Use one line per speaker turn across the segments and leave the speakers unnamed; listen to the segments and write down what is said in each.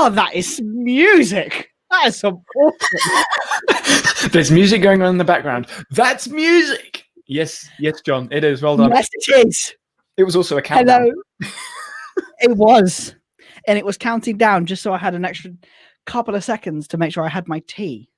Oh, that is music. That is some awesome.
There's music going on in the background. That's music. Yes, John, it is. Well done.
Yes, it is.
It was also a countdown.
Hello. It was. And it was counting down just so I had an extra couple of seconds to make sure I had my tea.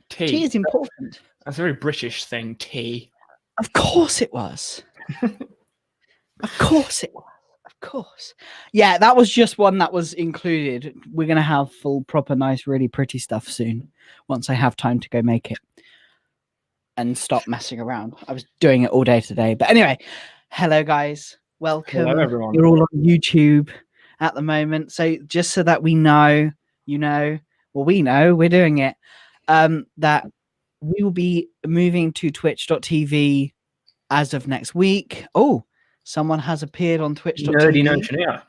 Tea is important.
That's a very British thing, tea.
Of course it was. Of course it was. Of course. Yeah, that was just one that was included. We're going to have full, proper, nice, really pretty stuff soon once I have time to go make it and stop messing around. I was doing it all day today. But anyway, hello, guys. Welcome.
Hello, everyone.
You're all on YouTube at the moment. So just so that we know, you know, well, we know we're doing it, that we will be moving to twitch.tv as of next week. Oh, someone has appeared on twitch.tv.
Nerdy Notioneer.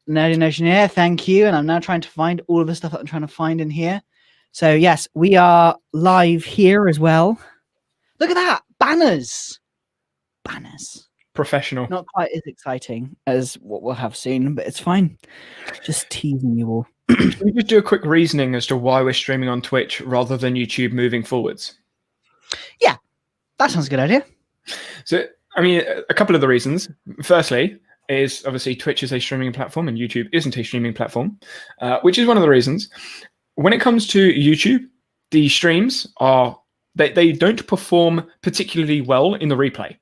Nerdy Notioneer, thank you. And I'm now trying to find all of the stuff that I'm trying to find in here. So yes, we are live here as well. Look at that. Banners.
Professional.
Not quite as exciting as what we'll have soon, but it's fine. Just teasing you all.
Can we just do a quick reasoning as to why we're streaming on Twitch rather than YouTube moving forwards?
Yeah, that sounds a good idea.
So, I mean, a couple of the reasons. Firstly, is obviously Twitch is a streaming platform and YouTube isn't a streaming platform, which is one of the reasons. When it comes to YouTube, the streams are, they don't perform particularly well in the replay.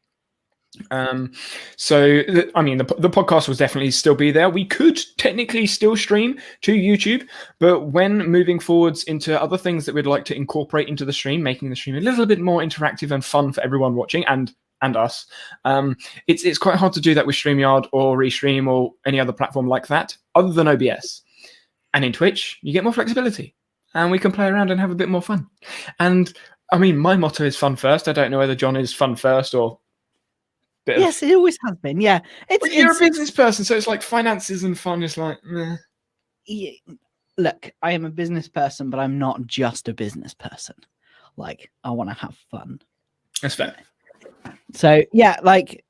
I mean, the podcast will definitely still be there. We could technically still stream to YouTube, but when moving forwards into other things that we'd like to incorporate into the stream, making the stream a little bit more interactive and fun for everyone watching and us, it's quite hard to do that with StreamYard or Restream or any other platform like that, other than OBS. And in Twitch, you get more flexibility, and we can play around and have a bit more fun. And I mean, my motto is fun first. I don't know whether John is fun first or.
Yes, it always has been. Yeah,
you're a business person, so it's like finances and fun is like. Meh.
Yeah, look, I am a business person, but I'm not just a business person. Like, I want to have fun.
That's fair.
So yeah, like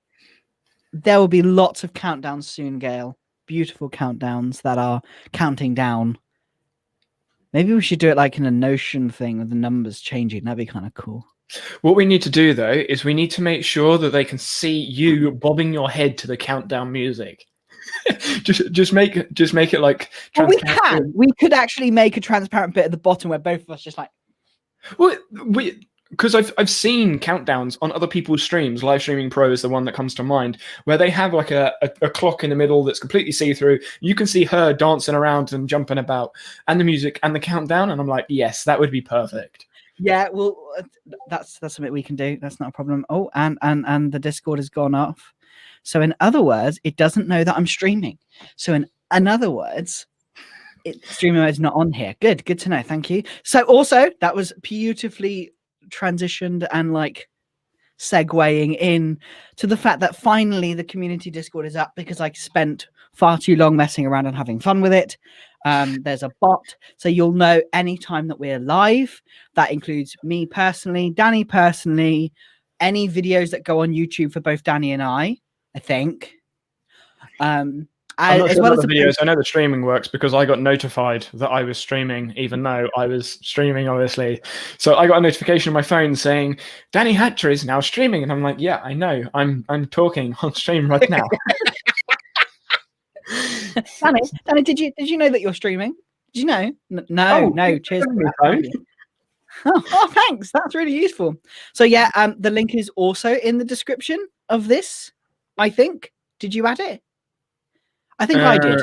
there will be lots of countdowns soon, Gail. Beautiful countdowns that are counting down. Maybe we should do it like in a Notion thing with the numbers changing. That'd be kind of cool.
What we need to do, though, is we need to make sure that they can see you bobbing your head to the countdown music. just make it like.
Well, we can. We could actually make a transparent bit at the bottom where both of us just like.
Well, because I've seen countdowns on other people's streams. Live Streaming Pro is the one that comes to mind, where they have like a clock in the middle that's completely see-through. You can see her dancing around and jumping about, and the music and the countdown, and I'm like, yes, that would be perfect.
Yeah, well, that's something we can do. That's not a problem. Oh, and the Discord has gone off. So in other words, it doesn't know that I'm streaming. So in other words, streaming mode is not on here. Good to know. Thank you. So also, that was beautifully transitioned and like segueing in to the fact that finally the community Discord is up because I spent far too long messing around and having fun with it. There's a bot, so you'll know anytime that we're live. That includes me personally, Danny personally, any videos that go on YouTube for both Danny and I think.
As well as the videos, I know the streaming works because I got notified that I was streaming, even though I was streaming, obviously. So I got a notification on my phone saying Danny Hatcher is now streaming, and I'm like, yeah, I know, I'm talking on stream right now.
Danny, did you know that you're streaming? Did you know? No. Cheers. Oh, thanks. That's really useful. So yeah, the link is also in the description of this. I think. Did you add it? I think I did.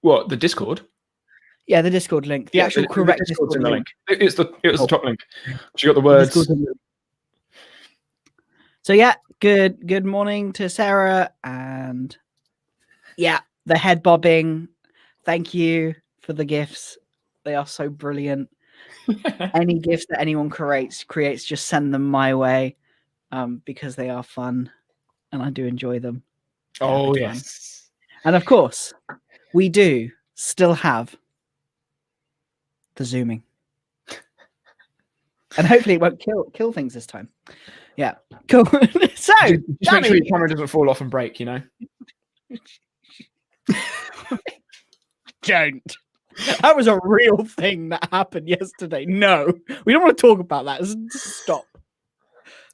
What, the Discord?
Yeah, the Discord link. The actual correct Discord link.
It was the top link. She got the words.
So yeah, good morning to Sarah, and yeah, the head bobbing. Thank you for the gifts. They are so brilliant. Any gifts that anyone creates, just send them my way, because they are fun and I do enjoy them.
Oh yes.
And of course, we do still have the zooming. And hopefully it won't kill things this time. Yeah. Cool. So
just make sure your camera doesn't fall off and break, you know.
Don't. That was a real thing that happened yesterday. No, we don't want to talk about that. Just stop.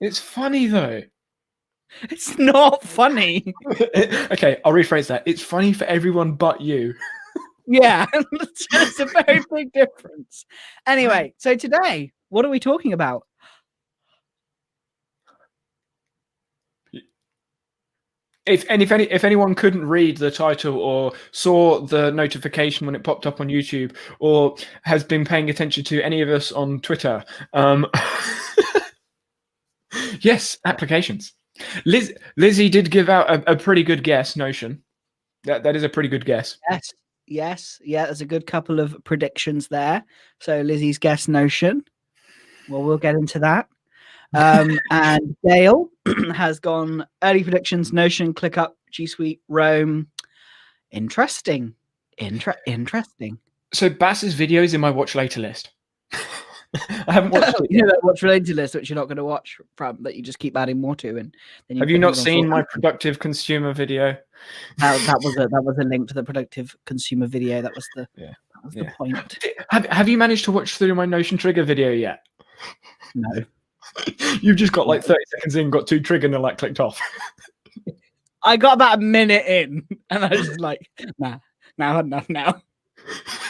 It's funny though.
It's not funny.
Okay, I'll rephrase that. It's funny for everyone but you.
Yeah, it's a very big difference. Anyway, so today, what are we talking about?
If anyone couldn't read the title or saw the notification when it popped up on YouTube or has been paying attention to any of us on Twitter, yes, applications. Lizzie did give out a pretty good guess. Notion. That is a pretty good guess.
Yes, yeah. There's a good couple of predictions there. So Lizzie's guess Notion. Well, we'll get into that. And Dale has gone early predictions, Notion, ClickUp, G Suite, Rome. Interesting.
So Bass's video is in my watch later list. I haven't watched it.
You know that watch later list, which you're not going to watch from, that you just keep adding more to. And then
have you not seen my productive consumer video?
That was a link to the productive consumer video. That was the point.
Have you managed to watch through my Notion trigger video yet?
No.
You've just got like 30 seconds in, got 2 trigger and they're like clicked off.
I got about a minute in and I was just like, nah, enough now.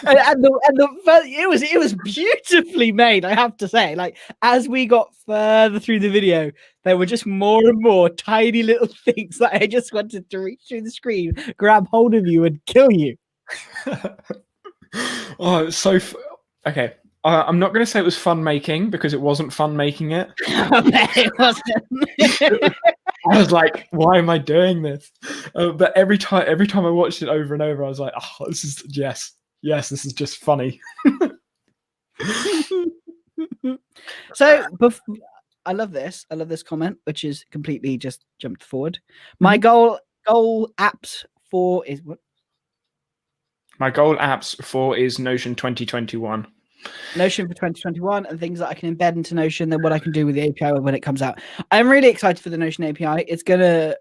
It was beautifully made, I have to say. Like, as we got further through the video, there were just more and more tiny little things that I just wanted to reach through the screen, grab hold of you and kill you.
Oh, it's so okay. I'm not going to say it was fun making because it wasn't fun making it.
It wasn't.
I was like, why am I doing this? But every time I watched it over and over, I was like, oh, this is yes, this is just funny.
So I love this comment, which is completely just jumped forward. My goal apps for is what?
My goal apps for is Notion 2021.
Notion for 2021 and things that I can embed into Notion, then what I can do with the API when it comes out. I'm really excited for the Notion API. It's going to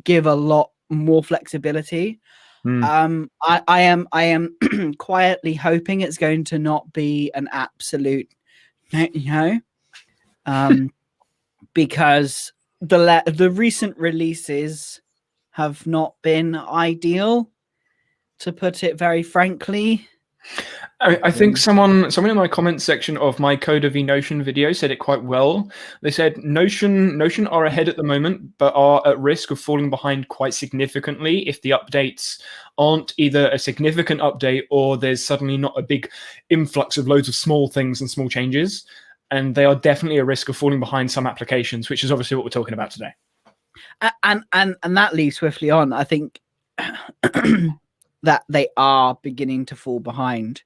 give a lot more flexibility. I am quietly hoping it's going to not be an absolute because the recent releases have not been ideal, to put it very frankly.
I think someone in my comments section of my Coda v Notion video said it quite well. They said Notion are ahead at the moment, but are at risk of falling behind quite significantly if the updates aren't either a significant update or there's suddenly not a big influx of loads of small things and small changes. And they are definitely a risk of falling behind some applications, which is obviously what we're talking about today.
And that leads swiftly on. I think that they are beginning to fall behind.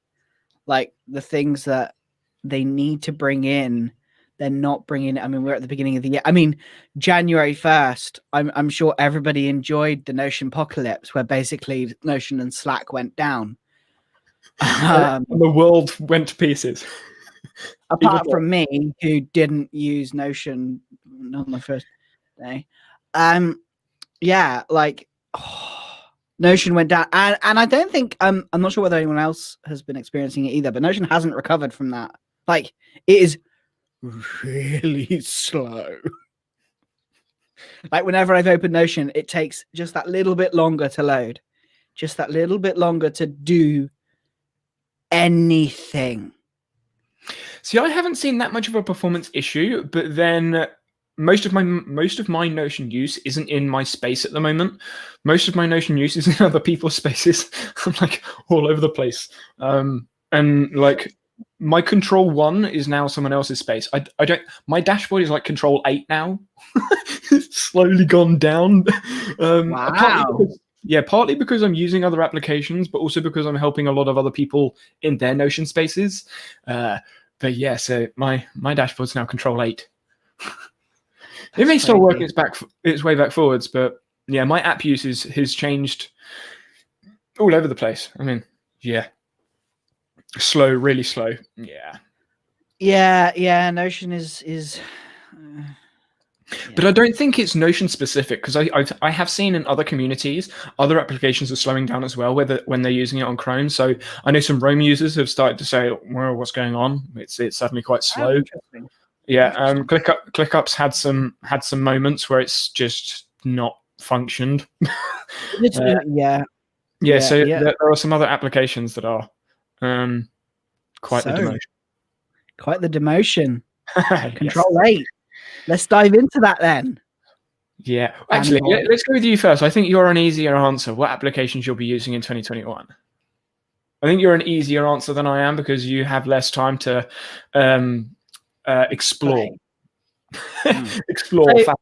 Like, the things that they need to bring in, they're not bringing. I mean, we're at the beginning of the year. I mean, January 1st, I'm sure everybody enjoyed the Notion apocalypse, where basically Notion and Slack went down.
The world went to pieces.
Apart from me, who didn't use Notion on my first day. Yeah, like... Notion went down, and I don't think I'm not sure whether anyone else has been experiencing it either, but Notion hasn't recovered from that. Like, it is really slow. Like, whenever I've opened Notion, it takes just that little bit longer to load, just that little bit longer to do anything.
See, I haven't seen that much of a performance issue, but then most of my Notion use isn't in my space at the moment. Most of my Notion use is in other people's spaces. I'm like all over the place. And like my Control 1 is now someone else's space. I don't. My dashboard is like Control 8 now. It's slowly gone down.
Wow.
Partly because I'm using other applications, but also because I'm helping a lot of other people in their Notion spaces. But yeah, so my dashboard's now Control 8. It may still work its way back forwards, but yeah, my app use has changed all over the place. I mean, yeah, slow, really slow. Yeah.
Notion is
But I don't think it's Notion specific, because I have seen in other communities, other applications are slowing down as well when they're using it on Chrome. So I know some Roam users have started to say, well, what's going on? It's suddenly quite slow.
Oh, interesting.
Yeah, ClickUp's had some moments where it's just not functioned.
Yeah.
So there are some other applications that are quite the demotion.
Quite the demotion. Control 8. Let's dive into that then.
Yeah, actually, let's go with you first. I think you're an easier answer. What applications you'll be using in 2021? I think you're an easier answer than I am, because you have less time to explore.
So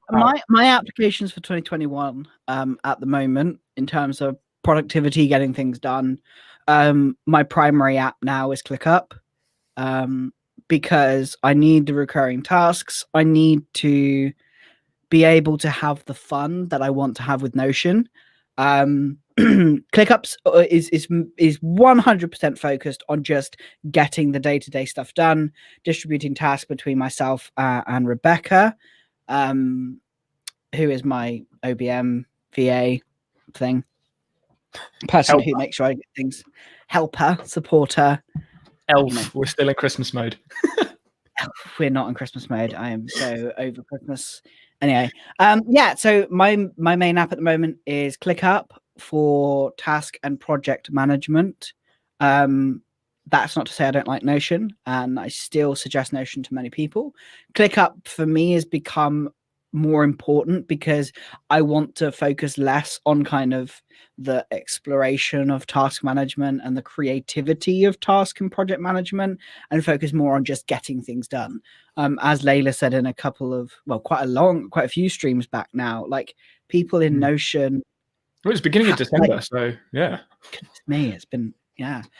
my applications for 2021 at the moment, in terms of productivity, getting things done, my primary app now is ClickUp. Because I need the recurring tasks. I need to be able to have the fun that I want to have with Notion. ClickUp is 100% focused on just getting the day-to-day stuff done, distributing tasks between myself and Rebecca, who is my OBM VA thing, person who makes sure I get things, helper, supporter.
Elf, we're still in Christmas mode.
We're not in Christmas mode. I am so over Christmas. Anyway, so my main app at the moment is ClickUp for task and project management. That's not to say I don't like Notion, and I still suggest Notion to many people. ClickUp for me has become more important because I want to focus less on kind of the exploration of task management and the creativity of task and project management, and focus more on just getting things done. As Layla said in quite a few streams back now, like people in Notion.
Well, it's beginning of December, so yeah.
Goodness me, it's been as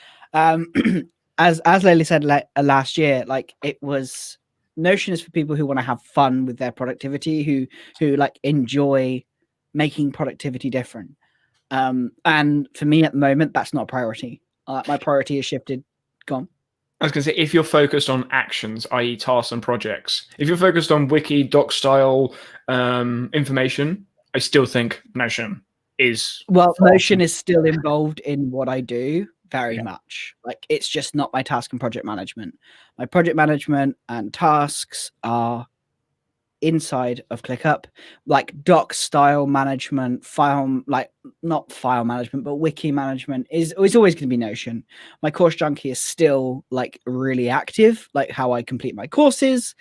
Layla said last year, like it was. Notion is for people who want to have fun with their productivity, who like enjoy making productivity different. And for me at the moment, that's not a priority. My priority has shifted. Gone.
I was going to say, if you're focused on actions, i.e. tasks and projects, if you're focused on wiki, doc style information, I still think Notion is...
Well, Notion is still involved in what I do. Very much. Like it's just not my task and project management. My project management and tasks are inside of ClickUp, like doc style management, not file management, but wiki management is always going to be Notion. My course junkie is still like really active, like how I complete my courses,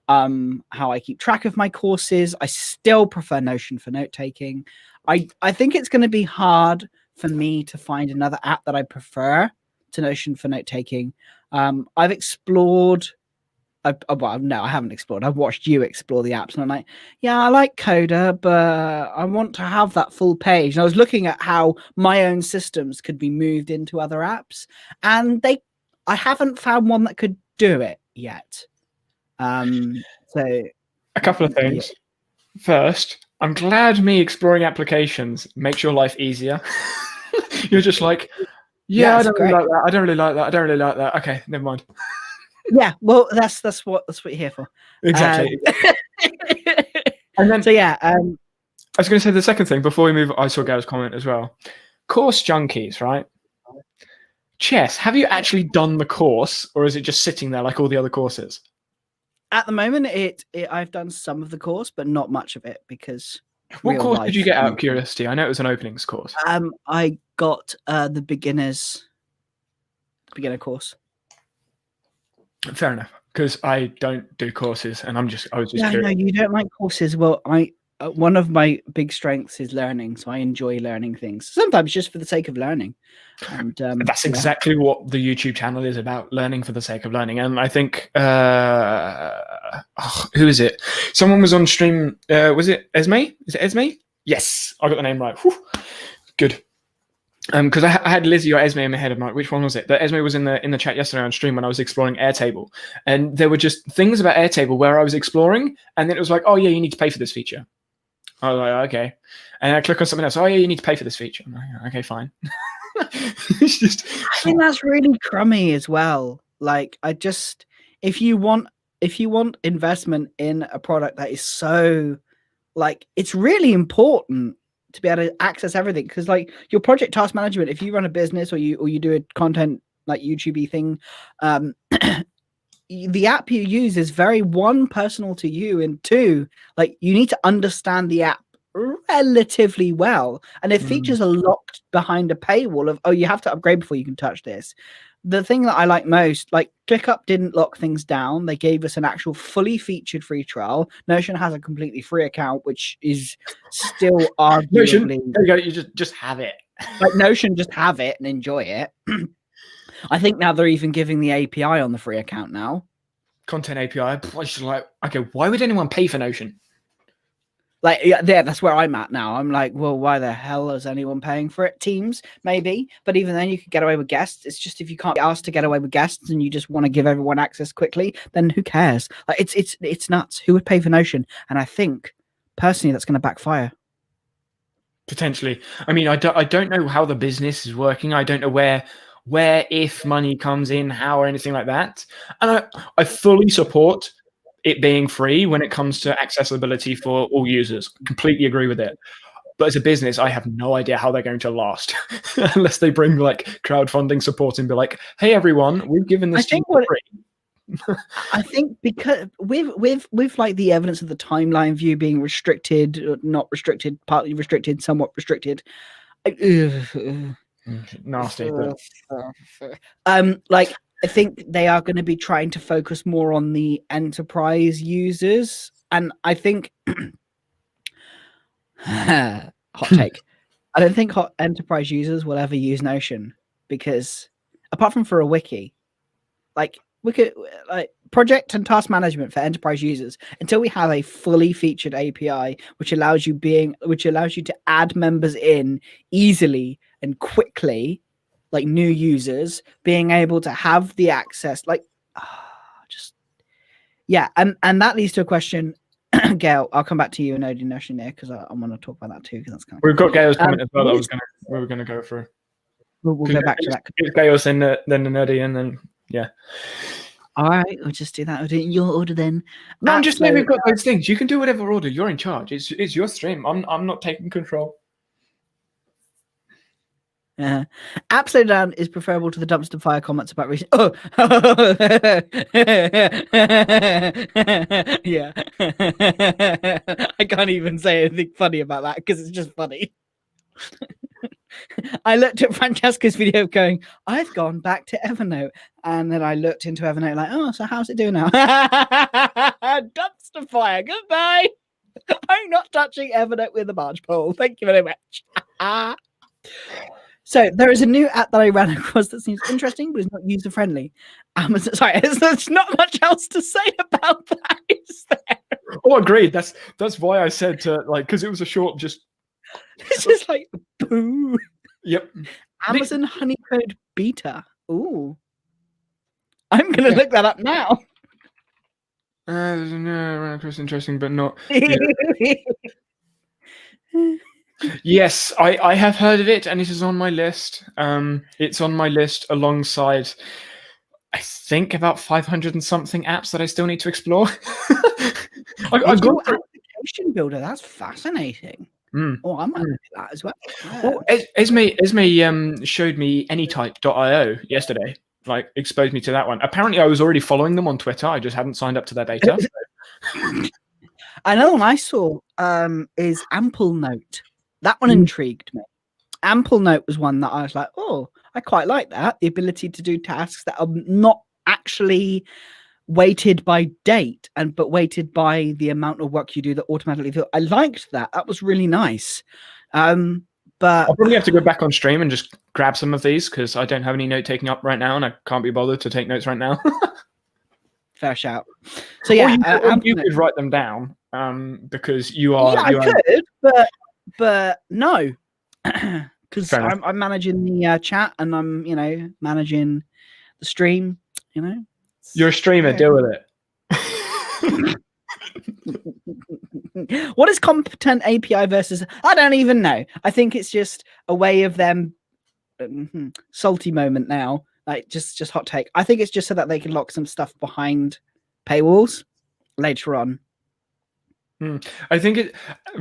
how I keep track of my courses. I still prefer Notion for note taking. I think it's going to be hard for me to find another app that I prefer to Notion for note taking. I've explored. No, I haven't explored. I've watched you explore the apps, and I'm like, yeah, I like Coda, but I want to have that full page. And I was looking at how my own systems could be moved into other apps, and I haven't found one that could do it yet. So
a couple of things. Yeah. First, I'm glad me exploring applications makes your life easier. You're just like, I don't really like that. I don't really like that. I don't really like that. Okay, never mind.
Yeah, well, that's what you're here for.
Exactly. And then, I was going to say the second thing before we move. I saw Gary's comment as well. Course junkies, right? Chess. Have you actually done the course, or is it just sitting there like all the other courses?
At the moment, I've done some of the course, but not much of it because.
What course did you get out of curiosity? I know it was an openings course.
I got the beginner course.
Fair enough, because I don't do courses, and I was just curious.
No, you don't like courses. Well, one of my big strengths is learning, so I enjoy learning things. Sometimes just for the sake of learning. And
that's exactly what the YouTube channel is about: learning for the sake of learning. And I think who is it? Someone was on stream. Was it Esme? Is it Esme? Yes, I got the name right. Whew. Good. Because I had Lizzie or Esme in my head. I'm like, which one was it? But Esme was in the chat yesterday on stream when I was exploring Airtable, and there were just things about Airtable where I was exploring, and then it was like, oh yeah, you need to pay for this feature. I was like, okay, and I click on something else. Oh yeah, you need to pay for this feature. I'm like, okay, fine.
I think that's really crummy as well. Like, if you want if you want investment in a product that is so, like, it's really important to be able to access everything, because like your project task management, if you run a business or you do a content like YouTube thing, the app you use is very, one, personal to you, and two, like, you need to understand the app relatively well. And if features are locked behind a paywall of, oh, you have to upgrade before you can touch this, the thing that I like most, like, ClickUp didn't lock things down. They gave us an actual fully featured free trial. Notion has a completely free account, which is still arguably
Notion, there you go. You just have it.
like Notion, just have it and enjoy it. I think now they're even giving the API on the free account now.
Content API. I just like, okay, why would anyone pay for Notion?
Like, yeah, that's where I'm at now. I'm like, well, why the hell is anyone paying for it? Teams, maybe, but even then, you could get away with guests. It's just, if you can't be asked to get away with guests and you just want to give everyone access quickly, then who cares? Like, it's nuts. Who would pay for Notion? And I think personally, that's going to backfire.
Potentially. I mean, I don't know how the business is working. I don't know where if money comes in, how, or anything like that. And I fully support it being free when it comes to accessibility for all users. Completely agree with it. But as a business, I have no idea how they're going to last unless they bring like crowdfunding support and be like, hey, everyone, we've given this to you for free.
I think because with like the evidence of the timeline view being restricted, not restricted, partly restricted, somewhat restricted.
Nasty.
Like, I think they are going to be trying to focus more on the enterprise users, and I think hot take. I don't think enterprise users will ever use Notion, because apart from for a wiki, like project and task management for enterprise users, until we have a fully featured API which allows you to add members in easily and quickly, like new users being able to have the access, like and that leads to a question. Gail, I'll come back to you and Odin Notion there, because I want to talk about that too, because that's kind of
we've got Gail's comment as well that we were gonna go through.
We'll go back to that.
It's Gail's, then the nerdy, and then yeah.
All right, we'll just do that. We'll do your order then.
No, I'm just saying we've got those things. You can do whatever order. You're in charge. It's your stream. I'm not taking control.
Upside down is preferable to the dumpster fire comments about recent. Oh, yeah. I can't even say anything funny about that because it's just funny. I looked at Francesca's video going, I've gone back to Evernote. And then I looked into Evernote like, oh, so how's it doing now? Dumpster fire. Goodbye. I'm not touching Evernote with a barge pole. Thank you very much. So there is a new app that I ran across that seems interesting, but is not user friendly. Sorry, there's not much else to say about that, is there?
Oh, agreed. That's why I said to, like, because it was a short just.
It's just like, boo.
Yep.
Amazon Honeycode Beta. Ooh. I'm going to look that up now.
No, it's interesting, but not. Yeah. Yes, I have heard of it, and it is on my list. It's on my list alongside, I think, about 500 and something apps that I still need to explore. I've got
application builder. That's fascinating. Oh, I might do that as well. Yeah.
Well, Esme showed me anytype.io yesterday. Like, exposed me to that one. Apparently, I was already following them on Twitter. I just hadn't signed up to their beta.
Another one I saw is Ample Note. That one intrigued me. Ample Note was one that I was like, oh, I quite like that. The ability to do tasks that are not actually weighted by date, but weighted by the amount of work you do that automatically fill. I liked that. That was really nice. But
I'll probably have to go back on stream and just grab some of these, because I don't have any note taking up right now, and I can't be bothered to take notes right now.
Fair shout. So yeah,
you could write them down, because you are.
Yeah, I could, but no, because I'm managing the chat, and I'm managing the stream.
You're a streamer. Deal with
it. What is competent API versus? I don't even know. I think it's just a way of them. Salty moment now. Like just hot take. I think it's just so that they can lock some stuff behind paywalls later on.
I think it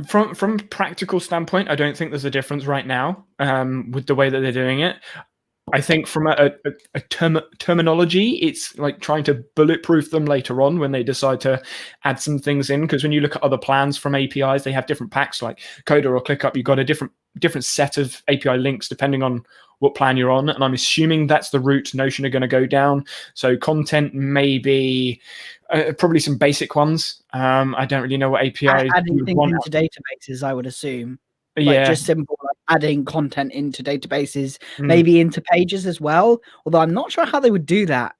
from practical standpoint, I don't think there's a difference right now with the way that they're doing it. I think from a terminology, it's like trying to bulletproof them later on when they decide to add some things in. Because when you look at other plans from APIs, they have different packs like Coda or ClickUp. You've got a different set of API links depending on what plan you're on. And I'm assuming that's the route Notion are going to go down. So content may be probably some basic ones. I don't really know what APIs
adding things into databases, I would assume. Like just simple like adding content into databases, maybe into pages as well. Although I'm not sure how they would do that.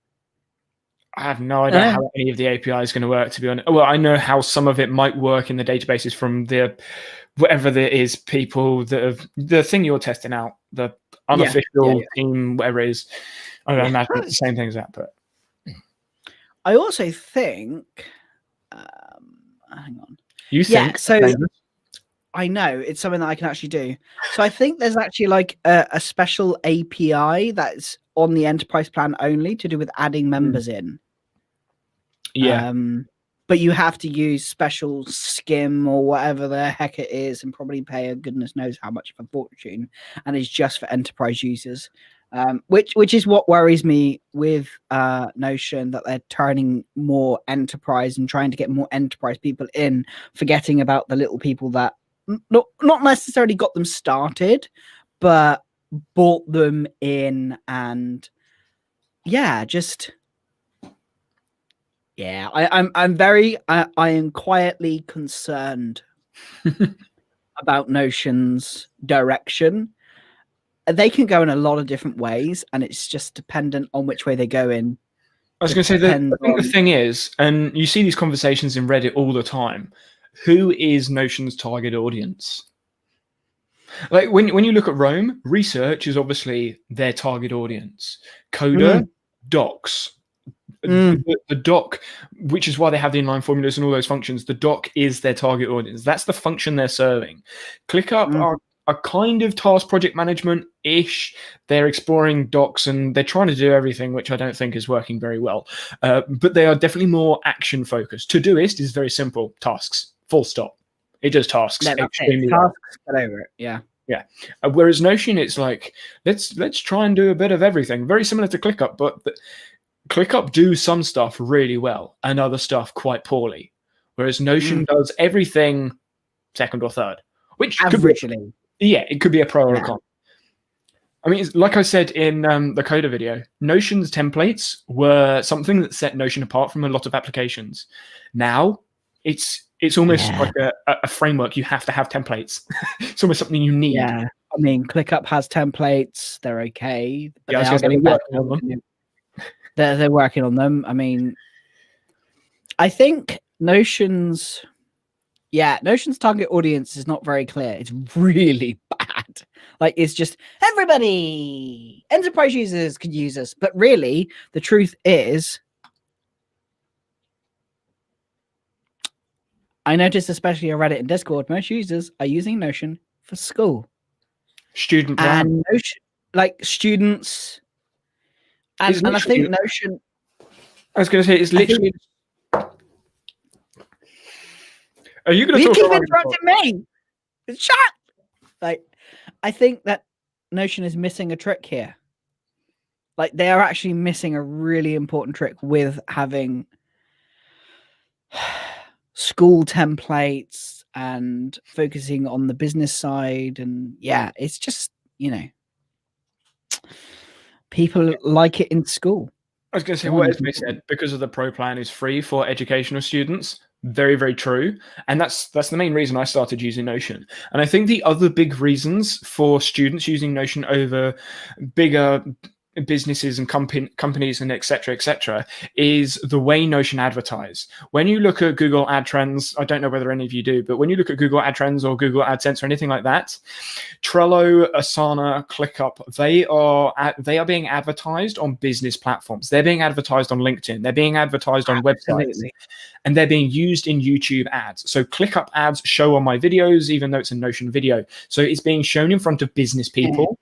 I have no idea how any of the API is going to work, to be honest. Well, I know how some of it might work in the databases from the whatever there is people that have the thing you're testing out, the unofficial team, whatever it is. I don't imagine it's the same thing as that, but
I also think hang on.
You think
so I know it's something that I can actually do. So I think there's actually like a special API that's on the enterprise plan only to do with adding members in.
Yeah.
But you have to use special skim or whatever the heck it is and probably pay a goodness knows how much of a fortune. And it's just for enterprise users, which is what worries me with Notion, that they're turning more enterprise and trying to get more enterprise people in, forgetting about the little people that not necessarily got them started, but bought them in. And I am quietly concerned about Notion's direction. They can go in a lot of different ways, and it's just dependent on which way they go in.
I was going to say that I think the thing is, and you see these conversations in Reddit all the time, who is Notion's target audience? Like when you look at Rome, research is obviously their target audience. Coda, docs. The doc, which is why they have the inline formulas and all those functions, the doc is their target audience. That's the function they're serving. ClickUp are kind of task project management-ish. They're exploring docs and they're trying to do everything, which I don't think is working very well. But they are definitely more action-focused. Todoist is very simple. Tasks. Full stop. It does tasks extremely well.
Tasks, get over it. Yeah.
Yeah. Whereas Notion, it's like, let's try and do a bit of everything. Very similar to ClickUp, but ClickUp do some stuff really well and other stuff quite poorly. Whereas Notion does everything second or third. Which
averagely.
It could be a pro or a con. I mean, like I said in the Coda video, Notion's templates were something that set Notion apart from a lot of applications. Now, it's almost like a framework. You have to have templates. It's almost something you need.
Yeah, I mean, ClickUp has templates. They're okay. But
they are getting working on them.
They're working on them. I mean, I think Notion's target audience is not very clear. It's really bad. Like, it's just everybody, enterprise users could use us. But really, the truth is, I noticed, especially on Reddit and Discord, most users are using Notion for school.
Student plan.
And Notion, like students. And I think Notion...
I was going to say, it's literally... Are you going to talk
about... You keep interrupting me! Shut up! Like, I think that Notion is missing a trick here. Like, they are actually missing a really important trick with having school templates and focusing on the business side. And it's just, people like it in school.
I was going to say, what Esme said, because of the pro plan is free for educational students. Very, very true. And that's the main reason I started using Notion. And I think the other big reasons for students using Notion over bigger businesses and companies and et cetera, is the way Notion advertise. When you look at Google Ad Trends, I don't know whether any of you do, but when you look at Google Ad Trends or Google AdSense or anything like that, Trello, Asana, ClickUp, they are being advertised on business platforms. They're being advertised on LinkedIn. They're being advertised on websites. And they're being used in YouTube ads. So ClickUp ads show on my videos, even though it's a Notion video. So it's being shown in front of business people.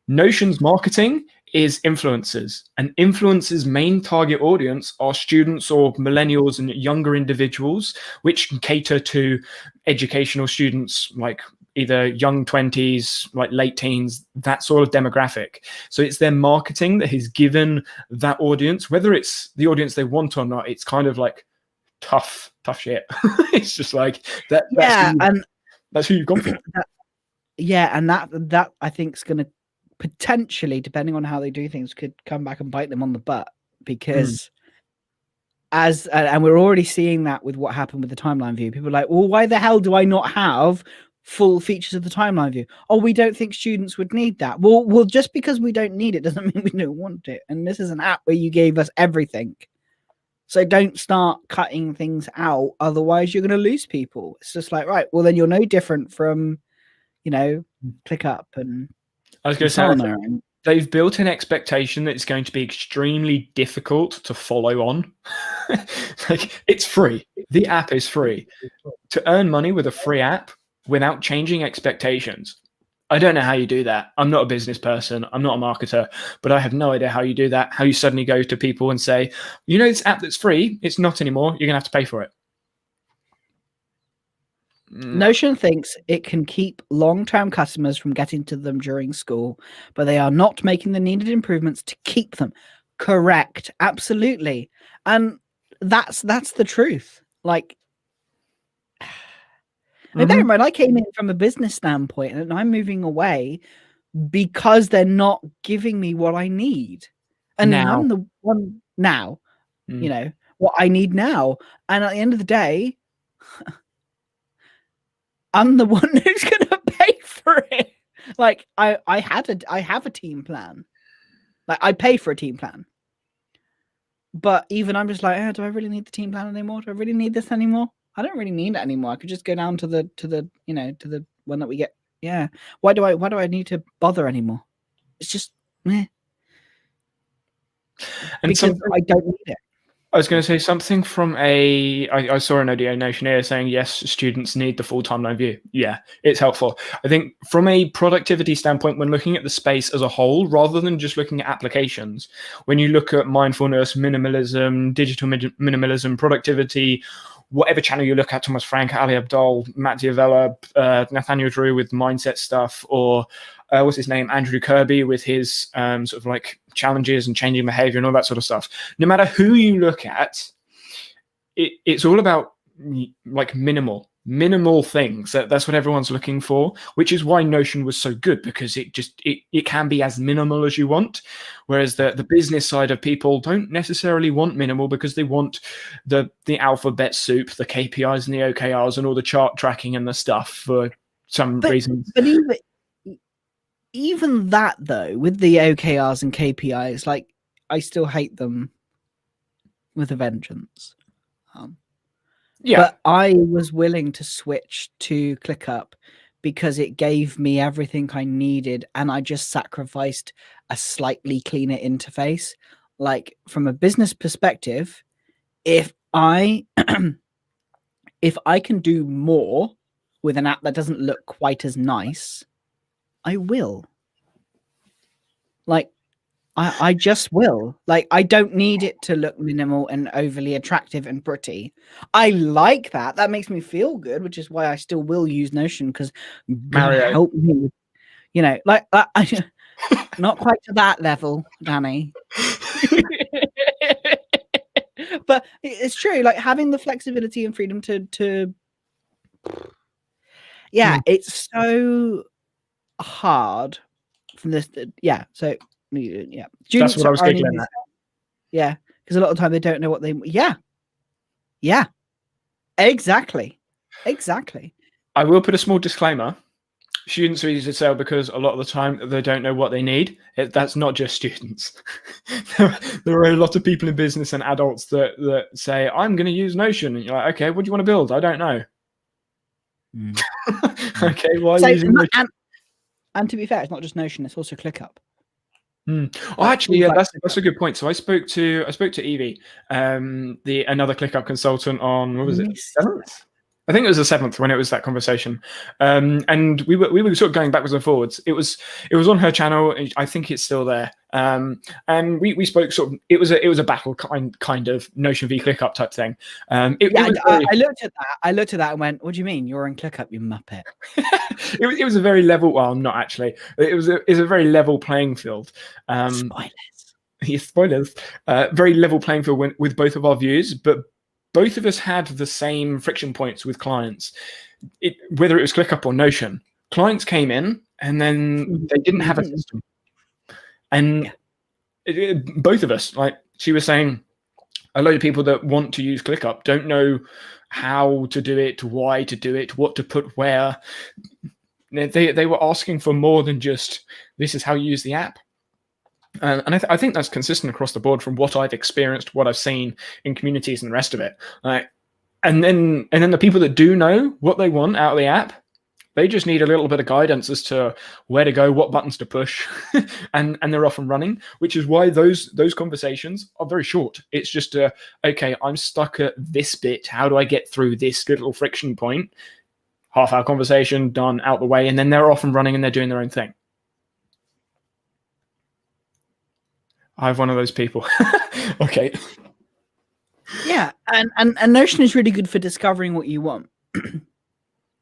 Notion's marketing is influencers, and influencers' main target audience are students or millennials and younger individuals, which can cater to educational students like either young 20s, like late teens, that sort of demographic. So it's their marketing that has given that audience, whether it's the audience they want or not, it's kind of like tough shit. It's just like that.
Yeah,
That's who you've gone for.
And that I think is going to potentially, depending on how they do things, could come back and bite them on the butt, because and we're already seeing that with what happened with the timeline view. People are like, well, why the hell do I not have full features of the timeline view? Oh, we don't think students would need that. Well, just because we don't need it doesn't mean we don't want it. And this is an app where you gave us everything. So don't start cutting things out. Otherwise, you're going to lose people. It's just like, right, well, then you're no different from, ClickUp and
I was going to say, they've built an expectation that it's going to be extremely difficult to follow on. Like, it's free. The app is free. To earn money with a free app without changing expectations, I don't know how you do that. I'm not a business person. I'm not a marketer, but I have no idea how you do that. How you suddenly go to people and say, this app that's free, it's not anymore. You're going to have to pay for it.
Notion thinks it can keep long-term customers from getting to them during school, but they are not making the needed improvements to keep them. Correct. Absolutely. And that's the truth. Like, bear in mind, I came in from a business standpoint and I'm moving away because they're not giving me what I need. And I'm the one now, what I need now. And at the end of the day, I'm the one who's going to pay for it. Like, I have a team plan. Like, I pay for a team plan. But even I'm just like, do I really need the team plan anymore? Do I really need this anymore? I don't really need it anymore. I could just go down to the one that we get. Yeah. Why do I need to bother anymore? It's just meh.
And
because I don't need it.
I was going to say something from I saw an audio Notion here saying, yes, students need the full timeline view. Yeah, it's helpful. I think from a productivity standpoint, when looking at the space as a whole, rather than just looking at applications, when you look at mindfulness, minimalism, digital minimalism, productivity, whatever channel you look at, Thomas Frank, Ali Abdul, Matt Diavella, Nathaniel Drew with mindset stuff, or what's his name, Andrew Kirby with his sort of like challenges and changing behavior and all that sort of stuff. No matter who you look at, it's all about like minimal things. That's what everyone's looking for, which is why Notion was so good, because it can be as minimal as you want. Whereas the business side of people don't necessarily want minimal, because they want the alphabet soup, the KPIs and the OKRs and all the chart tracking and the stuff for some reasons.
But even that, though, with the OKRs and KPIs, like, I still hate them with a vengeance. But I was willing to switch to ClickUp because it gave me everything I needed, and I just sacrificed a slightly cleaner interface. Like, from a business perspective, if I can do more with an app that doesn't look quite as nice, I will. Like, I just will. Like, I don't need it to look minimal and overly attractive and pretty. I like that. That makes me feel good, which is why I still will use Notion, because Mario help me with, like, not quite to that level, Danny. But it's true. Like, having the flexibility and freedom to it's so hard from this. Yeah. So yeah,
that's what I was giggling at.
Yeah, because a lot of the time they don't know what they. Yeah, exactly.
I will put a small disclaimer. Students are easy to sell because a lot of the time they don't know what they need. That's not just students. There are a lot of people in business and adults that say, I'm going to use Notion. And you're like, okay, what do you want to build? I don't know. Okay, why are you using Notion?
And to be fair, it's not just Notion, it's also ClickUp.
Oh, actually, yeah, that's a good point. So I spoke to Evie, another ClickUp consultant on, what was it? I think it was the 7th when it was that conversation, and we were sort of going backwards and forwards. It was on her channel. I think it's still there. And we spoke sort of. It was a battle kind of Notion v ClickUp type thing. I
looked at that. I looked at that and went, "What do you mean? You're in ClickUp, you muppet."
it was a very level. Well, not actually. It was a very level playing field.
Spoilers.
Yeah, spoilers. Very level playing field with both of our views, but both of us had the same friction points with clients, whether it was ClickUp or Notion. Clients came in and then they didn't have a system. And both of us, like she was saying, a load of people that want to use ClickUp don't know how to do it, why to do it, what to put where. They were asking for more than just, this is how you use the app. And I think that's consistent across the board from what I've experienced, what I've seen in communities and the rest of it. And then the people that do know what they want out of the app, they just need a little bit of guidance as to where to go, what buttons to push, and they're off and running, which is why those conversations are very short. It's just, okay, I'm stuck at this bit. How do I get through this little friction point? Half-hour conversation, done, out the way, and then they're off and running and they're doing their own thing. I'm one of those people. Okay.
Yeah, and Notion is really good for discovering what you want.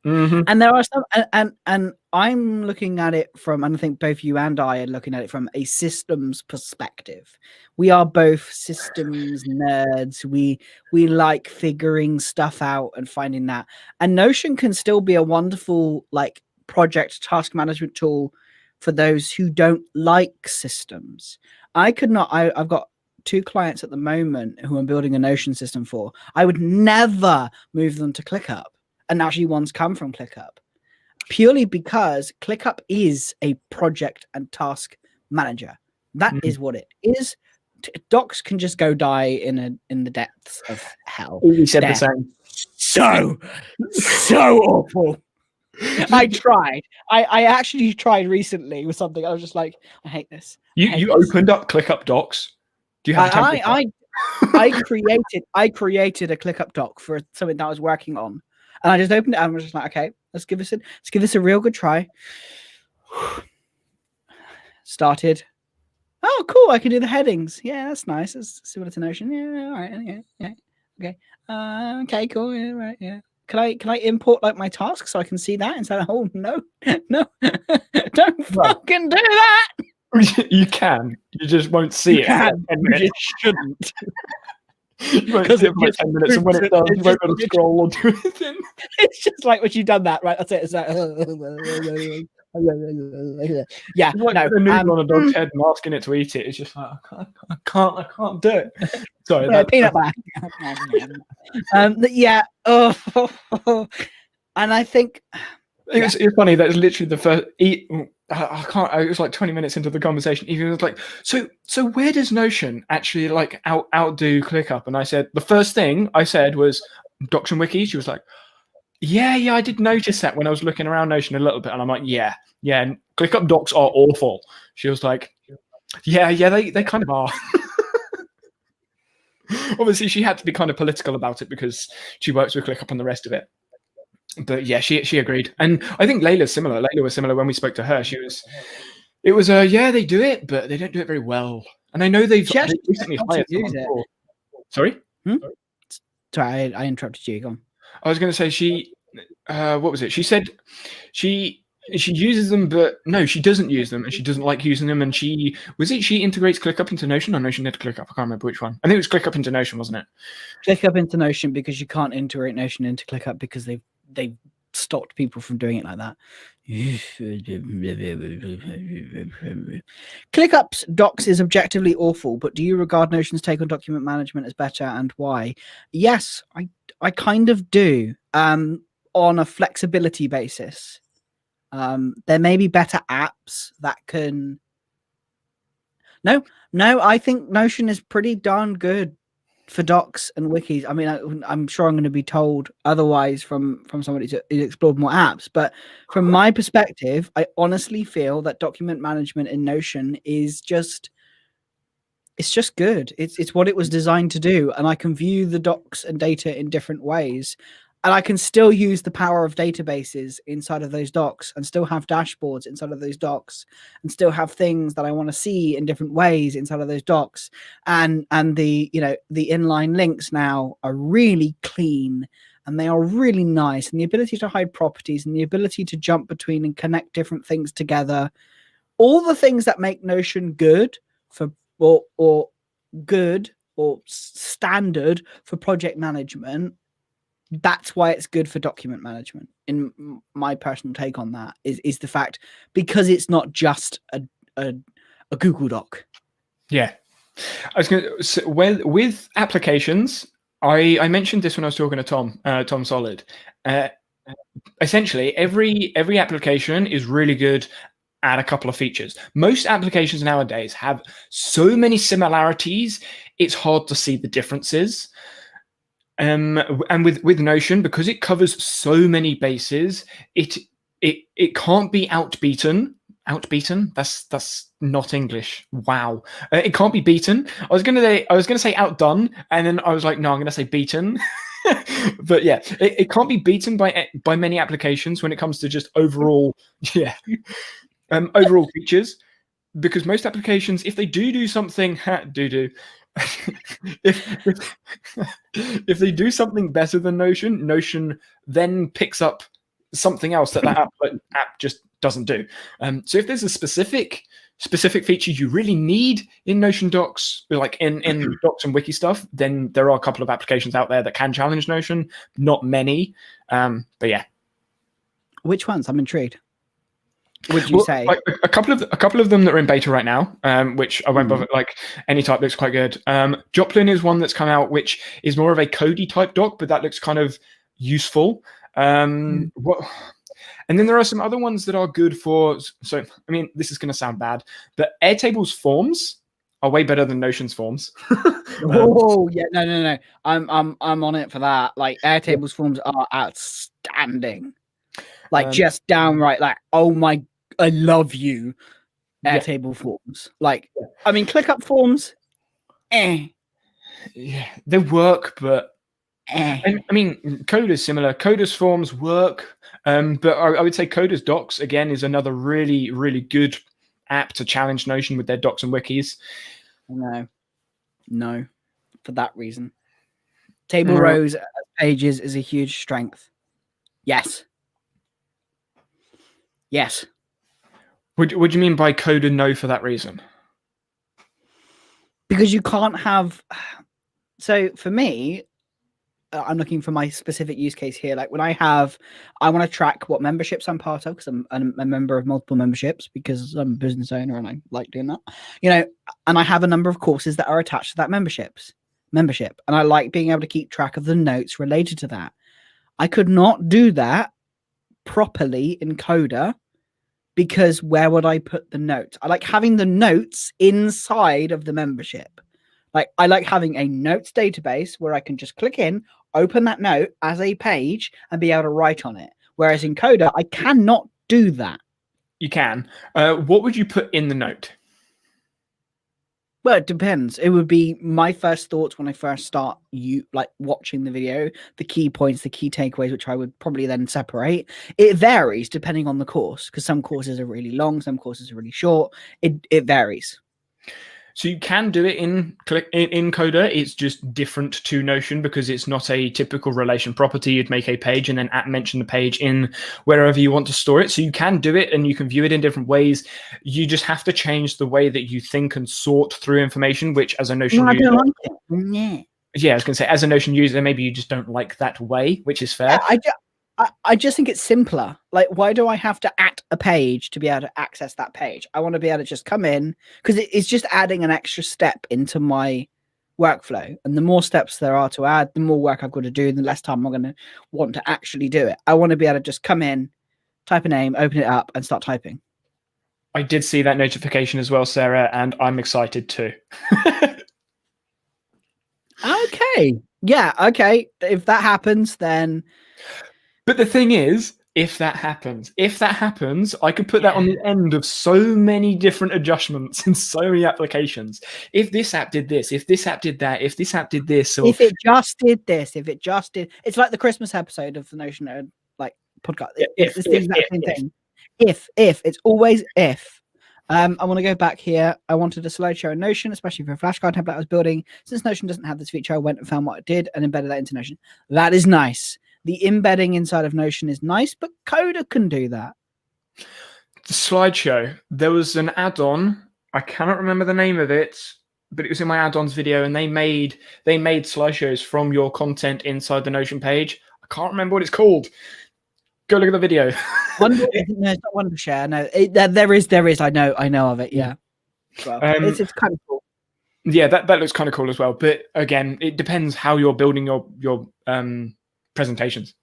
Mm-hmm.
And there are some, and I'm looking at it from, and I think both you and I are looking at it from a systems perspective. We are both systems nerds. We like figuring stuff out and finding that. And Notion can still be a wonderful like project task management tool for those who don't like systems. I've got 2 clients at the moment who I'm building a Notion system for. I would never move them to ClickUp. And actually one's come from ClickUp purely because ClickUp is a project and task manager. That is what it is. Docs can just go die in the depths of hell.
You said the same.
So awful. I tried. I actually tried recently with something. I was just like, I hate this.
You opened up ClickUp Docs. Do you have a template?
I created a ClickUp doc for something that I was working on. And I just opened it and I was just like, okay, let's give this a real good try. Started. Oh, cool. I can do the headings. Yeah, that's nice. Let's see what it's in Notion. Yeah, all right. Yeah. Okay. Okay, cool. Yeah, right. Yeah. Can I import like my tasks so I can see that instead of, oh no. Don't fucking do that.
You can. You just won't see it.
You shouldn't.
You won't see it for like 10 minutes, and when it does, you won't be able to scroll or do anything.
It's just like when you've done that, right? That's it. It's like, yeah.
It's like
no,
a noodle on a dog's head and asking it to eat it. It's just like, I can't do it. Sorry,
peanut butter. Yeah. Oh, and I think
it's funny. That's literally the first. I can't. It was like 20 minutes into the conversation. Even was like, so where does Notion actually like outdo ClickUp? And I said the first thing I said was Docs and Wikis. She was like, yeah, I did notice that when I was looking around Notion a little bit. And I'm like, yeah. And ClickUp Docs are awful. She was like, yeah, they kind of are. Obviously, she had to be kind of political about it because she works with ClickUp and the rest of it. But yeah, she agreed, and I think Layla's similar. Layla was similar when we spoke to her. It was yeah, they do it, but they don't do it very well. And I know they've recently hired someone. Sorry,
sorry, I interrupted you. Go on.
I was going to say she. What was it? She said she uses them, but no, she doesn't use them, and she doesn't like using them. And she integrates ClickUp into Notion or Notion into ClickUp. I can't remember which one. I think it was ClickUp into Notion, wasn't it?
ClickUp into Notion because you can't integrate Notion into ClickUp because they've stopped people from doing it like that. ClickUp's Docs is objectively awful, but do you regard Notion's take on document management as better, and why? Yes, I kind of do. On a flexibility basis. There may be better apps that can. No, I think Notion is pretty darn good for docs and wikis. I mean, I'm sure I'm going to be told otherwise from somebody who's explored more apps, but from my perspective, I honestly feel that document management in Notion is just good. It's what it was designed to do, and I can view the docs and data in different ways. And I can still use the power of databases inside of those docs and still have dashboards inside of those docs and still have things that I want to see in different ways inside of those docs. And the, you know, the inline links now are really clean and they are really nice. And the ability to hide properties and the ability to jump between and connect different things together, all the things that make Notion good for, or good or standard for project management. That's why it's good for document management. In my personal take on that is the fact, because it's not just a Google Doc.
Yeah, I was going to with applications. I mentioned this when I was talking to Tom Solid. Essentially, every application is really good at a couple of features. Most applications nowadays have so many similarities, it's hard to see the differences. And with Notion, because it covers so many bases, it can't be outbeaten. Outbeaten? That's not English. Wow. It can't be beaten. I was gonna say outdone, and then I was like, no, I'm gonna say beaten. But yeah, it can't be beaten by many applications when it comes to just overall, overall features. Because most applications, if they do something, if they do something better than Notion then picks up something else that app just doesn't do. So if there's a specific feature you really need in Notion docs, like in docs and wiki stuff, then there are a couple of applications out there that can challenge Notion. Not many, but yeah. Which
ones? I'm intrigued. Would you say
like a couple of them that are in beta right now, which I won't bother. Like AnyType looks quite good. Joplin is one that's come out, which is more of a Cody type doc, but that looks kind of useful. And then there are some other ones that are good for. So I mean, this is going to sound bad, but Airtable's forms are way better than Notion's forms.
Oh yeah, no. I'm on it for that. Like Airtable's forms are outstanding. Like just downright, like, oh my, I love you, Airtable forms. Like, I mean, ClickUp forms,
Yeah, they work, but I mean, Coda's similar. Coda's forms work, but I would say Coda's docs again is another really, really good app to challenge Notion with their docs and wikis.
No, for that reason. Table rows as pages is a huge strength. Yes.
What do you mean by Coda no for that reason?
Because you can't have. So for me, I'm looking for my specific use case here. Like when I want to track what memberships I'm part of, because I'm a member of multiple memberships because I'm a business owner and I like doing that, you know, and I have a number of courses that are attached to that membership. And I like being able to keep track of the notes related to that. I could not do that properly in Coda because where would I put the notes? I like having the notes inside of the membership. Like I like having a notes database where I can just click in, open that note as a page and be able to write on it. Whereas in Coda, I cannot do that.
You can. What would you put in the note?
Well, it depends. It would be my first thoughts when I first start watching the video, the key points, the key takeaways, which I would probably then separate. It varies depending on the course because some courses are really long, some courses are really short. It varies.
So you can do it in Coda. It's just different to Notion because it's not a typical relation property. You'd make a page and then mention the page in wherever you want to store it. So you can do it and you can view it in different ways. You just have to change the way that you think and sort through information, which as a Notion user, I don't like it. Yeah, I was going to say, as a Notion user, maybe you just don't like that way, which is fair.
Yeah, I just think it's simpler. Like, why do I have to add a page to be able to access that page? I want to be able to just come in because it's just adding an extra step into my workflow. And the more steps there are to add, the more work I've got to do, the less time I'm going to want to actually do it. I want to be able to just come in, type a name, open it up and start typing.
I did see that notification as well, Sarah, and I'm excited too.
Okay. Yeah. Okay. If that happens, then...
But the thing is, if that happens, I could put that on the end of so many different adjustments in so many applications. If this app did this, if this app did that, if this app did this, or
if it just did this, if it just did, it's like the Christmas episode of the Notion like podcast. It's the exact same thing. If it's always if. I want to go back here. I wanted a slideshow in Notion, especially for a flashcard template I was building. Since Notion doesn't have this feature, I went and found what it did and embedded that into Notion. That is nice. The embedding inside of Notion is nice, but Coda can do that.
The slideshow, there was an add-on. I cannot remember the name of it, but it was in my add-ons video, and they made slideshows from your content inside the Notion page. I can't remember what it's called. Go look at the video.
No, it's not Wondershare. No, there is. I know of it. Yeah, well, it's kind of cool.
Yeah, that looks kind of cool as well. But again, it depends how you're building your presentations.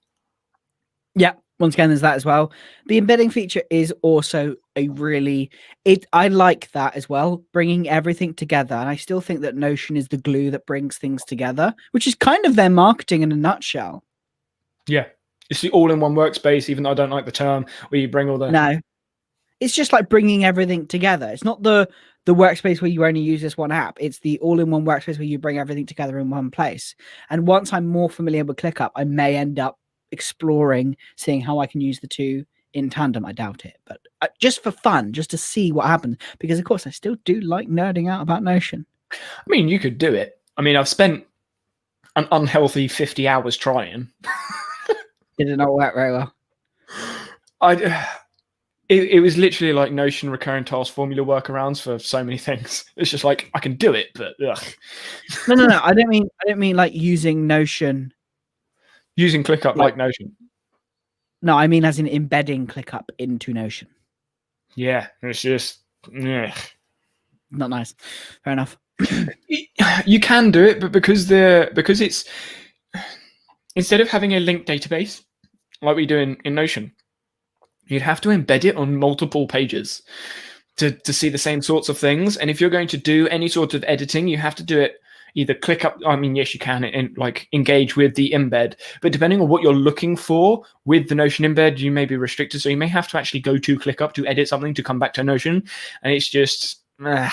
Yeah, once again, there's that as well. The embedding feature is also I like that as well, bringing everything together. And I still think that Notion is the glue that brings things together, which is kind of their marketing in a nutshell.
Yeah. It's the all-in-one workspace, even though I don't like the term, where you bring all the...
No. It's just like bringing everything together. It's not the workspace where you only use this one app. It's the all-in-one workspace where you bring everything together in one place. And once I'm more familiar with ClickUp, I may end up exploring, seeing how I can use the two in tandem. I doubt it. But just for fun, just to see what happens. Because, of course, I still do like nerding out about Notion.
I mean, you could do it. I mean, I've spent an unhealthy 50 hours trying.
Did it not work very well?
It was literally like Notion recurring task formula workarounds for so many things. It's just like I can do it, but ugh.
No. I don't mean like using Notion.
Using ClickUp like Notion.
No, I mean as in embedding ClickUp into Notion.
Yeah, it's just
not nice. Fair enough.
You can do it, but because it's instead of having a linked database like we do in Notion, you'd have to embed it on multiple pages to see the same sorts of things. And if you're going to do any sort of editing, you have to do it either ClickUp. I mean, yes, you can and like engage with the embed, but depending on what you're looking for with the Notion embed, you may be restricted. So you may have to actually go to ClickUp to edit something to come back to Notion. And it's just, I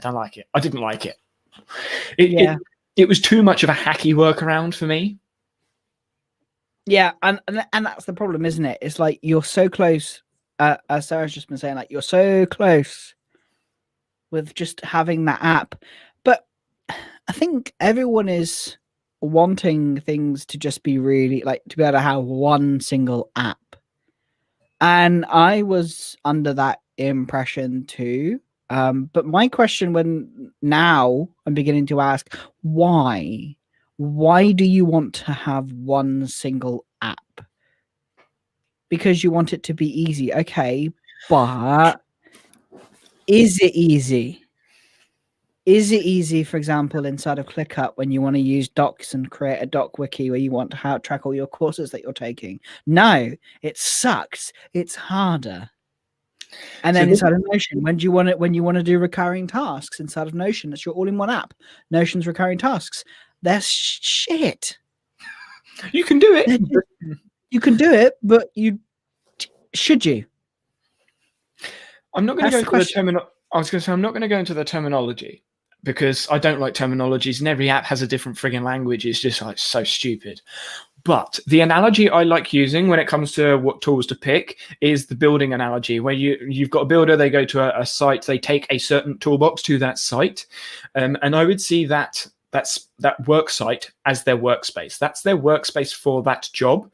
don't like it. I didn't like it. It was too much of a hacky workaround for me.
Yeah, and that's the problem, isn't it? It's like you're so close, as Sarah's just been saying, like you're so close with just having that app. But I think everyone is wanting things to just be really, like, to be able to have one single app. And I was under that impression too. But my question now I'm beginning to ask, why? Why do you want to have one single app? Because you want it to be easy. Okay, but is it easy? Is it easy, for example, inside of ClickUp when you want to use docs and create a doc wiki where you want to track all your courses that you're taking? No, it sucks. It's harder. And then inside of Notion, when you want to do recurring tasks inside of Notion, that's your all-in-one app. Notion's recurring tasks. That's shit.
You can do it.
You can do it, but should you?
I'm not going to go into the terminology. I was going to say I'm not going to go into the terminology because I don't like terminologies, and every app has a different frigging language. It's just like so stupid. But the analogy I like using when it comes to what tools to pick is the building analogy, where you've got a builder, they go to a site, they take a certain toolbox to that site, and I would see that work site as their workspace. That's their workspace for that job.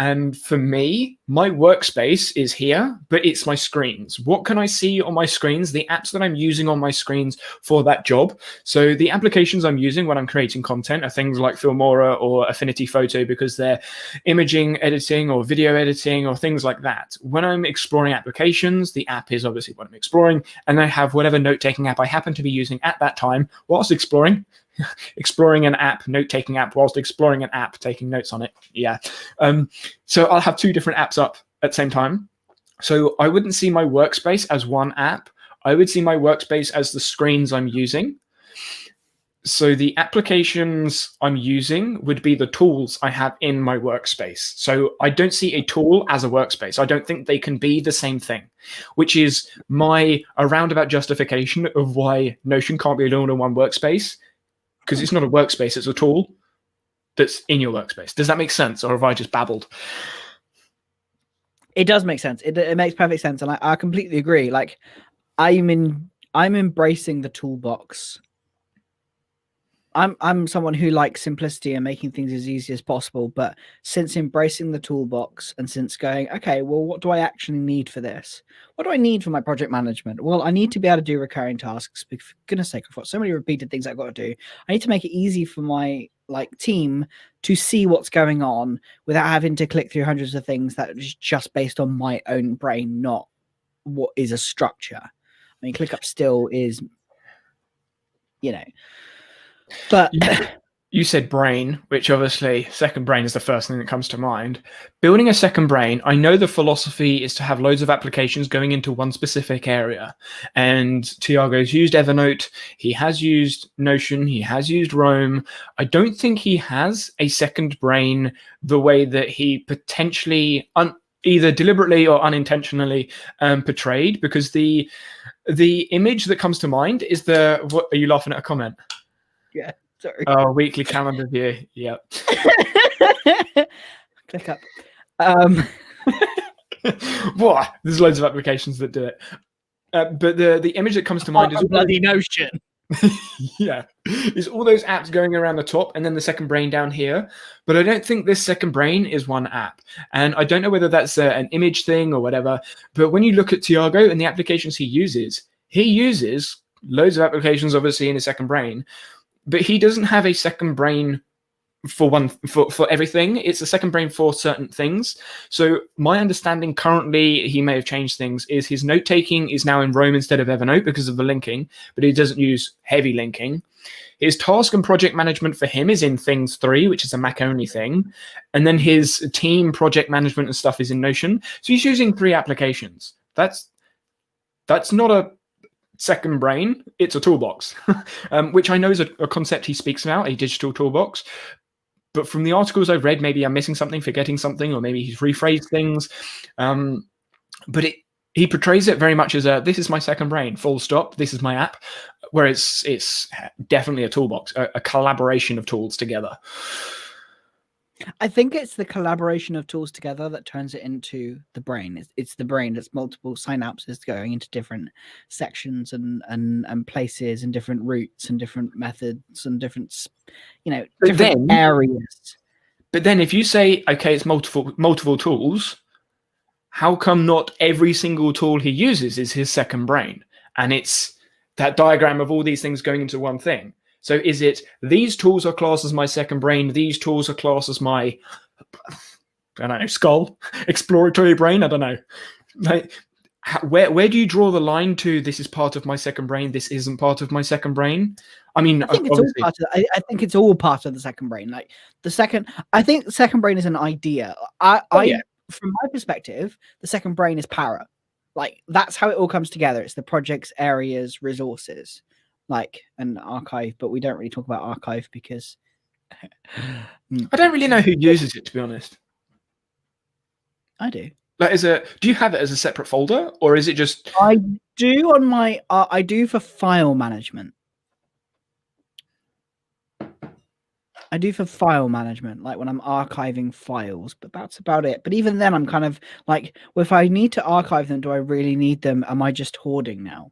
And for me, my workspace is here, but it's my screens. What can I see on my screens? The apps that I'm using on my screens for that job. So the applications I'm using when I'm creating content are things like Filmora or Affinity Photo because they're imaging editing or video editing or things like that. When I'm exploring applications, the app is obviously what I'm exploring, and I have whatever note-taking app I happen to be using at that time whilst exploring an app, note-taking app whilst exploring an app, taking notes on it. Yeah. So I'll have two different apps up at the same time. So I wouldn't see my workspace as one app. I would see my workspace as the screens I'm using. So the applications I'm using would be the tools I have in my workspace. So I don't see a tool as a workspace. I don't think they can be the same thing, which is my roundabout justification of why Notion can't be all in one workspace, because it's not a workspace, it's a tool that's in your workspace. Does that make sense, or have I just babbled?
It does make sense. It makes perfect sense, and I completely agree. Like, I'm embracing the toolbox. I'm someone who likes simplicity and making things as easy as possible. But since embracing the toolbox and since going, okay, well, what do I actually need for this? What do I need for my project management? Well, I need to be able to do recurring tasks. For goodness sake, I've got so many repeated things I've got to do. I need to make it easy for my team to see what's going on without having to click through hundreds of things that is just based on my own brain, not what is a structure. I mean, ClickUp still is, but
you said brain, which obviously second brain is the first thing that comes to mind. Building a second brain, I know the philosophy is to have loads of applications going into one specific area. And Tiago's used Evernote. He has used Notion. He has used Roam. I don't think he has a second brain the way that he potentially either deliberately or unintentionally portrayed, because the image that comes to mind is what are you laughing at a comment?
Yeah, sorry.
Oh, weekly calendar view. Yep.
ClickUp.
What? There's loads of applications that do it. But the image that comes to mind is
bloody Notion.
Yeah, is all those apps going around the top and then the second brain down here. But I don't think this second brain is one app. And I don't know whether that's an image thing or whatever. But when you look at Tiago and the applications he uses loads of applications, obviously, in his second brain. But he doesn't have a second brain for everything. It's a second brain for certain things. So my understanding currently, he may have changed things, is his note taking is now in Roam instead of Evernote because of the linking, but he doesn't use heavy linking. His task and project management for him is in Things 3, which is a Mac only thing. And then his team project management and stuff is in Notion. So he's using 3 applications. That's not a second brain, it's a toolbox, which I know is a concept he speaks about, a digital toolbox. But from the articles I've read, maybe I'm missing something, forgetting something, or maybe he's rephrased things. But he portrays it very much as this is my second brain, full stop, this is my app, where it's definitely a toolbox, a collaboration of tools together.
I think it's the collaboration of tools together that turns it into the brain. It's the brain that's multiple synapses going into different sections and places and different routes and different methods and different, different areas.
But then if you say, okay, it's multiple tools, how come not every single tool he uses is his second brain? And it's that diagram of all these things going into one thing. So is it these tools are classed as my second brain, these tools are classed as my, I don't know, skull, exploratory brain? I don't know. Like, where do you draw the line to this is part of my second brain, this isn't part of my second brain? I mean, I think it's all part of
I think it's all part of the second brain. Like I think the second brain is an idea. From my perspective, the second brain is para. Like, that's how it all comes together. It's the projects, areas, resources. Like an archive, but we don't really talk about archive because
I don't really know who uses it, to be honest.
I do.
Like, do you have it as a separate folder, or is it just?
I do on my. I do for file management. I do for file management, like when I'm archiving files, but that's about it. But even then, I'm kind of like, well, if I need to archive them, do I really need them? Am I just hoarding now?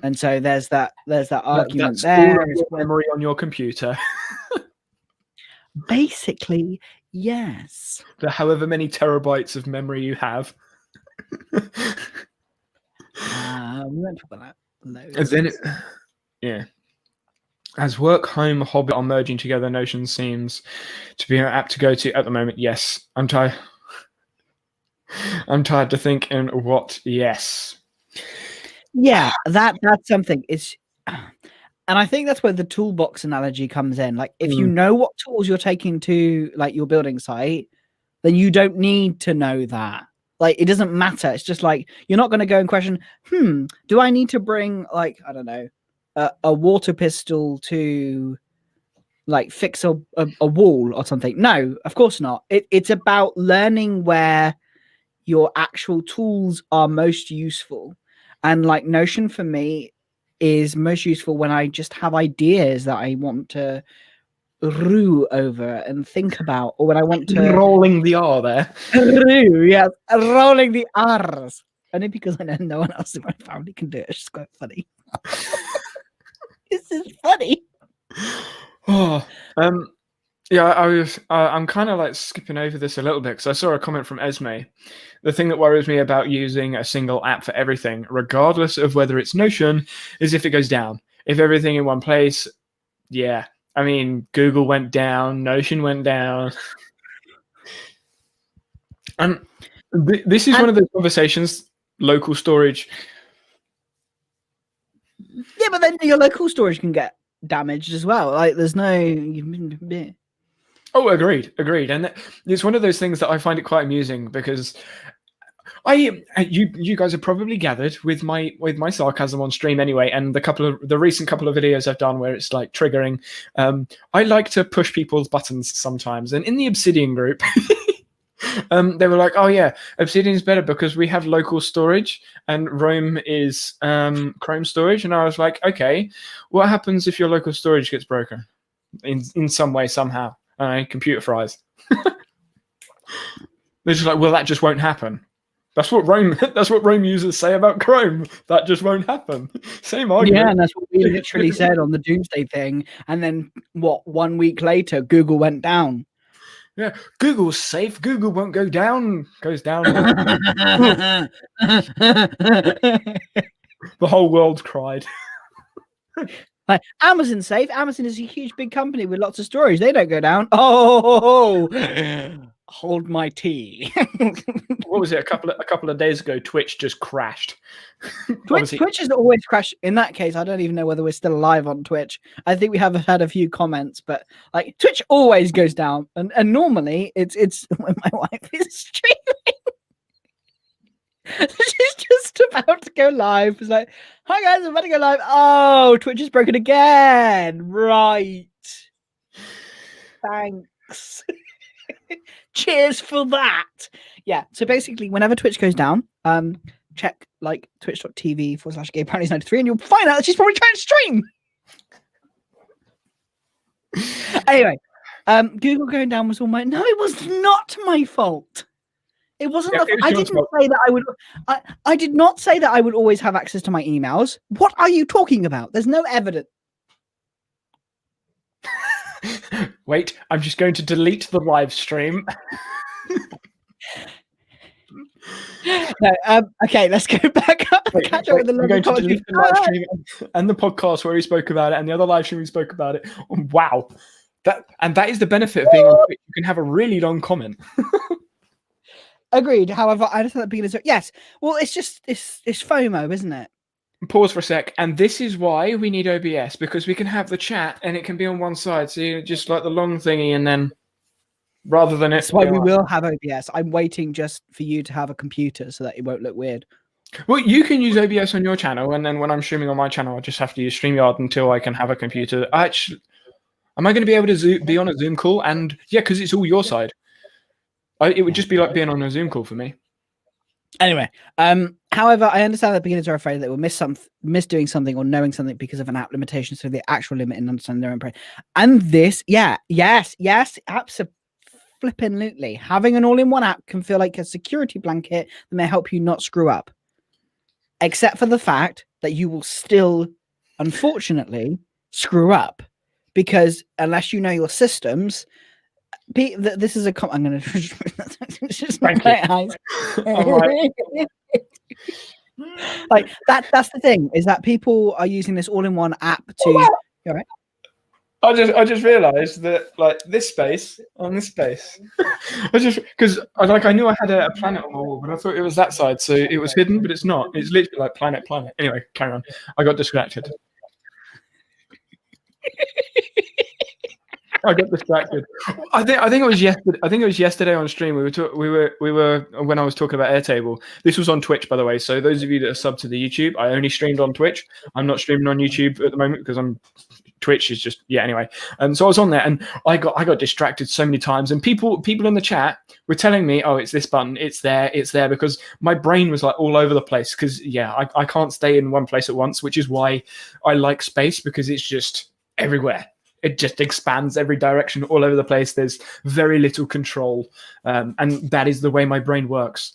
And so there's that argument
that's
there.
All your memory on your computer.
Basically, yes.
The however many terabytes of memory you have.
We won't talk about that.
And then yeah. As work, home, hobby are merging together, Notion seems to be an app to go to at the moment. Yes. I'm tired to think in what. Yes.
Yeah, that's something. It's, and I think that's where the toolbox analogy comes in. Like, if you know what tools you're taking to like your building site, then you don't need to know that. Like, it doesn't matter. It's just like, you're not going to go and question, do I need to bring, like, I don't know, a water pistol to like fix a wall or something. No, of course not. It's about learning where your actual tools are most useful. And like Notion for me is most useful when I just have ideas that I want to rue over and think about, or when I want to
rolling the R there.
rue, yeah, rolling the R's. Only because I know no one else in my family can do it. It's just quite funny. This is funny.
Oh, yeah, I'm kind of like skipping over this a little bit because I saw a comment from Esme. The thing that worries me about using a single app for everything, regardless of whether it's Notion, is if it goes down. If everything in one place, yeah. I mean, Google went down, Notion went down. And this is one of those conversations, local storage.
Yeah, but then your local storage can get damaged as well. Like, there's no.
Oh, agreed. And it's one of those things that I find it quite amusing because you guys have probably gathered with my sarcasm on stream anyway, and the recent couple of videos I've done where it's like triggering. I like to push people's buttons sometimes, and in the Obsidian group. They were like, oh yeah, Obsidian is better because we have local storage and Roam is Chrome storage. And I was like, okay, what happens if your local storage gets broken in some way, somehow? Computer fries. They're just like, well, that just won't happen. That's what Roam users say about Chrome. That just won't happen. Same argument.
Yeah, and that's what we literally said on the Doomsday thing. And then 1 week later, Google went down.
Yeah, Google's safe. Google won't go down. Goes down. The whole world cried.
Like, Amazon's safe. Amazon is a huge, big company with lots of storage. They don't go down. Oh, hold my tea.
What was it? A couple of days ago, Twitch just crashed.
Twitch has always crashed. In that case, I don't even know whether we're still alive on Twitch. I think we have had a few comments, but like Twitch always goes down, and normally it's when my wife is streaming. She's just about to go live. It's like, hi guys, I'm about to go live. Oh, Twitch is broken again. Right. Thanks. Cheers for that. Yeah. So basically, whenever Twitch goes down, check like twitch.tv/gaybrownies93 and you'll find out that she's probably trying to stream. Anyway, Google going down was all my. No, it was not my fault. It wasn't.
Yeah,
I didn't say that I would. I did not say that I would always have access to my emails. What are you talking about? There's no evidence.
Wait, I'm just going to delete the live stream.
No, okay, let's go back up. Catch up with the
I'm going to delete the live stream and the podcast where we spoke about it and the other live stream we spoke about it. Wow. That is the benefit of being on Twitch. You can have a really long comment.
Agreed. However, I just thought the beginners. Yes. Well, it's FOMO, isn't it?
Pause for a sec. And this is why we need OBS, because we can have the chat and it can be on one side. So you just like the long thingy and then rather than it.
That's why we will have OBS. I'm waiting just for you to have a computer so that it won't look weird.
Well, you can use OBS on your channel, and then when I'm streaming on my channel, I just have to use StreamYard until I can have a computer. Am I going to be able to be on a Zoom call? And yeah, because it's all your side. It would just be like being on a Zoom call for me.
Anyway, however, I understand that beginners are afraid that we'll miss doing something or knowing something because of an app limitation, so the actual limit in understanding their own brain. And this, yes, absolutely. Having an all-in-one app can feel like a security blanket that may help you not screw up. Except for the fact that you will still, unfortunately, screw up. Because unless you know your systems... This is a I'm going to just my eyes. Like that's the thing, is that people are using this all-in-one app to all right.
I just realized that like this space on this space because I knew I had a planet on my wall, but I thought it was that side, so it was hidden, but it's not. It's literally like planet. Anyway, carry on. I got distracted. I got distracted. I think it was yesterday. I think it was yesterday on stream. We were when I was talking about Airtable. This was on Twitch, by the way. So those of you that are subbed to the YouTube, I only streamed on Twitch. I'm not streaming on YouTube at the moment because Twitch is just anyway. And so I was on there, and I got distracted so many times. And people in the chat were telling me, "Oh, it's this button. It's there. Because my brain was like all over the place. Because I can't stay in one place at once, which is why I like space, because it's just everywhere. It just expands every direction, all over the place. There's very little control, and that is the way my brain works.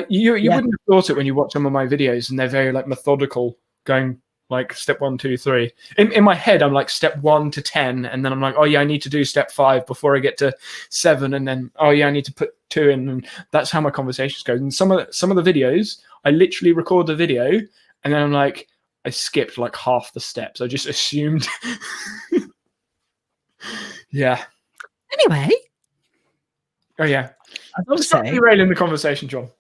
You wouldn't have thought it when you watch some of my videos, and they're very like methodical, going like step 1, 2, 3. In my head, I'm like step 1 to 10, and then I'm like, oh yeah, I need to do step 5 before I get to 7, and then oh yeah, I need to put 2 in, and that's how my conversations go. And some of the videos, I literally record the video, and then I'm like, I skipped like half the steps. I just assumed. Yeah.
Anyway.
Oh yeah.
Stop
derailing the conversation, John.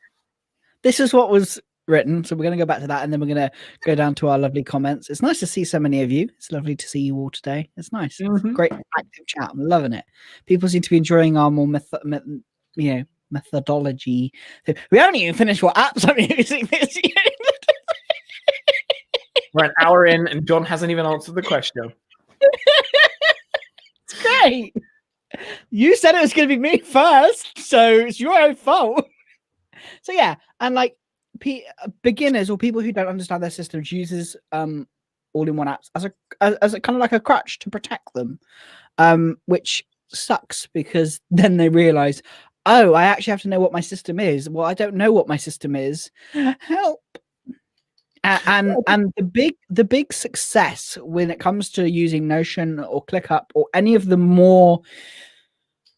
This is what was written, so we're going to go back to that, and then we're going to go down to our lovely comments. It's nice to see so many of you. It's lovely to see you all today. It's nice.
Mm-hmm.
Great active chat. I'm loving it. People seem to be enjoying our more methodology. We haven't even finished what apps I'm using this year.
We're an hour in, and John hasn't even answered the question.
It's great. You said it was going to be me first, so it's your own fault. So yeah, and like beginners or people who don't understand their systems uses all-in-one apps as a kind of like a crutch to protect them, which sucks, because then they realize, oh, I actually have to know what my system is. Well, I don't know what my system is. Help. And the big success when it comes to using Notion or ClickUp or any of the more,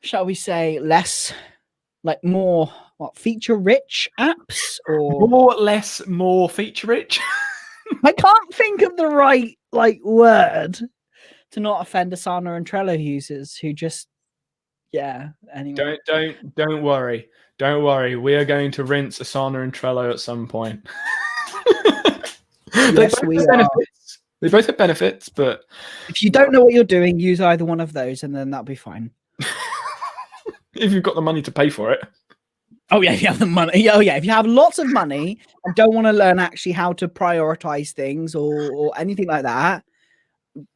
shall we say, less like more feature rich apps, or
more feature rich.
I can't think of the right word to not offend Asana and Trello users who just anyway.
Don't worry. We are going to rinse Asana and Trello at some point.
Yes, we are.
They both have benefits, but
if you don't know what you're doing, use either one of those, and then that'll be fine.
If you've got the money to pay for it.
Oh yeah, if you have the money. Oh yeah, if you have lots of money and don't want to learn actually how to prioritize things or anything like that,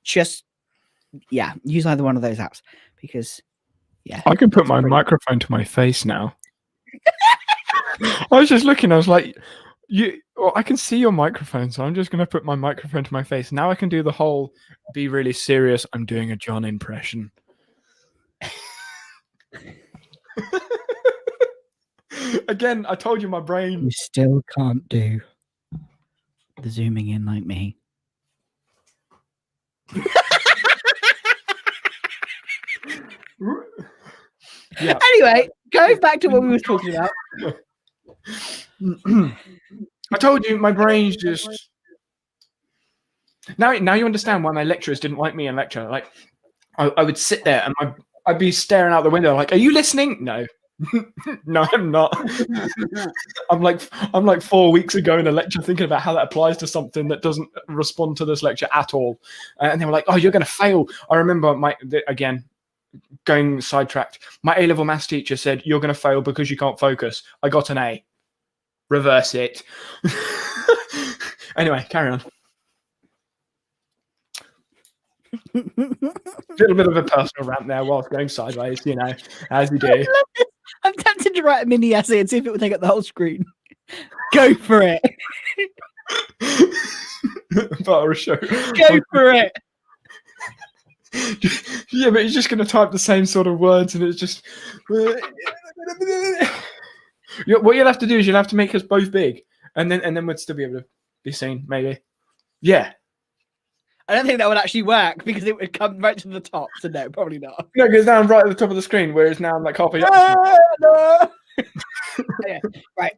just use either one of those apps, because
I can put my microphone to my face now. I was just looking. I was like, I can see your microphone, so I'm just going to put my microphone to my face. Now I can do the whole be really serious. I'm doing a John impression. Again, I told you my brain.
You still can't do the zooming in like me.
Yeah.
Anyway, going back to what we were talking about.
I told you my brain's just. Now you understand why my lecturers didn't like me in lecture. Like, I would sit there and I'd be staring out the window like, "Are you listening?" No. No, I'm not. I'm like 4 weeks ago in a lecture thinking about how that applies to something that doesn't respond to this lecture at all, and they were like, "Oh, you're going to fail." I remember again going sidetracked. My A-level maths teacher said, "You're going to fail because you can't focus." I got an A. Reverse it. Anyway, carry on. A little bit of a personal rant there whilst going sideways, as you do.
I'm tempted to write a mini essay and see if it would take up the whole screen. Go for it.
But a show.
Go for it.
Yeah, but he's just going to type the same sort of words, and it's just. What you'll have to do is you'll have to make us both big, and then we'd still be able to be seen, maybe. Yeah.
I don't think that would actually work, because it would come right to the top. So no, probably not.
No, because now I'm right at the top of the screen, whereas now I'm like halfway up.
No. Okay, right.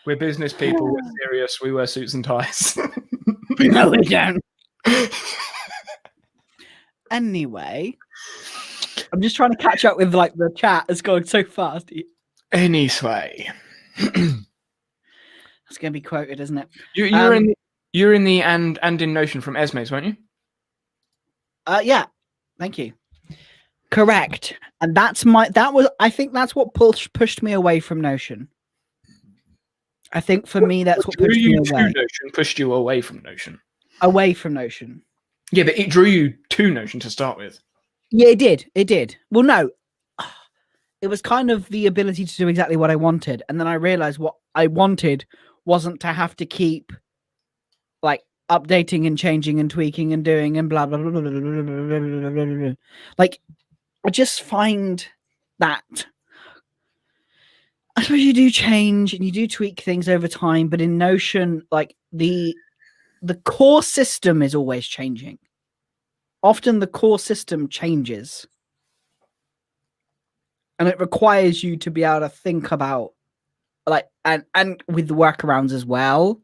We're business people. We're serious. We wear suits and ties.
No, we don't. Anyway, I'm just trying to catch up with the chat. It's going so fast.
Anyway,
that's going to be quoted, isn't it?
You're in the and in Notion from Esme's, weren't you?
Yeah. Thank you. Correct. And I think that's what pushed me away from Notion. I think for me, that's what pushed me away.
Notion pushed you away from Notion.
Away from Notion.
Yeah, but it drew you to Notion to start with.
Yeah, it did. It did. Well, no. It was kind of the ability to do exactly what I wanted. And then I realized what I wanted wasn't to have to keep like updating and changing and tweaking and doing and blah, blah, blah, blah, blah, blah, blah, blah, blah, blah. Like, I just find that I suppose you do change and you do tweak things over time, but in Notion, like the core system is always changing. Often the core system changes. And it requires you to be able to think about like and with the workarounds as well.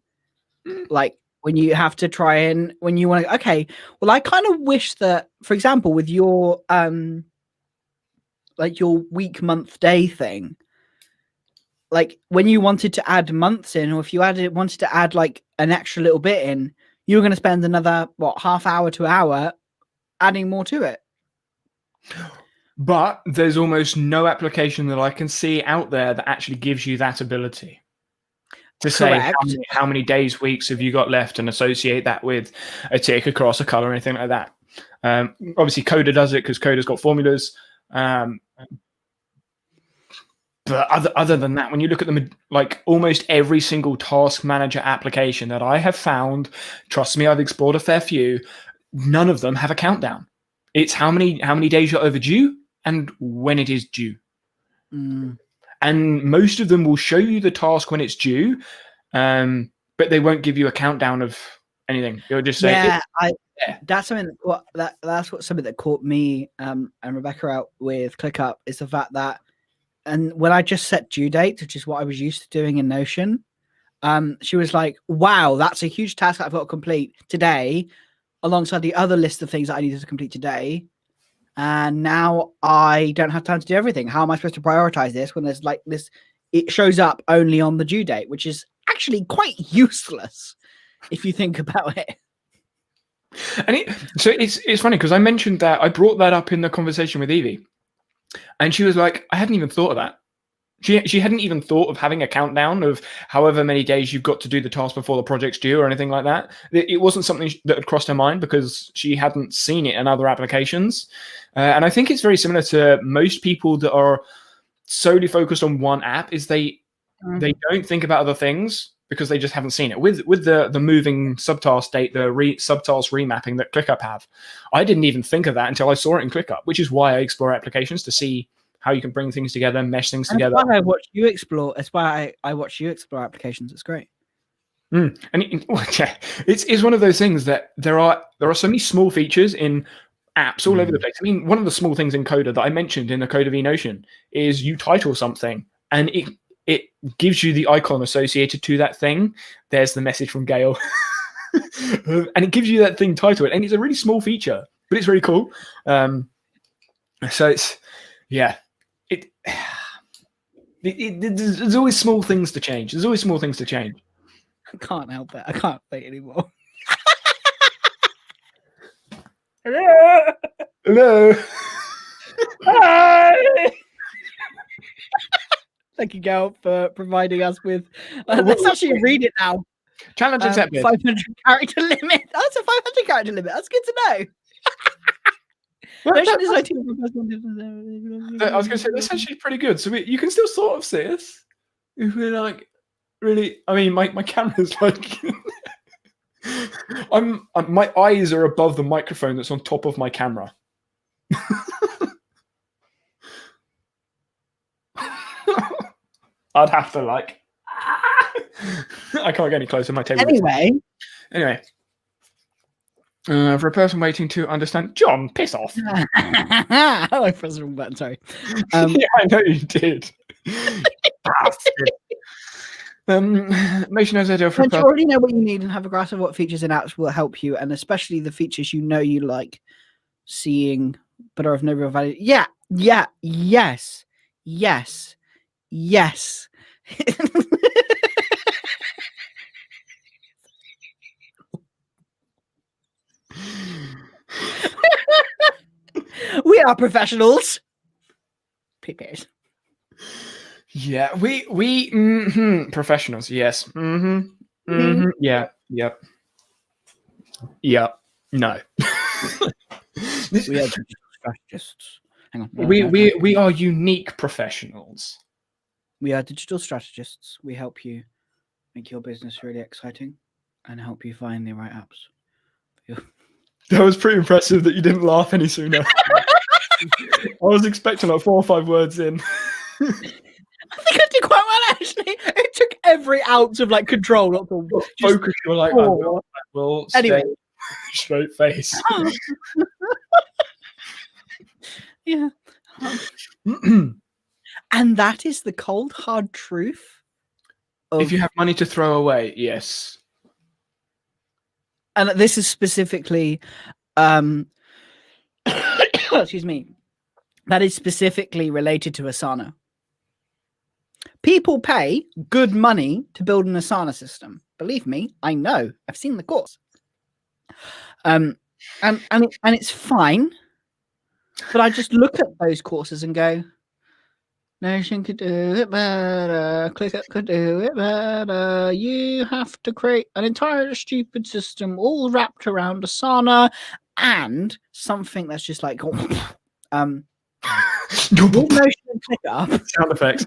Like when you have to try and when you want to okay, well I kind of wish that, for example, with your like your week, month, day thing, like when you wanted to add months in, or if you wanted to add like an extra little bit in, you were going to spend another half hour to hour adding more to it.
But there's almost no application that I can see out there that actually gives you that ability to say how many days, weeks have you got left, and associate that with a tick across a color or anything like that. Obviously, Coda does it because Coda's got formulas. But other than that, when you look at them, like almost every single task manager application that I have found, trust me, I've explored a fair few, none of them have a countdown. It's how many days you're overdue and when it is due. And most of them will show you the task when it's due, but they won't give you a countdown of anything. You'll just say,
that's something that's something that caught me and Rebecca out with ClickUp is the fact that, and when I just set due dates, which is what I was used to doing in Notion, she was like, wow, that's a huge task I've got to complete today alongside the other list of things that I needed to complete today. And now I don't have time to do everything. How am I supposed to prioritize this when there's like this? It shows up only on the due date, which is actually quite useless if you think about it.
And it's funny because I mentioned that, I brought that up in the conversation with Evie, and she was like, I hadn't even thought of that. She hadn't even thought of having a countdown of however many days you've got to do the task before the project's due or anything like that. It wasn't something that had crossed her mind because she hadn't seen it in other applications. And I think it's very similar to most people that are solely focused on one app, is they don't think about other things because they just haven't seen it. With the moving subtask date, the subtask remapping that ClickUp have, I didn't even think of that until I saw it in ClickUp, which is why I explore applications to see how you can bring things together, mesh things together.
That's why I watch you explore. That's why I watch you explore applications. It's great.
And it's one of those things that there are so many small features in apps all over the place. I mean, one of the small things in Coda that I mentioned in the Coda v Notion is you title something and it gives you the icon associated to that thing. There's the message from Gail. And it gives you that thing titled, and it's a really small feature, but it's really cool. So it's, yeah. There's always small things to change. I
can't help it. I can't wait anymore.
Hello.
Hi. Thank you, Gail, for providing us with. Let's actually read it now.
Challenge accepted.
500 character limit. That's a 500 character limit. That's good to know.
I was going to say, that's actually pretty good. So you can still sort of see us. If we're like, really, I mean, my camera's like, my eyes are above the microphone that's on top of my camera. I'd have to like, I can't get any closer to my table. Anyway. For a person waiting to understand, John, piss off.
I pressed the wrong button, sorry.
Yeah, I know you did. Motion as I do for
you already know what you need and have a grasp of what features and apps will help you, and especially the features you know you like seeing but are of no real value. Yes. are professionals. PPAs.
Yeah, we professionals. Yes. Yeah. Yep. Yep. No.
We are digital strategists. Hang on.
We are unique professionals.
We are digital strategists. We help you make your business really exciting and help you find the right apps.
That was pretty impressive that you didn't laugh any sooner. I was expecting like 4 or 5 words in.
I think I did quite well, actually. It took every ounce of like control not to
Focus. You're like, I will
anyway.
stay straight face.
Yeah. And that is the cold, hard truth.
If you have money to throw away, yes.
And this is specifically, excuse me, that is specifically related to Asana. People pay good money to build an Asana system. Believe me, I know. I've seen the course. And it's fine. But I just look at those courses and go, Notion could do it better. ClickUp could do it better. You have to create an entire stupid system all wrapped around Asana and something that's just like Notion and ClickUp.
Sound effects.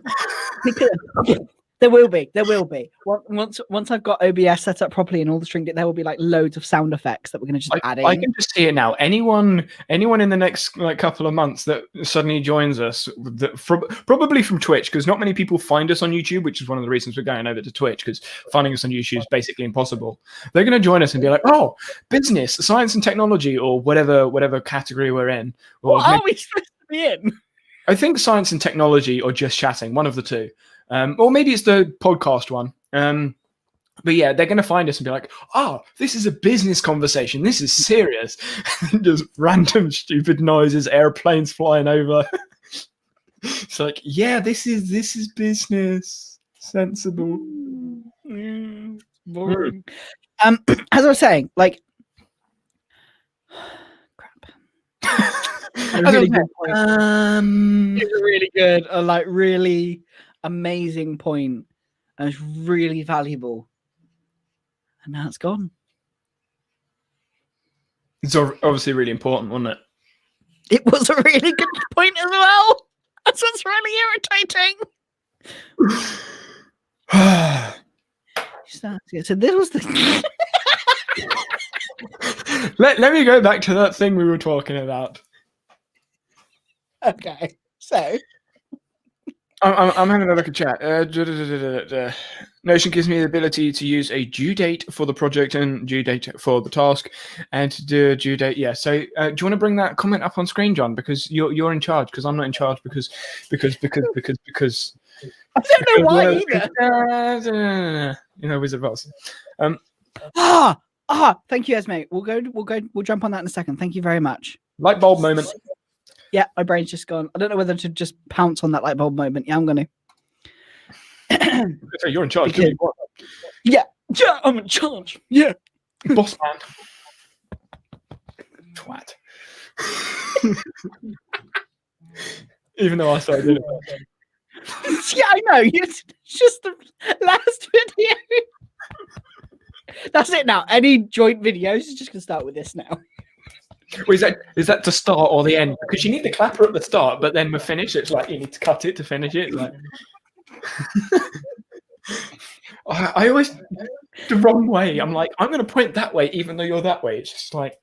There will be. Once I've got OBS set up properly and all the string, there will be like loads of sound effects that we're going to just add in.
I can just see it now. Anyone in the next like couple of months that suddenly joins us, probably from Twitch, because not many people find us on YouTube, which is one of the reasons we're going over to Twitch, because finding us on YouTube is basically impossible. They're going to join us and be like, "Oh, business, science, and technology, or whatever category we're in." Or
what are we supposed to be in?
I think science and technology, or just chatting, one of the two. Or maybe it's the podcast one. But yeah, they're going to find us and be like, "Oh, this is a business conversation. This is serious." Just random stupid noises, airplanes flying over. It's like, yeah, this is business. Sensible.
Boring. As I was saying, like, crap. Really good point. It's a really good, like, really amazing point, and it's really valuable. And now it's gone.
It's obviously really important, wasn't it?
It was a really good point as well. That's what's really irritating. So this was the.
Let me go back to that thing we were talking about.
Okay, so
I'm having a look at chat. Notion gives me the ability to use a due date for the project and due date for the task, and to do a due date. Yeah. So, do you want to bring that comment up on screen, John? Because you're in charge. Because I'm not in charge. Because.
I don't know why either.
Wizard of Oz.
Thank you, Esme. We'll jump on that in a second. Thank you very much.
Light bulb moment.
Yeah, my brain's just gone. I don't know whether to just pounce on that light bulb moment. Yeah, I'm going
to. You're in charge.
Because, yeah, I'm in charge. Yeah.
Boss man. Twat. Even though I started it.
Yeah, I know. It's just the last video. That's it now. Any joint videos is just going to start with this now.
Well, is that to start or the end? Because you need the clapper at the start, but then we're finished. It's like you need to cut it to finish it. Like I always the wrong way. I'm like, I'm going to point that way, even though you're that way. It's just like.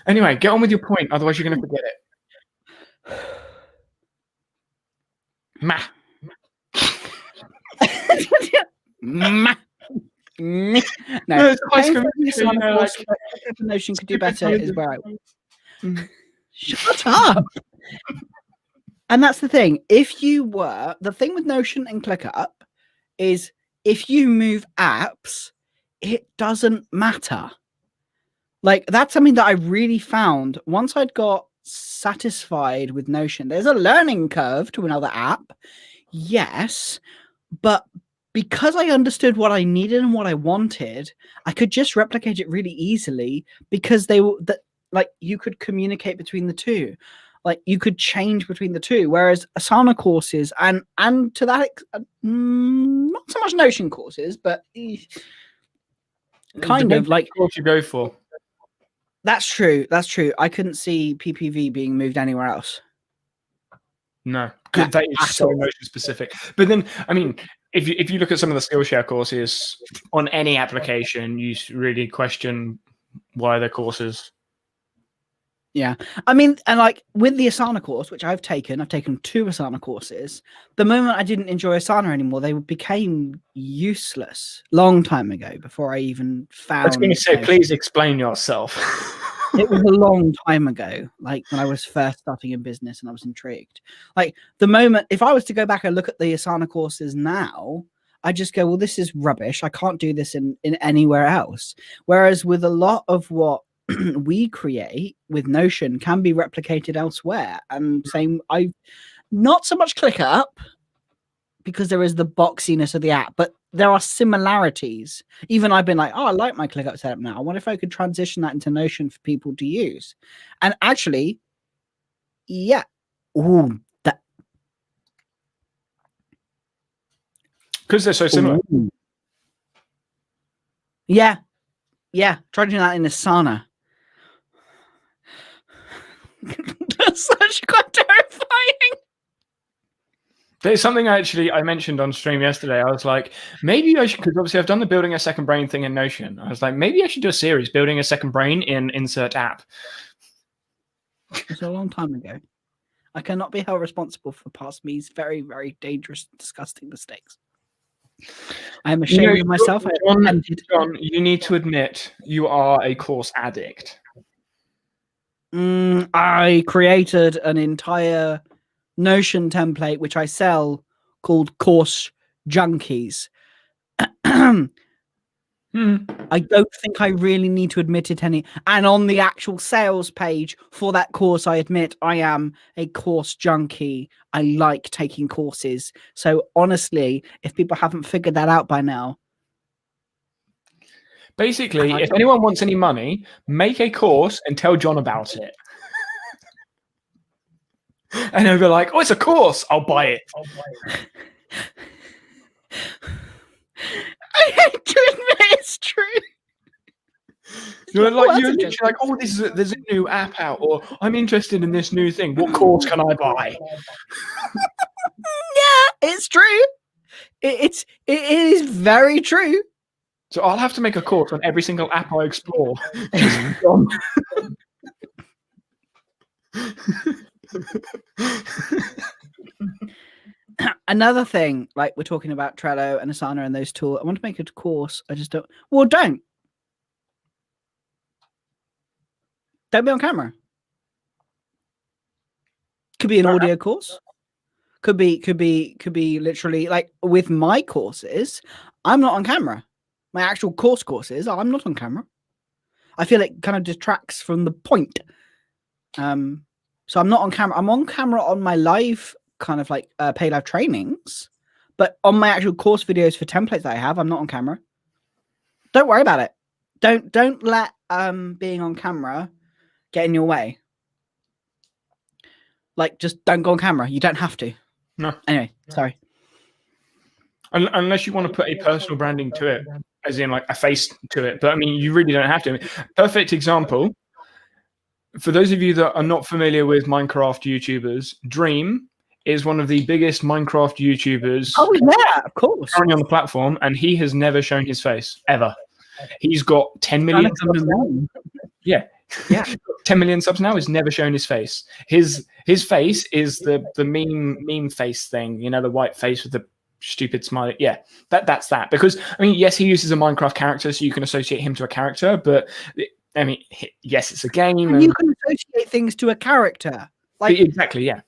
Anyway, get on with your point. Otherwise, you're going to forget it. Ma.
No, Notion could do better is where I shut up. And that's the thing. The thing with Notion and ClickUp is if you move apps, it doesn't matter. Like, that's something that I really found once I'd got satisfied with Notion. There's a learning curve to another app, yes, but because I understood what I needed and what I wanted, I could just replicate it really easily because like you could communicate between the two. Like you could change between the two, whereas Asana courses and to that not so much Notion courses, but kind of like
course you go for.
That's true. I couldn't see PPV being moved anywhere else.
No, because that is so Notion specific. But then, I mean, if you look at some of the Skillshare courses on any application, you really question why they're courses.
Yeah, I mean, and like with the Asana course, which I've taken 2 Asana courses. The moment I didn't enjoy Asana anymore, they became useless. Long time ago, before I even found.
I was going to say, please explain yourself.
It was a long time ago, like when I was first starting in business, and I was intrigued. Like the moment, if I was to go back and look at the Asana courses now, I just go, well, this is rubbish. I can't do this in anywhere else. Whereas with a lot of what we create with Notion can be replicated elsewhere. And same, I not so much ClickUp because there is the boxiness of the app, but there are similarities. Even I've been like, oh, I like my ClickUp setup now. I wonder if I could transition that into Notion for people to use. And actually, yeah, ooh, that
because they're so similar.
Ooh. Yeah, try doing that in Asana. That's such quite terrifying.
There's something I mentioned on stream yesterday. I was like, maybe I should, because obviously I've done the building a second brain thing in Notion. I was like, maybe I should do a series building a second brain in insert app.
It's a long time ago. I cannot be held responsible for past me's very, very dangerous, disgusting mistakes. I am ashamed of myself.
John, you need to admit you are a course addict.
I created an entire Notion template which I sell called Course Junkies. I don't think I really need to admit it any. And on the actual sales page for that course, I admit I am a course junkie. I like taking courses. So honestly, if people haven't figured that out by now.
Basically, if anyone wants any money, make a course and tell John about it. And they'll be like, oh, it's a course. I'll buy it.
I hate to admit it's true.
You're literally like, oh, there's a new app out, or I'm interested in this new thing. What course can I buy?
Yeah, it's true. It is very true.
So I'll have to make a course on every single app I explore.
Another thing, like we're talking about Trello and Asana and those tools. I want to make a course. I just don't. Well, don't be on camera. Could be an audio course. Could be literally like with my courses. I'm not on camera. My actual courses, I'm not on camera. I feel it kind of detracts from the point. So I'm not on camera. I'm on camera on my live kind of like paid live trainings, but on my actual course videos for templates that I have, I'm not on camera. Don't worry about it. Don't let being on camera get in your way. Like, just don't go on camera. You don't have to.
No.
Anyway, sorry.
Unless you want to put a personal branding to it, as in like a face to it. But I mean, you really don't have to. Perfect example. For those of you that are not familiar with Minecraft YouTubers, Dream is one of the biggest Minecraft YouTubers.
Oh yeah, of course.
Currently on the platform, and he has never shown his face ever. He's got 10 million subs now. Yeah. 10 million subs now. He's never shown his face. His face is the meme face thing. You know, the white face with the stupid smiley. Yeah, that's that. Because I mean, yes, he uses a Minecraft character, so you can associate him to a character. But I mean, yes, it's a game. And
you can associate things to a character. Like
exactly, yeah.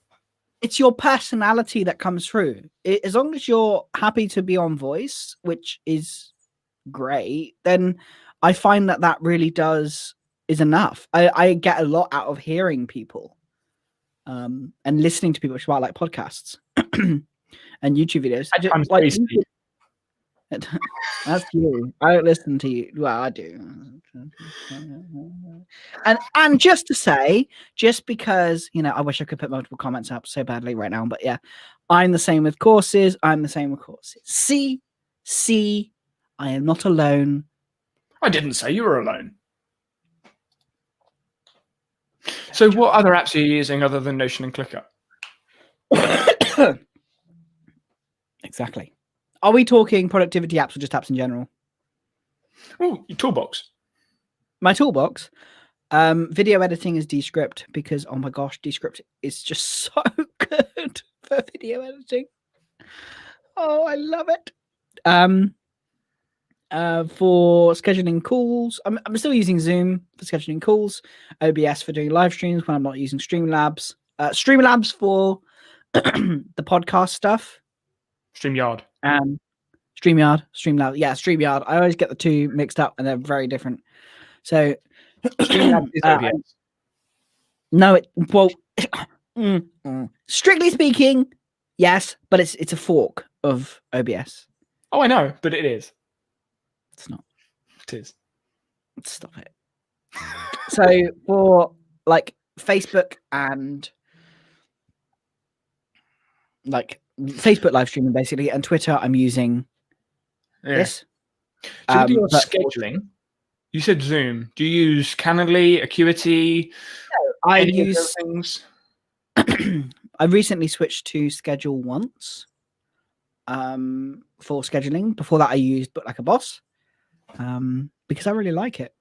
It's your personality that comes through. As long as you're happy to be on voice, which is great, then I find that really is enough. I get a lot out of hearing people and listening to people, which is why I like podcasts and YouTube videos. That's you. I don't listen to you. Well, I do. And just to say, just because, you know, I wish I could put multiple comments up so badly right now, but yeah, I'm the same with courses. I'm the same with courses. See, I am not alone.
I didn't say you were alone. So what other apps are you using other than Notion and ClickUp?
Exactly. Are we talking productivity apps or just apps in general?
Oh, your toolbox.
My toolbox. Video editing is Descript because, oh my gosh, Descript is just so good for video editing. Oh, I love it. For scheduling calls, I'm still using Zoom for scheduling calls, OBS for doing live streams when I'm not using Streamlabs. Streamlabs for the podcast stuff.
StreamYard.
StreamYard, Streamlabs. Yeah, StreamYard. I always get the two mixed up and they're very different. So
Streamlabs is OBS.
No, strictly speaking, yes, but it's a fork of OBS.
Oh, I know, but it is.
It's not.
It is.
Stop it. So for like Facebook and like Facebook live streaming basically, and Twitter, I'm using this.
So with your scheduling, you said Zoom. Do you use Calendly, Acuity?
No, I use
things.
I recently switched to Schedule Once for scheduling. Before that, I used Book Like a Boss because I really like it.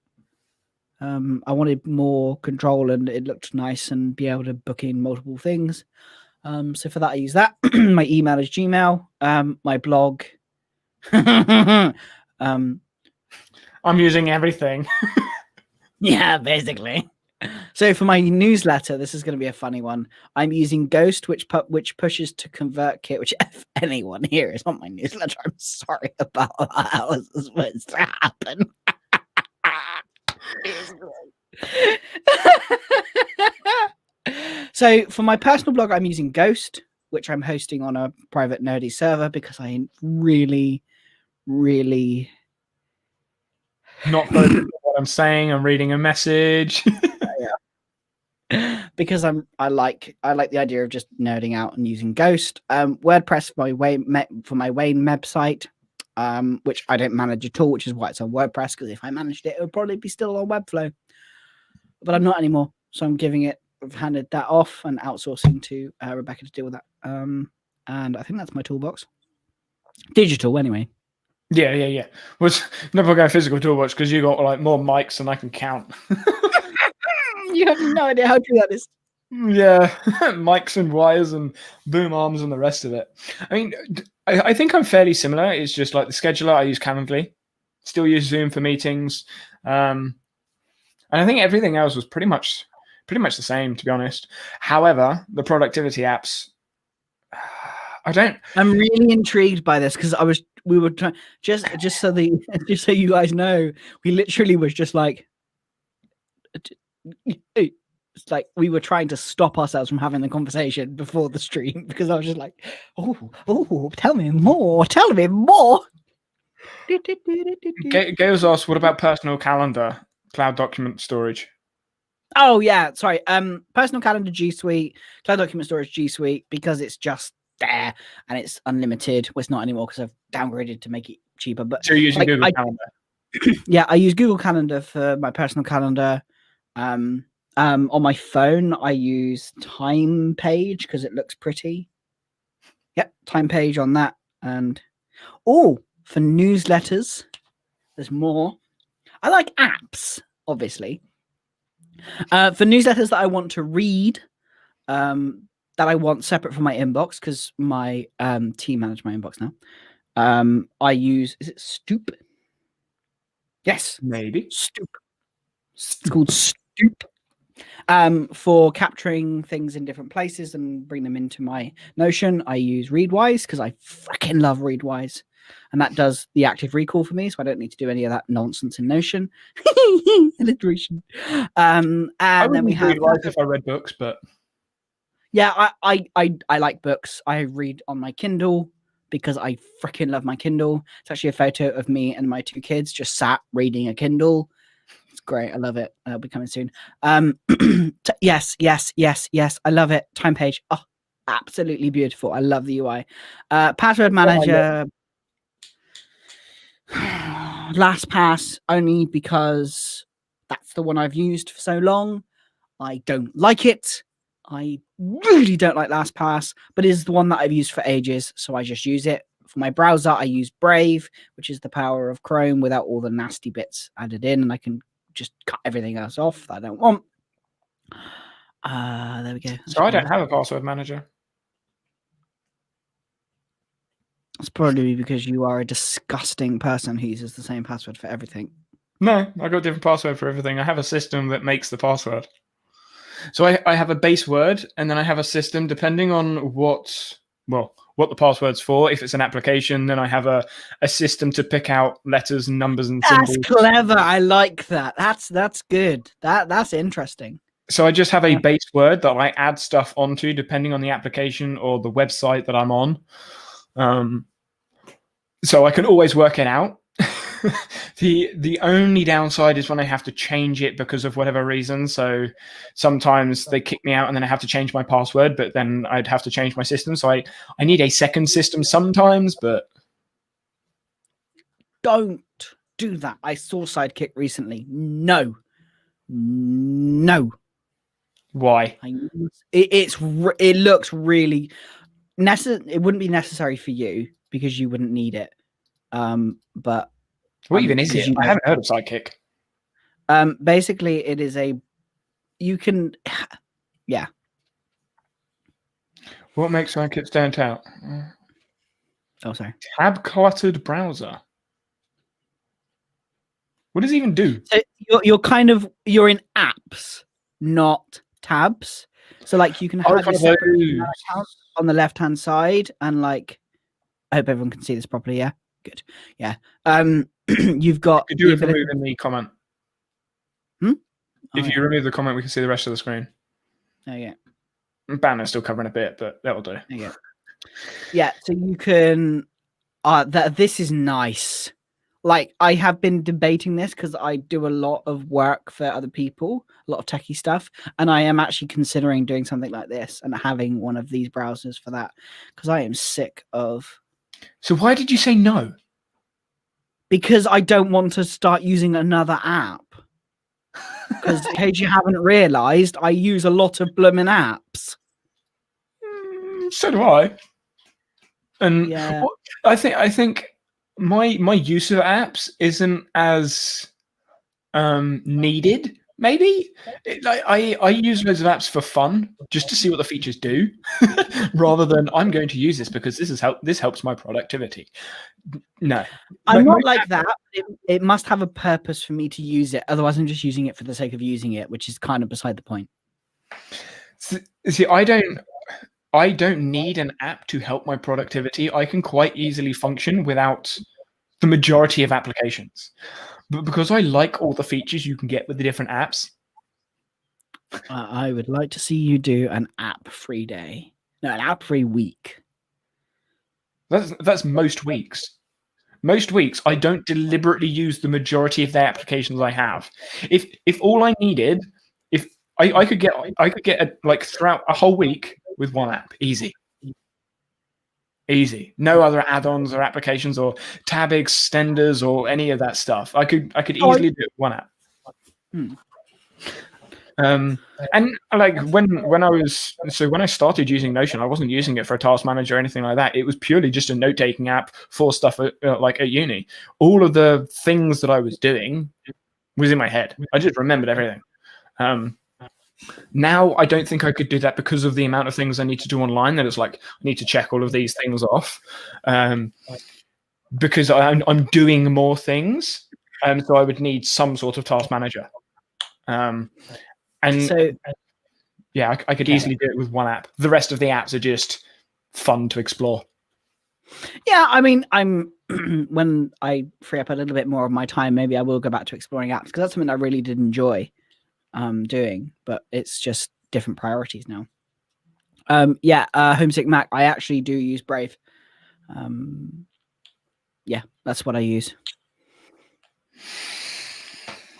I wanted more control and it looked nice and be able to book in multiple things. So for that, I use that. My email is Gmail. My blog.
I'm using everything.
Yeah, basically. So for my newsletter, this is going to be a funny one. I'm using Ghost, which pushes to ConvertKit, which if anyone here is on my newsletter, I'm sorry about how this is supposed to happen. So for my personal blog, I'm using Ghost, which I'm hosting on a private nerdy server because I really
not focused on what I'm saying. I'm reading a message.
Because I like the idea of just nerding out and using Ghost. WordPress for my Wayne website, which I don't manage at all, which is why it's on WordPress, because if I managed it, it would probably be still on Webflow. But I'm not anymore. So I've handed that off and outsourcing to Rebecca to deal with that. And I think that's my toolbox. Digital anyway.
Yeah. Well, never go physical toolbox because you got like more mics than I can count.
You have no idea how true that is.
Yeah, mics and wires and boom arms and the rest of it. I mean, I think I'm fairly similar. It's just like the scheduler, I use Calendly, still use Zoom for meetings, and I think everything else was pretty much the same, to be honest. However, the productivity apps,
I'm really intrigued by this because we were trying just so you guys know, we literally was just like. It's like we were trying to stop ourselves from having the conversation before the stream because I was just like, oh, tell me more.
Gail's asked, what about personal calendar, cloud document storage?
Oh yeah, sorry. Personal calendar G Suite, cloud document storage G Suite because it's just there and it's unlimited. Well, it's not anymore because I've downgraded to make it cheaper. But
so you're using Google Calendar?
Yeah, I use Google Calendar for my personal calendar. On my phone, I use Time Page because it looks pretty. Yep, Time Page on that. And for newsletters, there's more. I like apps, obviously. For newsletters that I want to read, that I want separate from my inbox because my team manage my inbox now. I use, is it Stoop? Yes,
maybe
Stoop. It's called Stoop. For capturing things in different places and bring them into my Notion, I use Readwise because I freaking love Readwise, and that does the active recall for me, so I don't need to do any of that nonsense in Notion. Alliteration. And then we have
Readwise if I read books, but
yeah, I like books. I read on my Kindle because I freaking love my Kindle. It's actually a photo of me and my 2 kids just sat reading a Kindle. It's great. I love it. It'll be coming soon. Yes. I love it. Time page. Oh, absolutely beautiful. I love the UI. Password manager. LastPass only because that's the one I've used for so long. I don't like it. I really don't like LastPass, but it is the one that I've used for ages, so I just use it. For my browser, I use Brave, which is the power of Chrome without all the nasty bits added in, and I can just cut everything else off that I don't want. There we go.
So I don't have a password manager.
It's probably because you are a disgusting person who uses the same password for everything.
No, I got a different password for everything. I have a system that makes the password. So I have a base word, and then I have a system depending on what the password's for. If it's an application, then I have a system to pick out letters and numbers and symbols.
That's clever. I like that. That's good. That's interesting.
So I just have a base word that I add stuff onto depending on the application or the website that I'm on. So I can always work it out. The only downside is when I have to change it because of whatever reason. So sometimes they kick me out and then I have to change my password, but then I'd have to change my system. So I need a second system sometimes, but
don't do that. I saw Sidekick recently. No.
Why?
It looks really necessary. It wouldn't be necessary for you because you wouldn't need it. But
what even is it? I haven't heard of Sidekick.
Basically, it is yeah.
What makes Sidekick stand out?
Oh, sorry.
Tab cluttered browser. What does it even do?
So you're in apps, not tabs. So like you can have a separate account on the left hand side, and like I hope everyone can see this properly. Yeah, good. Yeah. You've got.
Could you remove the comment? If
you
remove the comment, we can see the rest of the screen.
Oh yeah.
Banner's still covering a bit, but that'll do.
Yeah. Yeah. So you can. This is nice. Like I have been debating this because I do a lot of work for other people, a lot of techie stuff, and I am actually considering doing something like this and having one of these browsers for that because I am sick of.
So why did you say no?
Because I don't want to start using another app. Because in case you haven't realised, I use a lot of blooming apps.
So do I. And
yeah.
I think my use of apps isn't as needed. Maybe I use loads of apps for fun, just to see what the features do, rather than I'm going to use this because this helps my productivity. No,
I'm not like that. It must have a purpose for me to use it. Otherwise, I'm just using it for the sake of using it, which is kind of beside the point.
See, I don't need an app to help my productivity. I can quite easily function without the majority of applications. But because I like all the features you can get with the different apps.
I would like to see you do an app-free day. No, an app-free week.
That's most weeks. Most weeks, I don't deliberately use the majority of the applications I have. If all I needed, if I could get like throughout a whole week with one app, easy. No other add-ons or applications or tab extenders or any of that stuff. I could easily do it with one app. And like when I started using Notion, I wasn't using it for a task manager or anything like that. It was purely just a note-taking app for stuff like at uni. All of the things that I was doing was in my head. I just remembered everything. Now I don't think I could do that because of the amount of things I need to do online. That it's like I need to check all of these things off because I'm doing more things, so I would need some sort of task manager. And so, yeah, I could easily do it with one app. The rest of the apps are just fun to explore.
Yeah, I mean, when I free up a little bit more of my time, maybe I will go back to exploring apps because that's something I really did enjoy doing, but it's just different priorities now. Homesick Mac, I actually do use Brave. Yeah, that's what I use.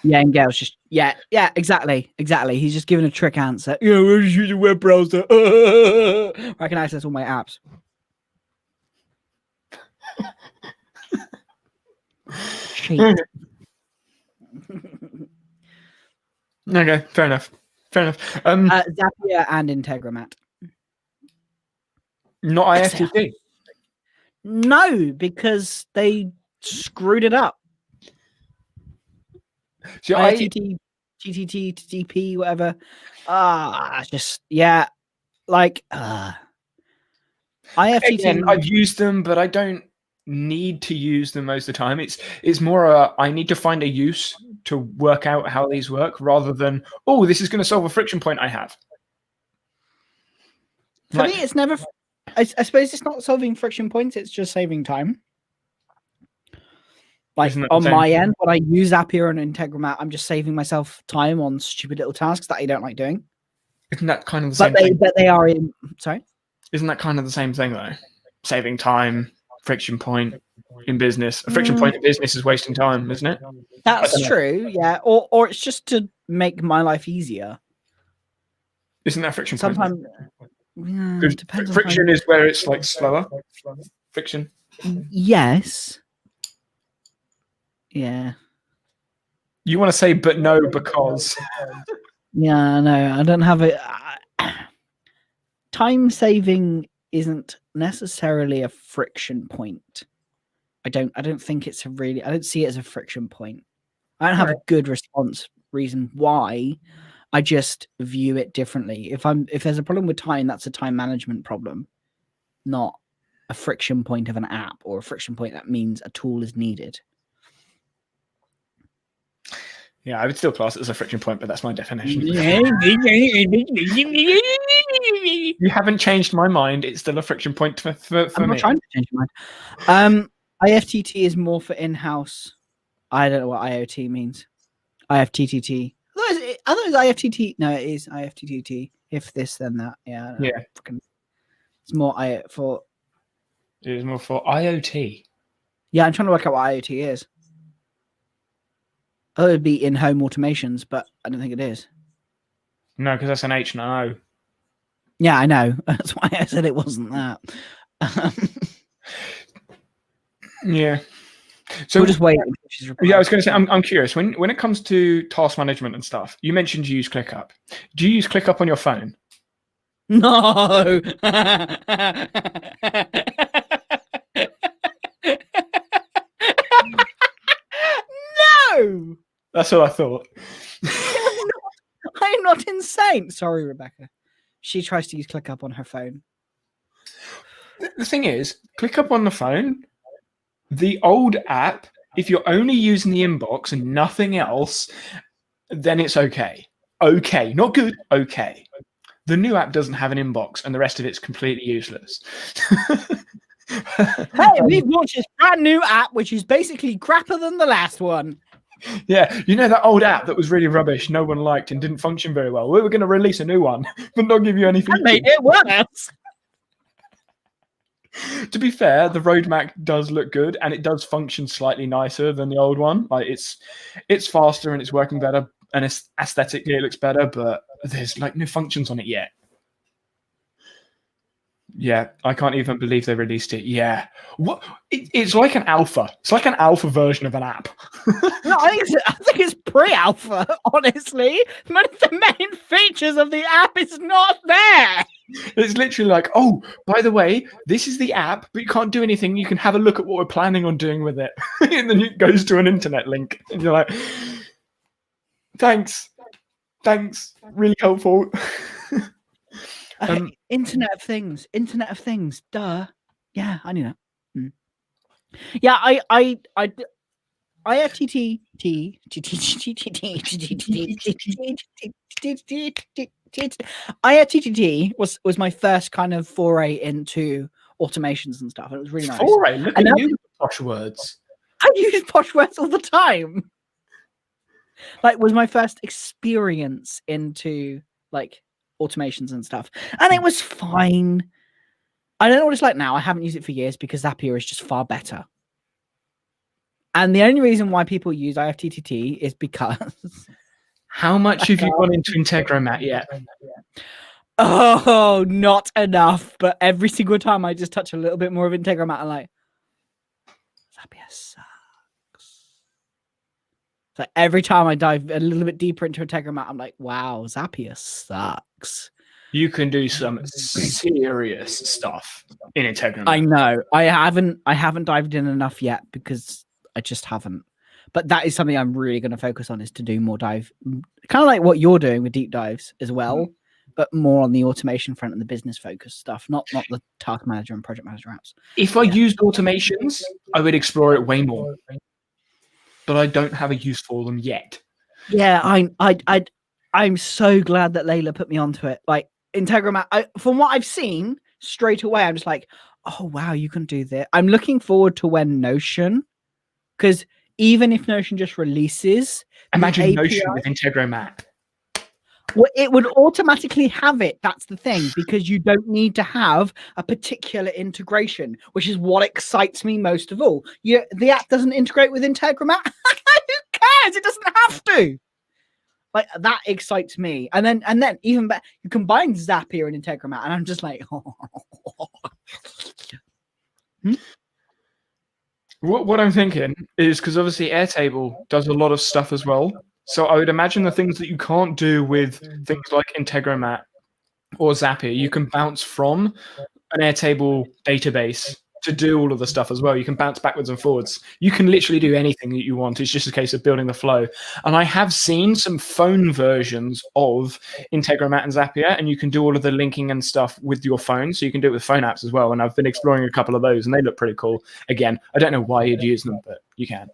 Yeah, and Gail's just yeah, exactly. He's just giving a trick answer. Yeah, we're just using web browser. I can access all my apps. Cheat.
Okay, fair enough.
Zapier and Integromat.
Not IFTT.
No, because they screwed it up.
So
IFTT, TTT, TTP, whatever. Just yeah, like IFTT.
Again, I've used them, but I don't need to use them most of the time. It's more I need to find a use to work out how these work, rather than this is going to solve a friction point I have.
For me, it's never. I suppose it's not solving friction points; it's just saving time. Like on my end, when I use Zapier and Integromat, I'm just saving myself time on stupid little tasks that I don't like doing.
Isn't that kind of the same thing?
But they are in. Sorry.
Isn't that kind of the same thing though? Saving time, friction point in business. A friction point in business is wasting time, isn't it?
That's true. Yeah, or it's just to make my life easier.
Isn't that friction
sometimes?
Because friction is where it's like slower. Friction.
Yes. Yeah.
You want to say, but no, because.
Yeah, no, I don't have it. Time saving isn't necessarily a friction point. I don't think it's I don't see it as a friction point. I don't have a good reason why. I just view it differently. If there's a problem with time, that's a time management problem, not a friction point of an app or a friction point that means a tool is needed.
Yeah, I would still class it as a friction point, but that's my definition. You haven't changed my mind. It's still a friction point for
I'm not
me.
trying to change my mind. IFTT is more for in-house. I don't know what IoT means. IFTTT. Are those IFTT? No, it is IFTTT. If this, then that. Yeah.
Yeah.
It's more for.
It is more for IoT.
Yeah, I'm trying to work out what IoT is. Oh, it'd be in-home automations, but I don't think it is.
No, because that's an H and an O.
Yeah, I know. That's why I said it wasn't that.
Yeah. So
we'll just wait.
Yeah, I was going to say, I'm curious. When it comes to task management and stuff, you mentioned you use ClickUp. Do you use ClickUp on your phone?
No. No.
That's what I thought.
I'm not insane. Sorry, Rebecca. She tries to use ClickUp on her phone.
The thing is, ClickUp on the phone, the old app, if you're only using the inbox and nothing else, then it's okay. Okay, not good, okay. The new app doesn't have an inbox and the rest of it's completely useless.
Hey, we've launched this brand new app, which is basically crapper than the last one.
Yeah, you know that old app that was really rubbish, no one liked and didn't function very well? We were going to release a new one, but not give you any features.
That made it worse.
To be fair, the roadmap does look good and it does function slightly nicer than the old one. Like it's faster and it's working better and it's aesthetically it looks better, but there's like no functions on it yet. Yeah, I can't even believe they released it. Yeah, what? It's like an alpha. It's like an alpha version of an app.
No, I think it's pre-alpha. Honestly, one of the main features of the app is not there.
It's literally like, oh, by the way, this is the app, but you can't do anything. You can have a look at what we're planning on doing with it, and then it goes to an internet link, and you're like, thanks, really helpful.
Internet of Things. Duh. Yeah, I knew that. Yeah, IFTT was my first kind of foray into automations and stuff. It was really nice.
Foray, look at you with posh words.
I use posh words all the time. Like, was my first experience into like automations and stuff, and it was fine. I don't know what it's like now. I haven't used it for years because Zapier is just far better. And the only reason why people use IFTTT is because...
How much have you gone into Integromat yet?
Oh, not enough. But every single time I just touch a little bit more of Integromat, I'm like, Zapier sucks. So every time I dive a little bit deeper into Integromat, I'm like, wow, Zapier sucks.
You can do some serious stuff in Integromat.
I know. I haven't dived in enough yet because I just haven't. But that is something I'm really going to focus on, is to do more dive, kind of like what you're doing with deep dives as well, but more on the automation front and the business focus stuff, not the task manager and project manager apps.
If I used automations, I would explore it way more. But I don't have a use for them yet.
Yeah, I'm so glad that Layla put me onto it. Like Integromat, from what I've seen straight away, I'm just like, oh wow, you can do this. I'm looking forward to when Notion, because even if Notion just releases,
imagine Notion with Integromat.
Well, it would automatically have it. That's the thing, because you don't need to have a particular integration, which is what excites me most of all. The app doesn't integrate with Integromat. Who cares? It doesn't have to. Like, that excites me. And then even better, you combine Zapier and Integromat, and I'm just like,
What I'm thinking is, because obviously Airtable does a lot of stuff as well. So I would imagine the things that you can't do with things like Integromat or Zapier, you can bounce from an Airtable database to do all of the stuff as well. You can bounce backwards and forwards. You can literally do anything that you want. It's just a case of building the flow. And I have seen some phone versions of Integromat and Zapier, and you can do all of the linking and stuff with your phone. So you can do it with phone apps as well. And I've been exploring a couple of those, and they look pretty cool. Again, I don't know why you'd use them, but you can.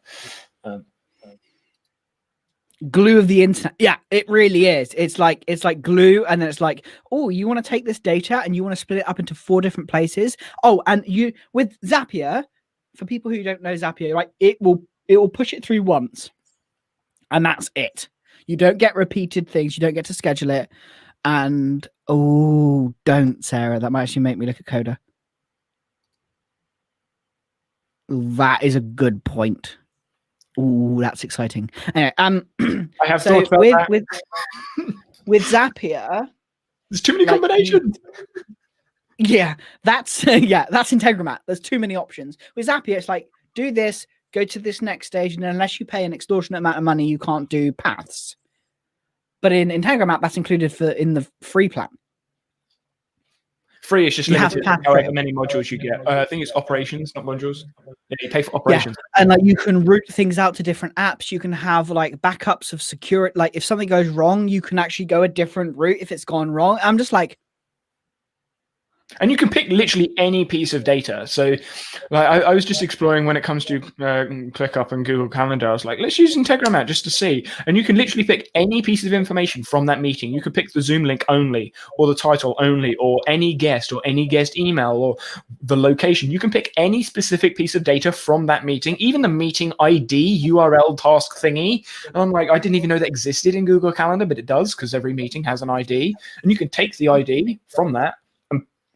Glue of the internet. Yeah, it really is. It's like glue, and then it's like, oh, you want to take this data and you want to split it up into 4 different places. Oh, and you with Zapier, for people who don't know Zapier, like it will push it through once, and that's it. You don't get repeated things. You don't get to schedule it. And don't, Sarah. That might actually make me look at Coda. That is a good point. Ooh, that's exciting. Anyway,
I have thought about that.
With Zapier,
there's too many combinations.
Yeah, that's Integromat. There's too many options. With Zapier, it's like, do this, go to this next stage, and unless you pay an extortionate amount of money, you can't do paths. But in Integromat, that's included in the free plan.
Free is just limited to however many modules you get. I think it's operations, not modules. Yeah, you pay for operations.
Yeah. And like, you can route things out to different apps. You can have like backups of security. Like if something goes wrong, you can actually go a different route if it's gone wrong. I'm just like,
and you can pick literally any piece of data. So like, I was just exploring when it comes to ClickUp and Google Calendar. I was like, let's use Integromat just to see. And you can literally pick any piece of information from that meeting. You could pick the Zoom link only, or the title only, or any guest email, or the location. You can pick any specific piece of data from that meeting, even the meeting ID, URL task thingy. And I'm like, I didn't even know that existed in Google Calendar, but it does, because every meeting has an ID. And you can take the ID from that,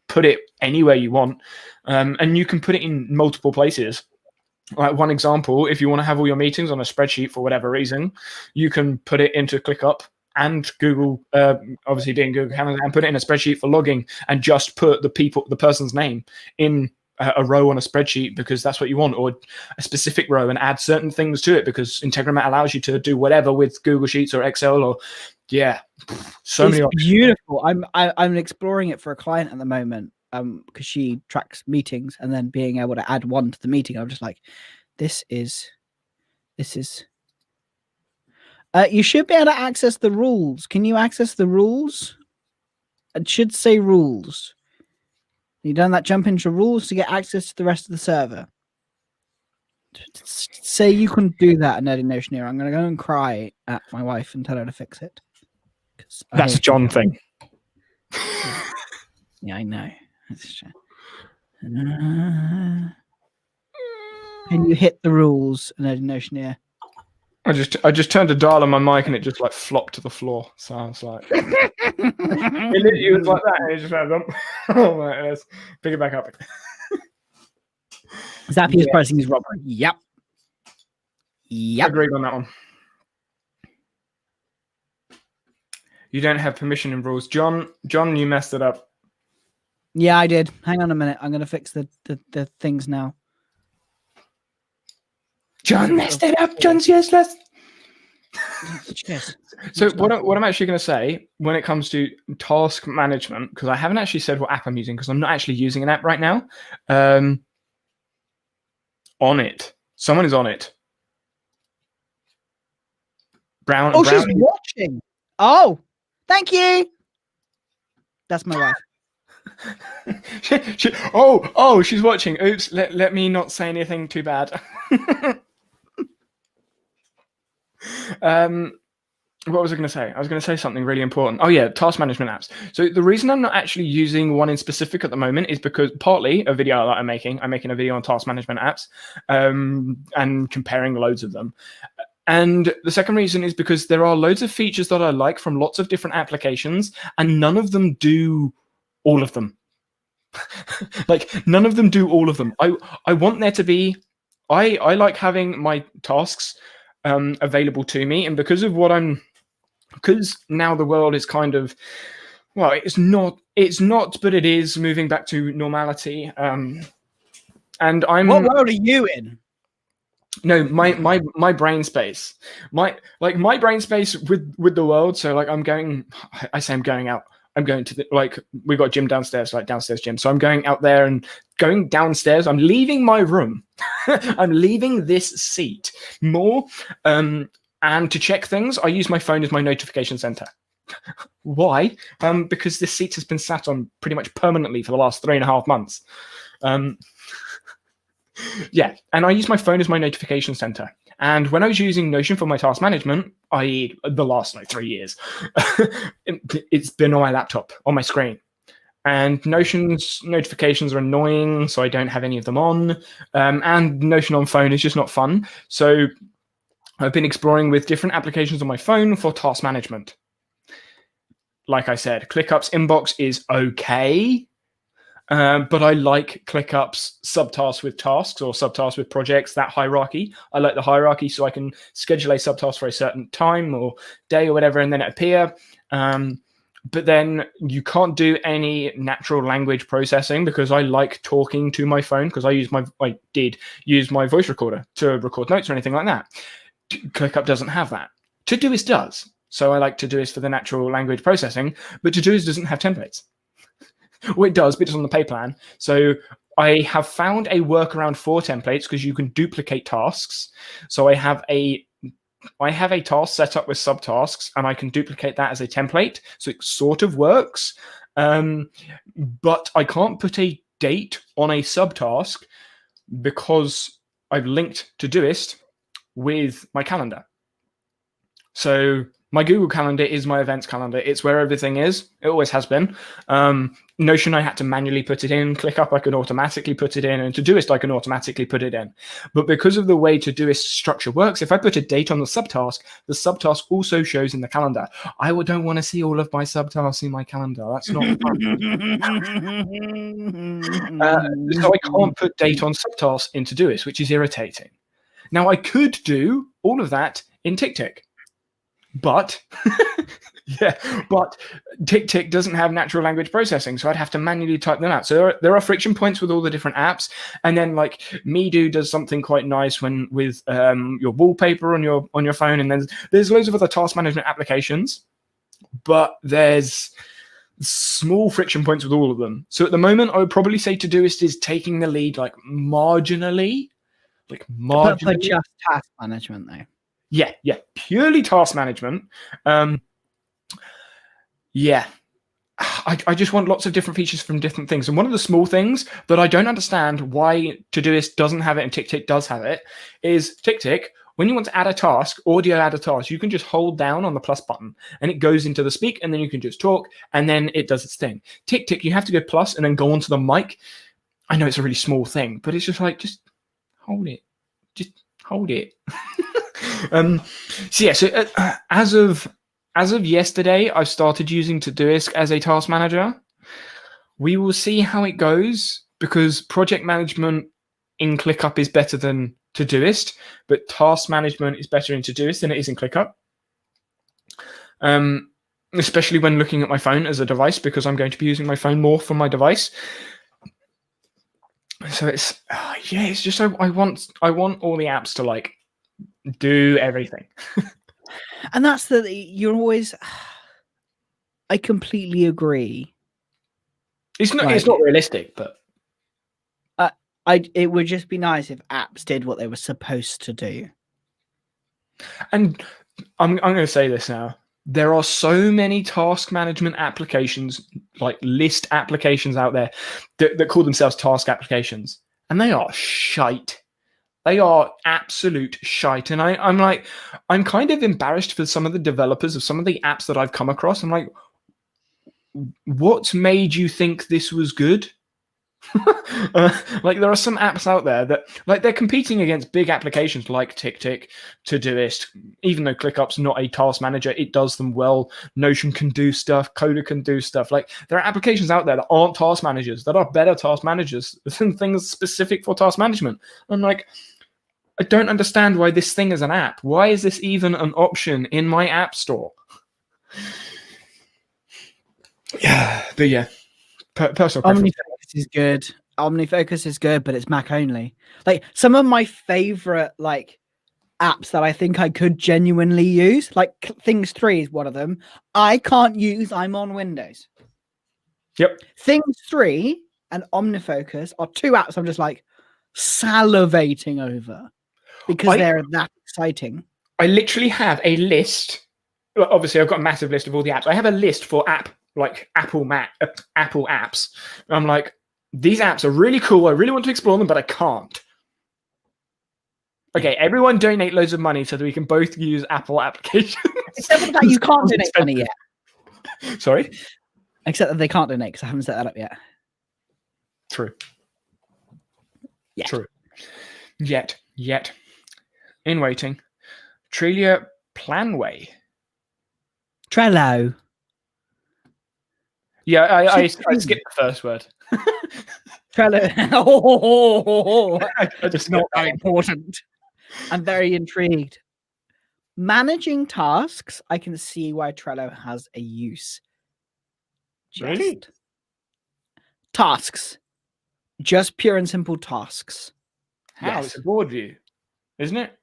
put it anywhere you want, and you can put it in multiple places. Like one example, if you want to have all your meetings on a spreadsheet for whatever reason, you can put it into ClickUp and Google, obviously doing Google Calendar, and put it in a spreadsheet for logging, and just put the person's name in a row on a spreadsheet because that's what you want, or a specific row, and add certain things to it because Integromat allows you to do whatever with Google Sheets or Excel, or many options.
Beautiful. I'm exploring it for a client at the moment because she tracks meetings, and then being able to add one to the meeting, I'm just like, this is you should be able to access the rules. Can you access the rules? It should say rules. You done that jump into rules to get access to the rest of the server. Say you can do that, Nerdy Notioneer. I'm going to go and cry at my wife and tell her to fix it.
That's a John thing.
Yeah, I know. Can you hit the rules, Nerdy Notioneer?
I just turned a dial on my mic and it just like flopped to the floor. So I was like, it was like that, and it just went Oh my, let's pick it back up.
Zappy is pricing his robbery. Yep.
Agreed on that one. You don't have permission in rules. John, you messed it up.
Yeah, I did. Hang on a minute. I'm going to fix the things now.
John messed it up. John's useless.
Cheers.
So what I'm actually going to say when it comes to task management, because I haven't actually said what app I'm using, because I'm not actually using an app right now. On it. Someone is on it. Brown.
She's watching. Oh, thank you. That's my wife.
She's watching. Oops, let me not say anything too bad. What was I going to say? I was going to say something really important. Oh yeah, task management apps. So the reason I'm not actually using one in specific at the moment is because partly a video that I'm making a video on task management apps, and comparing loads of them. And the second reason is because there are loads of features that I like from lots of different applications, and none of them do all of them. Like, none of them do all of them. I want there to be... I like having my tasks available to me, and because now the world is kind of... Well, it's not, but it is moving back to normality. And I'm...
What world are you in?
No, my brain space, my brain space with the world. So like I'm going out. I'm going to we got a gym downstairs, like downstairs gym. So I'm going out there and going downstairs. I'm leaving my room. I'm leaving this seat more. And to check things, I use my phone as my notification center. Why? Because this seat has been sat on pretty much permanently for the last 3.5 months. Yeah, and I use my phone as my notification center. And when I was using Notion for my task management, i.e. the last 3 years, it's been on my laptop, on my screen. And Notion's notifications are annoying, so I don't have any of them on. And Notion on phone is just not fun. So I've been exploring with different applications on my phone for task management. Like I said, ClickUp's inbox is okay. But I like ClickUp's subtasks with tasks or subtasks with projects, that hierarchy. I like the hierarchy so I can schedule a subtask for a certain time or day or whatever, and then it appear. But then you can't do any natural language processing because I like talking to my phone because I did use my voice recorder to record notes or anything like that. ClickUp doesn't have that. Todoist does. So I like Todoist for the natural language processing, but Todoist doesn't have templates. Well, it does, but it's on the pay plan. So I have found a workaround for templates because you can duplicate tasks. So I have a task set up with subtasks, and I can duplicate that as a template. So it sort of works. But I can't put a date on a subtask because I've linked Todoist with my calendar. So my Google Calendar is my events calendar. It's where everything is. It always has been. Notion, I had to manually put it in. ClickUp, I can automatically put it in. And Todoist, I can automatically put it in. But because of the way Todoist structure works, if I put a date on the subtask also shows in the calendar. I don't want to see all of my subtasks in my calendar. That's not fun. So I can't put date on subtasks in Todoist, which is irritating. Now, I could do all of that in TickTick. But TickTick doesn't have natural language processing, so I'd have to manually type them out. So there are friction points with all the different apps, and then like MeDo does something quite nice with your wallpaper on your phone, and then there's loads of other task management applications, but there's small friction points with all of them. So at the moment, I would probably say Todoist is taking the lead, like marginally.
But for just task management, though.
Yeah, purely task management. Yeah, I just want lots of different features from different things. And one of the small things that I don't understand why Todoist doesn't have it and TickTick does have it is TickTick, when you want to add a task, add a task, you can just hold down on the plus button and it goes into the speak, and then you can just talk and then it does its thing. TickTick, you have to go plus and then go onto the mic. I know it's a really small thing, but it's just like, just hold it. Just hold it. As of yesterday, I've started using Todoist as a task manager. we will see how it goes, because project management in ClickUp is better than Todoist, but task management is better in Todoist than it is in ClickUp. Especially when looking at my phone as a device, because I'm going to be using my phone more for my device. So it's it's just I want all the apps to like do everything.
And that's you're always. I completely agree.
It's not realistic, but
it would just be nice if apps did what they were supposed to do.
And I'm going to say this now. There are so many task management applications, like list applications out there that call themselves task applications, and they are shite. They are absolute shite. And I'm kind of embarrassed for some of the developers of some of the apps that I've come across. I'm like, what made you think this was good? Like there are some apps out there that like they're competing against big applications like TickTick, Todoist. Even though ClickUp's not a task manager, it does them well. Notion can do stuff. Coda can do stuff. Like there are applications out there that aren't task managers that are better task managers than things specific for task management. I'm like, I don't understand why this thing is an app. Why is this even an option in my app store? Yeah, but yeah, personal preference.
OmniFocus is good. OmniFocus is good, but it's Mac only. Like some of my favorite like apps that I think I could genuinely use, like Things 3 is one of them. I can't use. I'm on Windows.
Yep.
Things 3 and OmniFocus are two apps I'm just like salivating over because they're that exciting.
I literally have a list. Well, obviously, I've got a massive list of all the apps. I have a list for Apple apps. I'm like, these apps are really cool. I really want to explore them, but I can't. Okay, everyone donate loads of money so that we can both use Apple applications.
Except for that you can't donate money yet.
Sorry?
Except that they can't donate because I haven't set that up yet.
True.
Yeah.
True. Yet. In waiting. Trelia Planway.
Trello.
Yeah, I skipped the first word.
Trello.
I just
not that important. I'm very intrigued. Managing tasks, I can see why Trello has a use.
Really?
Tasks. Just pure and simple tasks.
How?
Yes.
It's a board view, isn't it?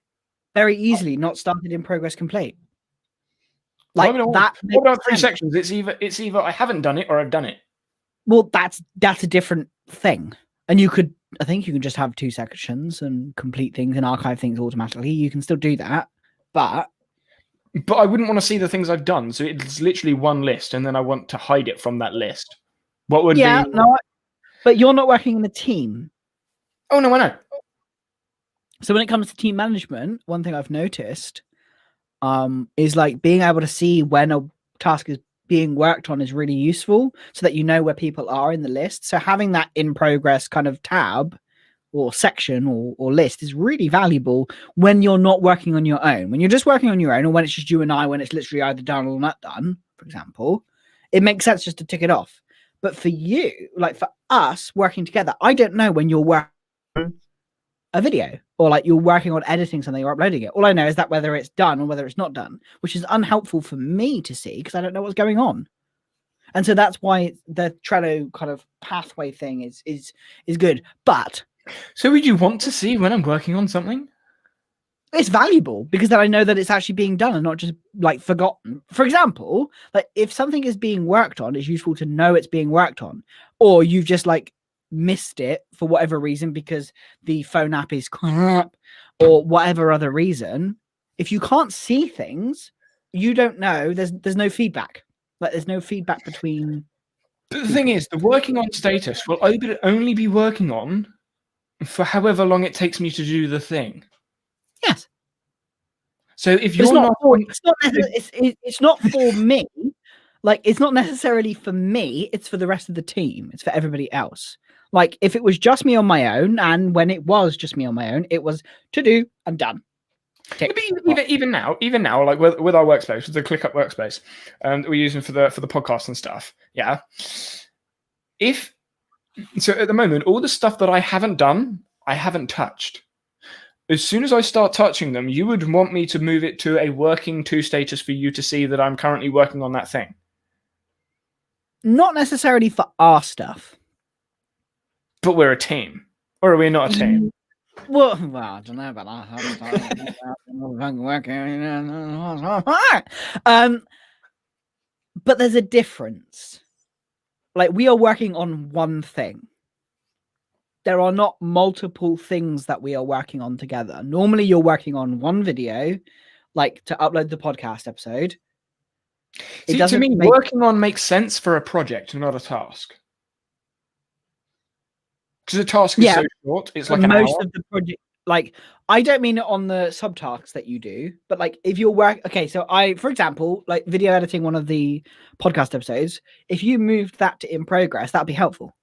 Very easily, not started in progress complete. Like that.
What about three sections? It's either I haven't done it or I've done it.
Well, that's a different thing. And I think you can just have 2 sections and complete things and archive things automatically. You can still do that, but
I wouldn't want to see the things I've done. So it's literally one list, and then I want to hide it from that list. What would be?
No, but you're not working in a team.
Oh no, I know.
So when it comes to team management, one thing I've noticed is like being able to see when a task is being worked on is really useful so that you know where people are in the list. So having that in progress kind of tab or section or list is really valuable when you're not working on your own. When you're just working on your own, or when it's just you and I, when it's literally either done or not done, for example, it makes sense just to tick it off. But for you, like for us working together, I don't know when you're working a video or like you're working on editing something or uploading it. All I know is that whether it's done or whether it's not done, which is unhelpful for me to see because I don't know what's going on. And so that's why the Trello kind of pathway thing is good. But
so would you want to see when I'm working on something?
It's valuable because then I know that it's actually being done and not just like forgotten. For example, like if something is being worked on, it's useful to know it's being worked on, or you've just like missed it for whatever reason because the phone app is crap or whatever other reason. If you can't see things, you don't know. There's no feedback. Like there's no feedback between.
But the thing is, the working on status will only be working on for however long it takes me to do the thing.
Yes.
So if you're
it's not for me. Like it's not necessarily for me. It's for the rest of the team. It's for everybody else. Like if it was just me on my own, and when it was just me on my own, it was to do and done.
Even now, like with our workspace, with the ClickUp workspace, that we're using for the podcast and stuff. Yeah, So at the moment, all the stuff that I haven't done, I haven't touched. As soon as I start touching them, you would want me to move it to a working 2 status for you to see that I'm currently working on that thing.
Not necessarily for our stuff.
But we're a team. Or are we not a team?
Well, I don't know about that. But there's a difference. Like, we are working on one thing. There are not multiple things that we are working on together. Normally, you're working on one video, like to upload the podcast episode.
See, to me, working on makes sense for a project, not a task. Because a task is so short, it's like an hour. Most of the project,
like, I don't mean it on the subtasks that you do, but like if you're for example, like video editing one of the podcast episodes, if you moved that to in progress, that'd be helpful.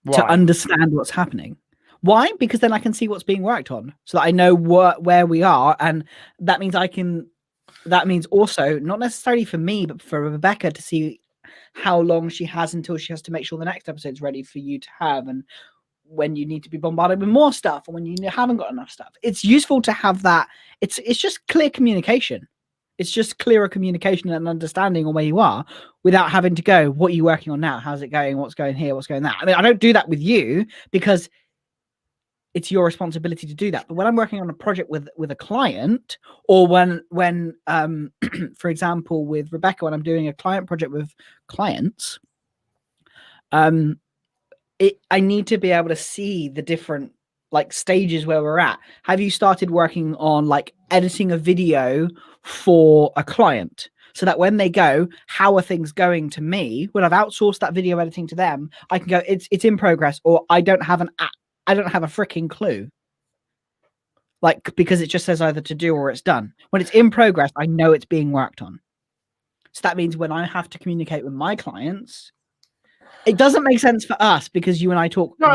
Why?
To understand what's happening. Why? Because then I can see what's being worked on, so that I know where we are, and that means that means also not necessarily for me, but for Rebecca to see how long she has until she has to make sure the next episode's ready for you to have, and when you need to be bombarded with more stuff, and when you haven't got enough stuff. It's useful to have that. It's just clear communication. It's just clearer communication and understanding on where you are without having to go, what are you working on now? How's it going? What's going here? What's going there? I mean, I don't do that with you because it's your responsibility to do that. But when I'm working on a project with a client, or when for example, with Rebecca, when I'm doing a client project with clients, I need to be able to see the different like stages where we're at. Have you started working on like editing a video for a client, so that when they go, how are things going to me? When I've outsourced that video editing to them, I can go, it's in progress, or I don't have a freaking clue. Like, because it just says either to do or it's done. When it's in progress, I know it's being worked on. So that means when I have to communicate with my clients, it doesn't make sense for us because you and I talk.
No,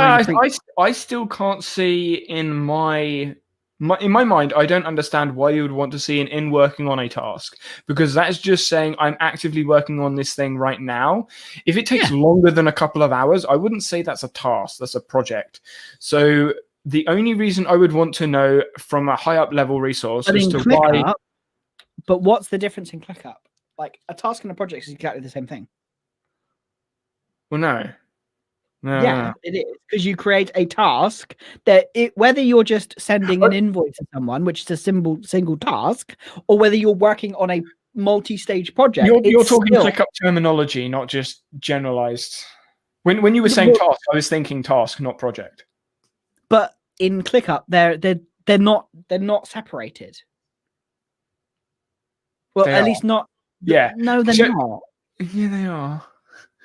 I still can't see in my mind. I don't understand why you would want to see an in working on a task, because that is just saying I'm actively working on this thing right now. If it takes longer than a couple of hours, I wouldn't say that's a task. That's a project. So the only reason I would want to know from a high up level resource as to why.
But what's the difference in ClickUp? Like, a task and a project is exactly the same thing.
Well, no.
It is, because you create a task that whether you're just sending an invoice to someone, which is a single task, or whether you're working on a multi-stage project.
You're talking ClickUp terminology, not just generalized. When you were saying task, I was thinking task, not project.
But in ClickUp, they're not separated. Well, at least not.
Yeah.
No, they're not.
Yeah, they are.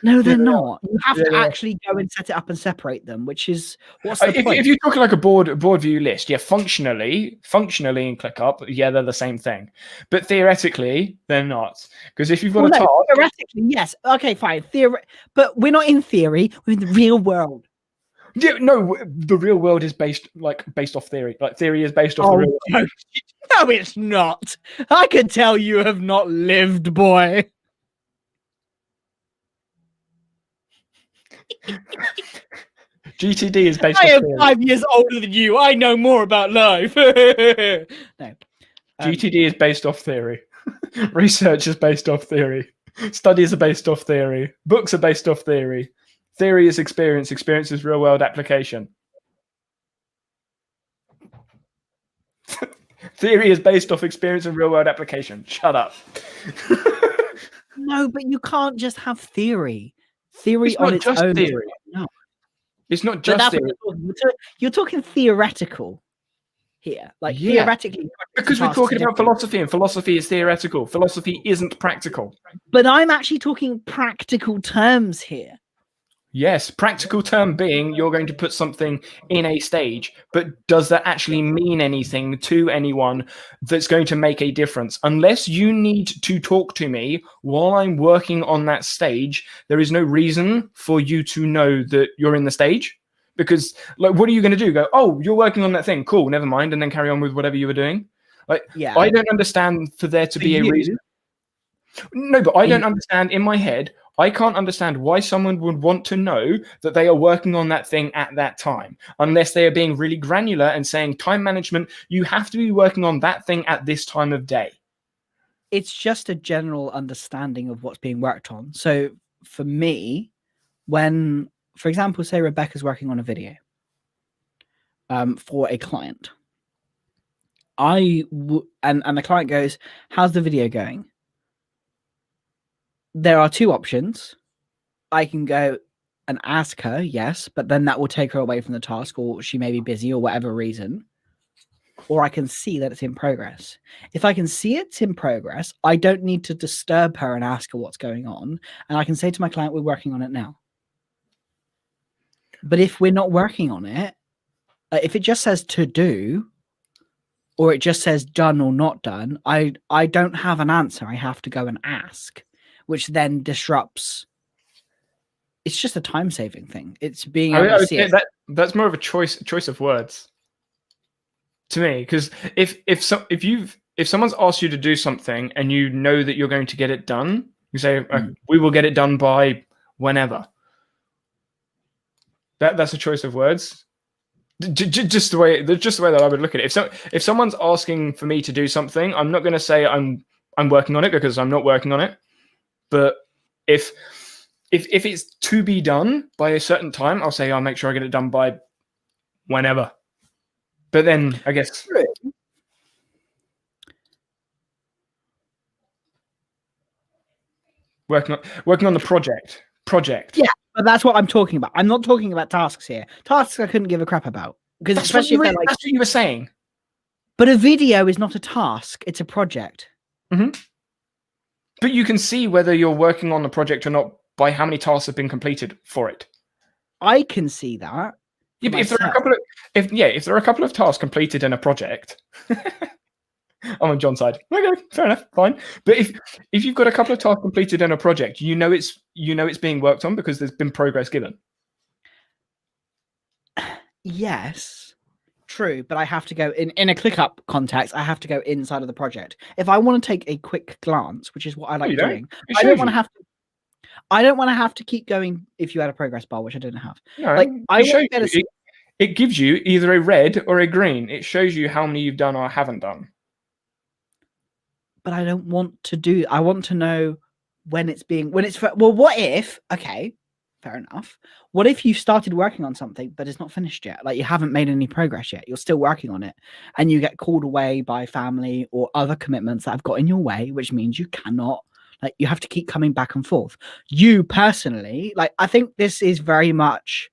No, they're not. You have to actually go and set it up and separate them, which is what's the point?
If you're talking like a board view list, functionally in ClickUp, they're the same thing. But theoretically, they're not. Because if you've got a task,
theoretically, yes. Okay, fine. But we're not in theory. We're in the real world.
Yeah, no, the real world is based off theory. Like, theory is based off the real world.
No, it's not. I can tell you have not lived, boy.
GTD is based off
theory. I am 5 years older than you. I know more about life. No.
GTD is based off theory. Research is based off theory. Studies are based off theory. Books are based off theory. Theory is experience. Experience is real-world application. Theory is based off experience and real-world application. Shut up.
No, but you can't just have theory. Theory on its own.
Theory.
No.
It's not just theory.
You're talking theoretical here. Like, theoretically.
Because we're talking about philosophy, and philosophy is theoretical. Philosophy isn't practical.
But I'm actually talking practical terms here.
Yes, practical term being you're going to put something in a stage, but does that actually mean anything to anyone that's going to make a difference? Unless you need to talk to me while I'm working on that stage, there is no reason for you to know that you're in the stage. Because, like, what are you going to do? Go, oh, you're working on that thing. Cool, never mind. And then carry on with whatever you were doing. Like, I don't understand for there to be a reason. No, but I don't understand in my head. I can't understand why someone would want to know that they are working on that thing at that time, unless they are being really granular and saying time management, you have to be working on that thing at this time of day.
It's just a general understanding of what's being worked on. So for me, when, for example, say Rebecca's working on a video for a client, and the client goes, how's the video going? There are two options. I can go and ask her, yes, but then that will take her away from the task, or she may be busy or whatever reason. Or I can see that it's in progress. If I can see it's in progress, I don't need to disturb her and ask her what's going on. And I can say to my client, we're working on it now. But if we're not working on it, if it just says to do, or it just says done or not done, I don't have an answer. I have to go and ask, which then disrupts. It's just a time-saving thing. It's being able to see it.
That's more of a choice of words to me, because if someone's asked you to do something and you know that you're going to get it done, you say, we will get it done by whenever. That's a choice of words. Just the way that I would look at it. If someone's asking for me to do something, I'm not going to say I'm working on it, because I'm not working on it. But if it's to be done by a certain time, I'll say I'll make sure I get it done by whenever. But then I guess working on the project. Yeah,
but that's what I'm talking about. I'm not talking about tasks here. Tasks I couldn't give a crap about, because
that's what you were saying.
But a video is not a task; it's a project.
Mm-hmm. But you can see whether you're working on the project or not by how many tasks have been completed for it.
I can see that.
Yeah, but if there are a couple of tasks completed in a project, I'm on John's side. Okay, fair enough, fine. But if you've got a couple of tasks completed in a project, you know it's being worked on because there's been progress given.
Yes, true. But I have to go in a ClickUp context. I have to go inside of the project. If I want to take a quick glance, which is what I like doing, I don't want to have to. I don't want to have to keep going if you had a progress bar, which I didn't have.
No, it gives you either a red or a green. It shows you how many you've done or haven't done.
But I don't want to do. I want to know when it's well, what if? Okay, fair enough. What if you started working on something but it's not finished yet? Like you haven't made any progress yet. You're still working on it, and you get called away by family or other commitments that have got in your way, which means you cannot. Like you have to keep coming back and forth. You personally, like, I think this is very much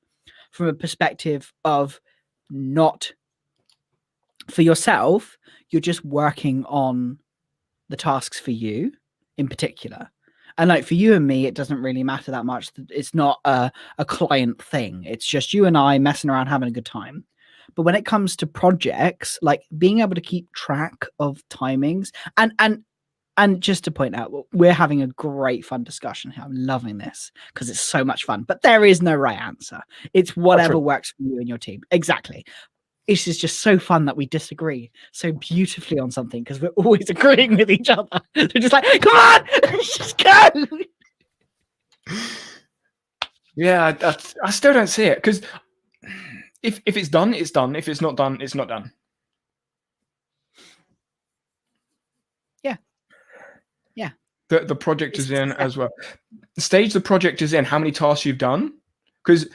from a perspective of not for yourself. You're just working on the tasks for you in particular. And like for you and me, it doesn't really matter that much. It's not a client thing. It's just you and I messing around, having a good time. But when it comes to projects, like being able to keep track of timings and just to point out, we're having a great fun discussion here. I'm loving this because it's so much fun. But there is no right answer. It's whatever works for you and your team. Exactly. This is just so fun that we disagree so beautifully on something because we're always agreeing with each other. We're just like, come on, let's just go.
Yeah, I still don't see it, because if it's done, it's done. If it's not done, it's not done.
Yeah.
The project is in as well. The stage the project is in, how many tasks you've done, because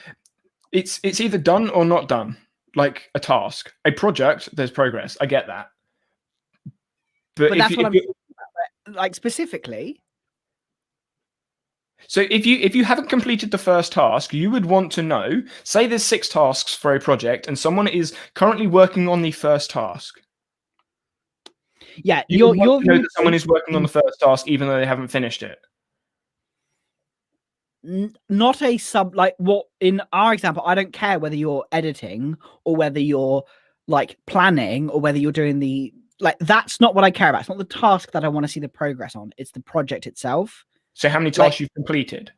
it's either done or not done. Like a task, a project, there's progress. I get that, but
that's what I'm talking about, like specifically.
So if you haven't completed the first task, you would want to know. Say there's 6 tasks for a project, and someone is currently working on the first task.
Yeah,
you know that someone is working on the first task, even though they haven't finished it.
Not a sub, like what in our example, I don't care whether you're editing or whether you're like planning or whether you're doing the, like, that's not what I care about. It's not the task that I want to see the progress on. It's the project itself.
So how many tasks you've completed?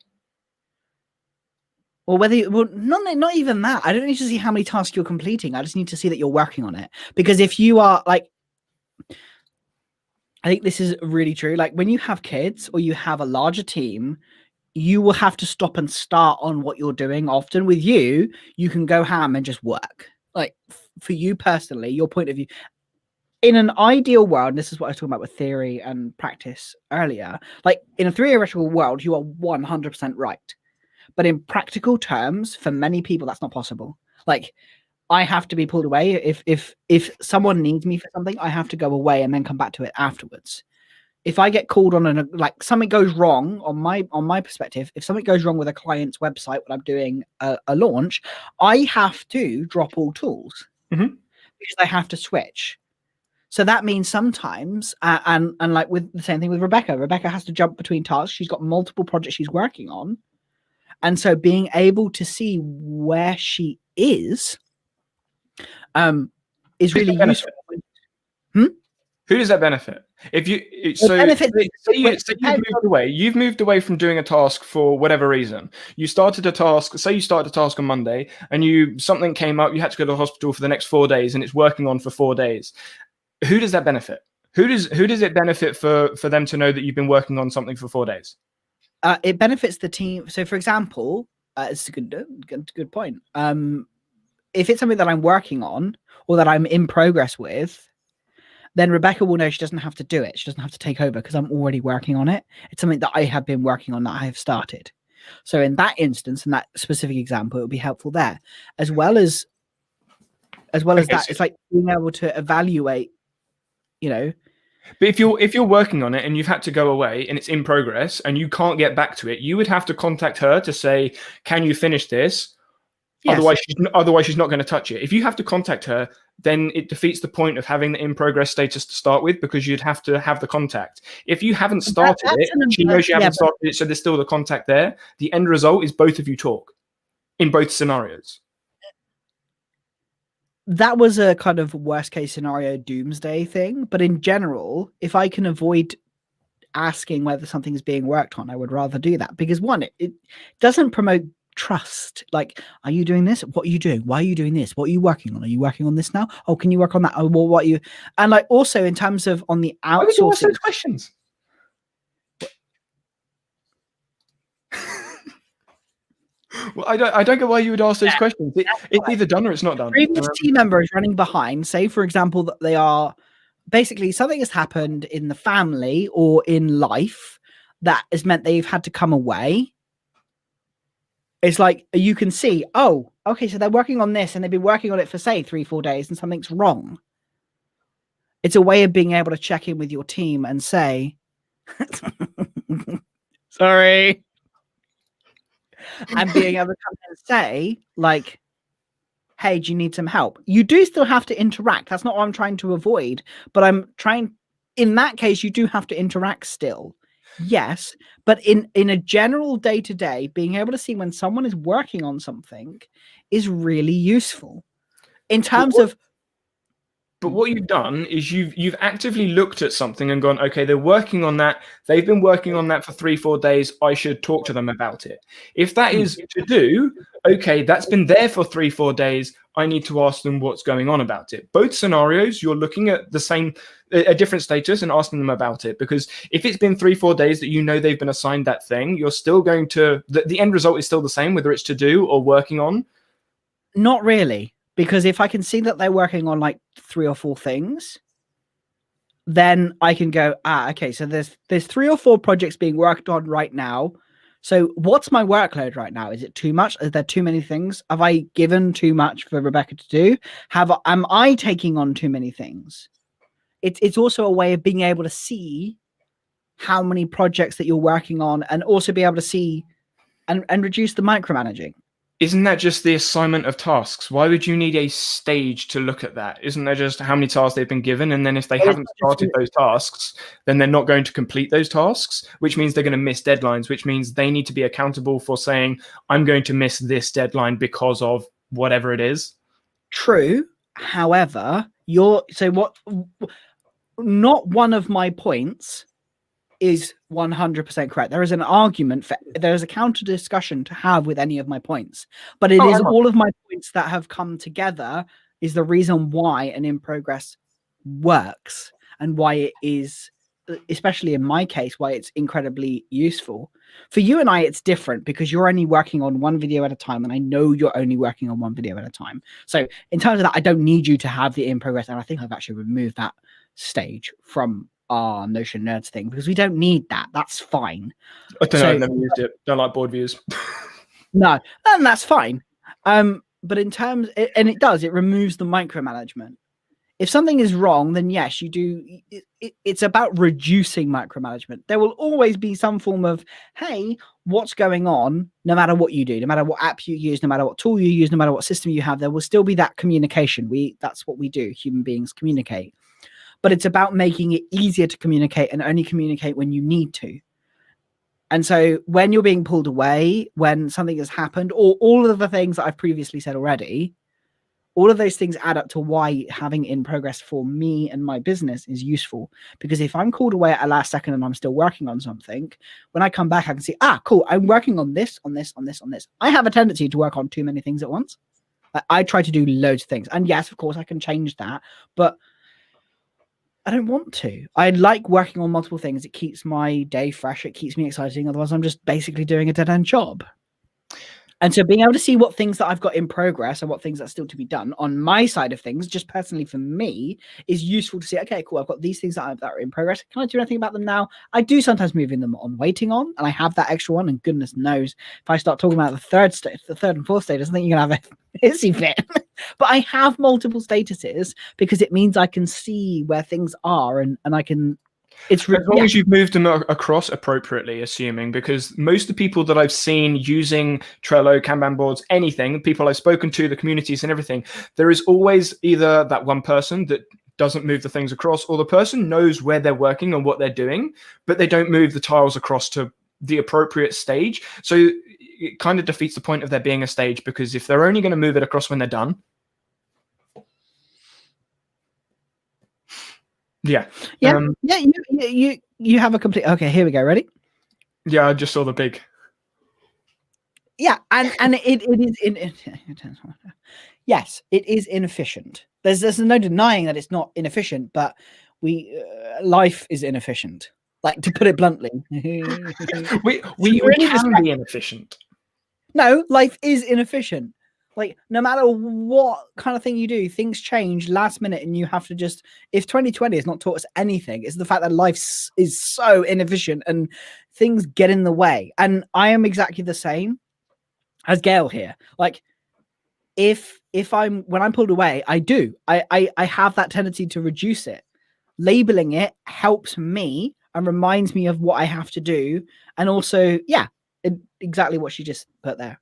Or whether not even that. I don't need to see how many tasks you're completing. I just need to see that you're working on it. Because if you are like, I think this is really true. Like when you have kids or you have a larger team, you will have to stop and start on what you're doing. Often with you can go ham and just work. Like for you personally, your point of view, in an ideal world, and this is what I was talking about with theory and practice earlier, like in a theoretical world, you are 100% right. But in practical terms, for many people, that's not possible. Like I have to be pulled away. If someone needs me for something, I have to go away and then come back to it afterwards. If I get called on like something goes wrong on my perspective, if something goes wrong with a client's website when I'm doing a launch, I have to drop all tools because I have to switch. So that means sometimes, and like with the same thing with Rebecca has to jump between tasks. She's got multiple projects she's working on. And so being able to see where she is really useful.
Who does that benefit? If you you've moved away from doing a task for whatever reason. You started a task. Say you started a task on Monday, and something came up. You had to go to the hospital for the next 4 days, and it's working on for 4 days. Who does that benefit? Who does it benefit for them to know that you've been working on something for 4 days?
It benefits the team. So, for example, it's a good point. If it's something that I'm working on or that I'm in progress with, then Rebecca will know she doesn't have to do it. She doesn't have to take over because I'm already working on it. It's something that I have been working on, that I have started. So in that instance, in that specific example, it would be helpful there, as well as that. It's like being able to evaluate,
But if you're working on it and you've had to go away and it's in progress and you can't get back to it, you would have to contact her to say, "Can you finish this?" Yes. Otherwise, she's not going to touch it. If you have to contact her, then it defeats the point of having the in progress status to start with, because you'd have to have the contact. If you haven't started it, she knows you haven't started it, so there's still the contact there. The end result is both of you talk in both scenarios.
That was a kind of worst case scenario doomsday thing. But in general, if I can avoid asking whether something is being worked on, I would rather do that, because one, it doesn't promote trust. Like, are you doing this? What are you doing? Why are you doing this? What are you working on? Are you working on this now? Oh, can you work on that? Oh, well, what are you? And like also in terms of on the outsourcing. Why would you ask those
questions? Well, I don't get why you would ask those questions. It's either done or it's not done.
Previous team member is running behind. Say, for example, that they are basically something has happened in the family or in life that has meant they've had to come away. It's like you can see, oh, okay, so they're working on this and they've been working on it for, say, 3-4 days and something's wrong. It's a way of being able to check in with your team and say, sorry. And being able to come and say, like, hey, do you need some help? You do still have to interact. That's not what I'm trying to avoid. But in that case, you do have to interact still. Yes, but in a general day-to-day, being able to see when someone is working on something is really useful in terms of.
But what you've done is you've actively looked at something and gone, okay, they're working on that. They've been working on that for 3-4 days. I should talk to them about it. If that is to do, okay, that's been there for 3-4 days. I need to ask them what's going on about it. Both scenarios, you're looking at a different status and asking them about it. Because if it's been 3-4 days that you know they've been assigned that thing, you're still going to, the end result is still the same, whether it's to do or working on.
Not really. Because if I can see that they're working on like 3 or 4 things, then I can go, okay, so there's 3 or 4 projects being worked on right now. So what's my workload right now? Is it too much? Is there too many things? Have I given too much for Rebecca to do? Am I taking on too many things? It's also a way of being able to see how many projects that you're working on, and also be able to see and reduce the micromanaging.
Isn't that just the assignment of tasks? Why would you need a stage to look at that? Isn't there just how many tasks they've been given? And then if they haven't started those tasks, then they're not going to complete those tasks, which means they're going to miss deadlines, which means they need to be accountable for saying, I'm going to miss this deadline because of whatever it is.
True. However, not one of my points is 100% correct. There is an argument there is a counter discussion to have with any of my points, but it is all of my points that have come together is the reason why an in progress works and why it is especially in my case, why it's incredibly useful. For you and I, it's different because you're only working on one video at a time, and I know you're only working on one video at a time. So in terms of that, I don't need you to have the in progress, and I think I've actually removed that stage from our Notion Nerds thing because we don't need that. That's fine.
I don't know. I've never used it. Don't like board views.
No, and that's fine. But in terms, and it removes the micromanagement. If something is wrong, then yes, you do. It's about reducing micromanagement. There will always be some form of, hey, what's going on? No matter what you do, no matter what app you use, no matter what tool you use, no matter what system you have, there will still be that communication. That's what we do. Human beings communicate. But it's about making it easier to communicate and only communicate when you need to. And so when you're being pulled away, when something has happened, or all of the things that I've previously said already, all of those things add up to why having in progress for me and my business is useful. Because if I'm called away at a last second and I'm still working on something, when I come back, I can see, cool, I'm working on this, on this, on this, on this. I have a tendency to work on too many things at once. I try to do loads of things. And yes, of course, I can change that. But I don't want to. I like working on multiple things. It keeps my day fresh. It keeps me exciting. Otherwise, I'm just basically doing a dead-end job. And so being able to see what things that I've got in progress and what things that are still to be done on my side of things, just personally for me, is useful to see, okay, cool, I've got these things that are in progress. Can I do anything about them now? I do sometimes moving them on waiting on, and I have that extra one, and goodness knows, if I start talking about the third and fourth status, I think you're going to have a hissy fit. But I have multiple statuses because it means I can see where things are, and I can... It's
as long as you've moved them across appropriately, assuming, because most of the people that I've seen using Trello, Kanban boards, anything, people I've spoken to, the communities and everything, there is always either that one person that doesn't move the things across, or the person knows where they're working and what they're doing, but they don't move the tiles across to the appropriate stage. So it kind of defeats the point of there being a stage, because if they're only going to move it across when they're done, Yeah.
You have a complete... Okay, here we go. Ready?
Yeah, I just saw the big...
Yeah, and it is... Yes, it is inefficient. There's no denying that it's not inefficient, but life is inefficient. Like, to put it bluntly.
we can be inefficient.
No, life is inefficient. Like, no matter what kind of thing you do, things change last minute, and you have to just... If 2020 has not taught us anything, it's the fact that life is so inefficient and things get in the way. And I am exactly the same as Gail here. Like, when I'm pulled away, I have that tendency to reduce it. Labeling it helps me and reminds me of what I have to do. And also, exactly what she just put there.